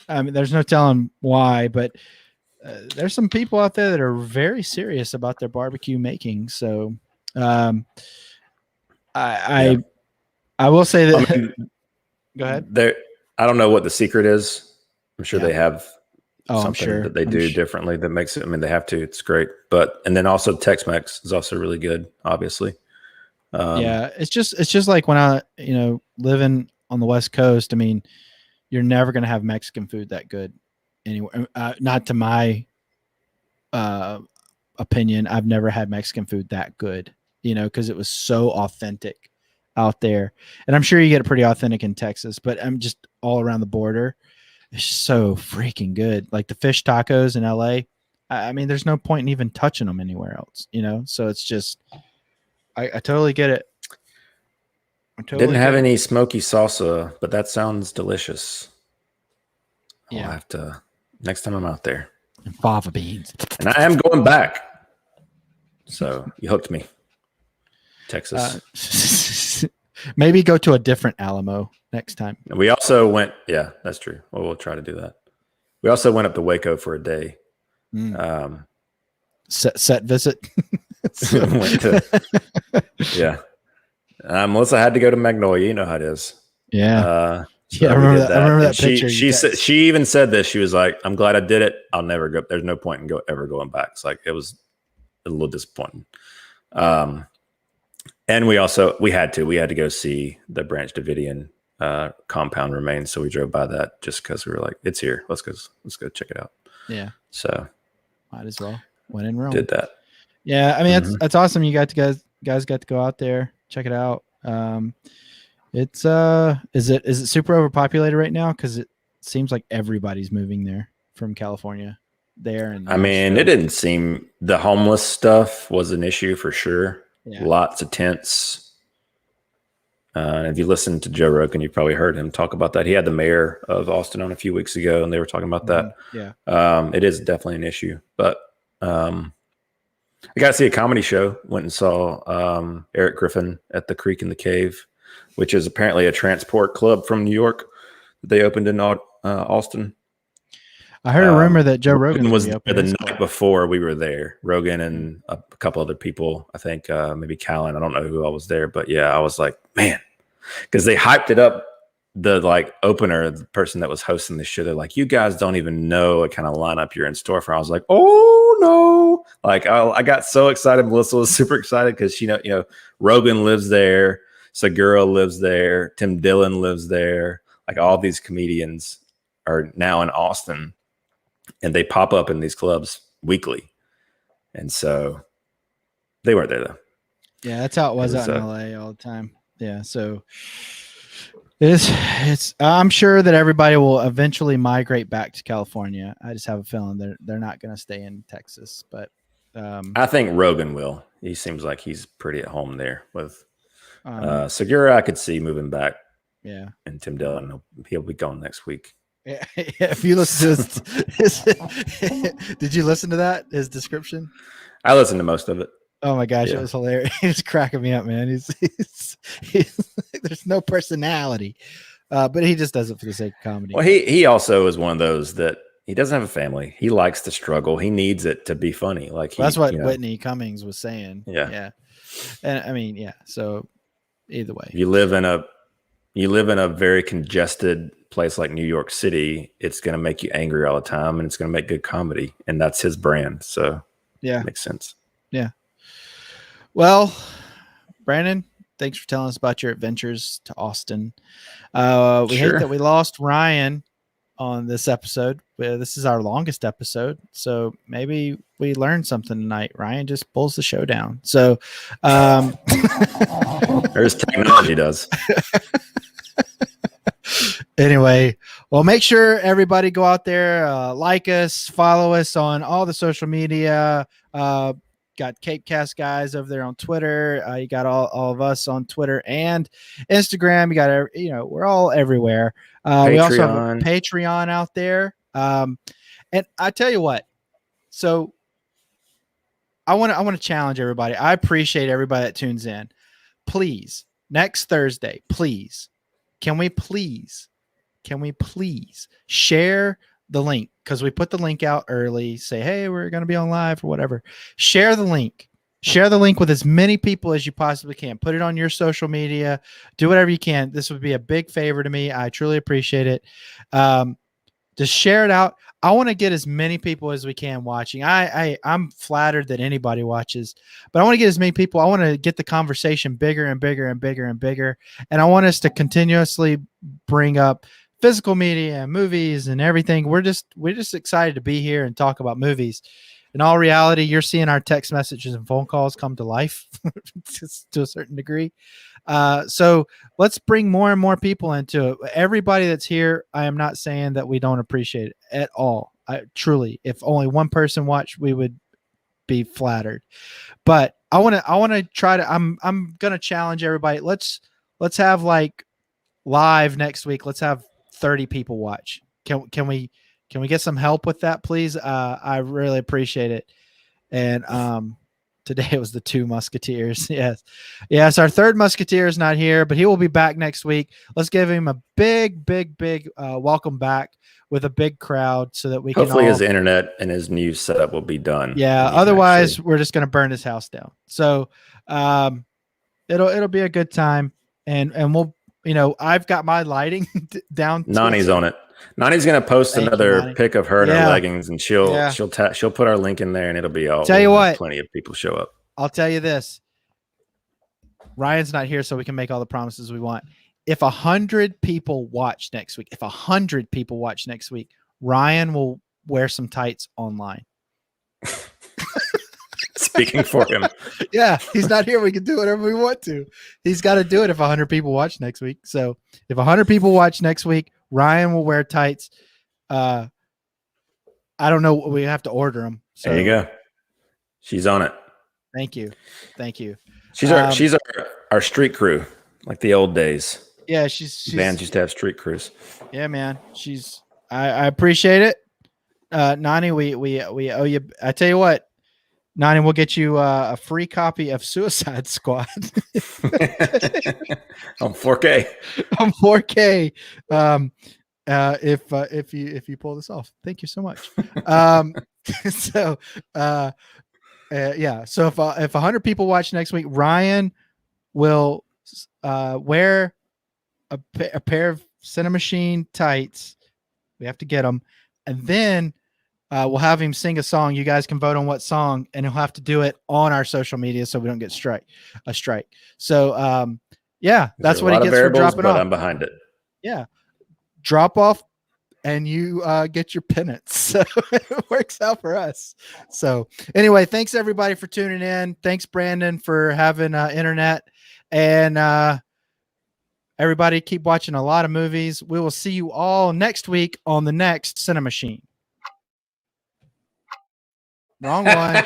I mean, there's no telling why, but there's some people out there that are very serious about their barbecue making. So I will say that. Go ahead. I don't know what the secret is. I'm sure they have something that they do differently that makes it. I mean, they have to. It's great. And then also Tex-Mex is also really good, obviously. It's just like when I, living on the West Coast, I mean, you're never going to have Mexican food that good anywhere. Not to my opinion. I've never had Mexican food that good, because it was so authentic out there. And I'm sure you get it pretty authentic in Texas, but I'm just all around the border. It's so freaking good. Like the fish tacos in LA. I mean, there's no point in even touching them anywhere else, So it's just, I totally get it. Didn't have any smoky salsa, but that sounds delicious. I'll have to next time I'm out there. And fava beans. And I am going back. So you hooked me. Texas. Maybe go to a different Alamo next time. We also went, yeah, that's true. Well, we'll try to do that. We also went up to Waco for a day. Set visit. Melissa had to go to Magnolia. You know how it is. Yeah. I remember that picture. She even said this. She was like, "I'm glad I did it. I'll never go. There's no point in ever going back." It's like it was a little disappointing. And we had to go see the Branch Davidian compound remains. So we drove by that just because we were like, "It's here. Let's go check it out." Yeah. So might as well. When in Rome. Did that. Yeah, I mean that's awesome. You guys got to go out there, check it out. It's is it super overpopulated right now? Because it seems like everybody's moving there from California. And I mean, it didn't seem the homeless stuff was an issue for sure. Yeah. Lots of tents. If you listen to Joe Rogan, you probably heard him talk about that. He had the mayor of Austin on a few weeks ago, and they were talking about that. Yeah, it is definitely an issue, but. I got to see a comedy show. Went and saw Eric Griffin at the Creek in the Cave, which is apparently a transport club from New York that they opened in Austin. I heard a rumor that Joe Rogan was there the night before we were there. Rogan and a couple other people. I think maybe Colin. I don't know who all was there, but yeah, I was like, man, because they hyped it up. The opener, the person that was hosting the show, they're like, you guys don't even know what kind of lineup you're in store for. I was like, oh no. I got so excited. Melissa was super excited because Rogan lives there, Segura lives there, Tim Dillon lives there. Like all these comedians are now in Austin and they pop up in these clubs weekly. And so they weren't there though. Yeah, that's how it was out in LA all the time. Yeah, so it's I'm sure that everybody will eventually migrate back to California. I just have a feeling they're not going to stay in Texas, but I think Rogan will. He seems like he's pretty at home there with Segura. I could see moving back. Yeah, and Tim Dillon, he'll be gone next week. Yeah, if you listen to his did you listen to that? His description? I listened to most of it. Oh my gosh, It was hilarious. He's cracking me up, man. He's there's no personality, but he just does it for the sake of comedy. Well, he also is one of those that he doesn't have a family. He likes to struggle. He needs it to be funny. That's what Whitney Cummings was saying. Yeah. And I mean, yeah. So either way, you live in a very congested place like New York City, it's going to make you angry all the time, and it's going to make good comedy, and that's his brand. So yeah, it makes sense. Yeah. Well, Brandon, thanks for telling us about your adventures to Austin. We hate that we lost Ryan on this episode. This is our longest episode, so maybe we learned something tonight. Ryan just pulls the show down. So, there's technology does. Anyway, well, make sure everybody go out there, like us, follow us on all the social media. Got Cape Cast guys over there on Twitter. You got all of us on Twitter and Instagram. You got, we're all everywhere. We also have a Patreon out there. And I tell you what, so I want to challenge everybody. I appreciate everybody that tunes in. Please, next Thursday, please, can we please share the link? Because we put the link out early, say, hey, we're going to be on live or whatever. Share the link with as many people as you possibly can. Put it on your social media. Do whatever you can. This would be a big favor to me. I truly appreciate it. Just share it out. I want to get as many people as we can watching. I'm flattered that anybody watches, but I want to get as many people. I want to get the conversation bigger and bigger and bigger and bigger. And I want us to continuously bring up physical media and movies and everything. We're just excited to be here and talk about movies. In all reality, you're seeing our text messages and phone calls come to life to a certain degree. So let's bring more and more people into it. Everybody that's here, I am not saying that we don't appreciate it at all. Truly, if only one person watched, we would be flattered. But I want to try to. I'm going to challenge everybody. Let's have like live next week. Let's have 30 people watch. Can we get some help with that, please? I really appreciate it. And today it was the two Musketeers. Yes. Our third Musketeer is not here, but he will be back next week. Let's give him a big welcome back with a big crowd so that we hopefully can his internet and his new setup will be done. Yeah. Otherwise, we're just going to burn his house down. So it'll be a good time, and we'll. I've got my lighting down. Nani's on it. Nani's going to post another pic of her in her leggings, and she'll put our link in there, and it'll be all. Tell you what, plenty of people show up. I'll tell you this. Ryan's not here, so we can make all the promises we want. If 100 people watch next week, Ryan will wear some tights online. Speaking for him. Yeah, he's not here. We can do whatever we want to. He's got to do it if 100 people watch next week. So if 100 people watch next week, Ryan will wear tights. I don't know. We have to order them. So. There you go. She's on it. Thank you. She's our street crew, like the old days. Yeah, she's bands used to have street crews. Yeah, man. I appreciate it. Nani, we owe you. I tell you what. Nani, we'll get you a free copy of Suicide Squad on 4K. On 4K, if you pull this off, thank you so much. So if 100 people watch next week, Ryan will wear a pair of CiNEMACHiNE tights. We have to get them, and then. We'll have him sing a song. You guys can vote on what song, and he'll have to do it on our social media so we don't get a strike. So, that's what he gets for dropping off. I'm behind it. Yeah, drop off, and you get your penance. So it works out for us. So anyway, thanks everybody for tuning in. Thanks Brandon for having internet, and everybody keep watching a lot of movies. We will see you all next week on the next CiNEMAChine. Wrong one.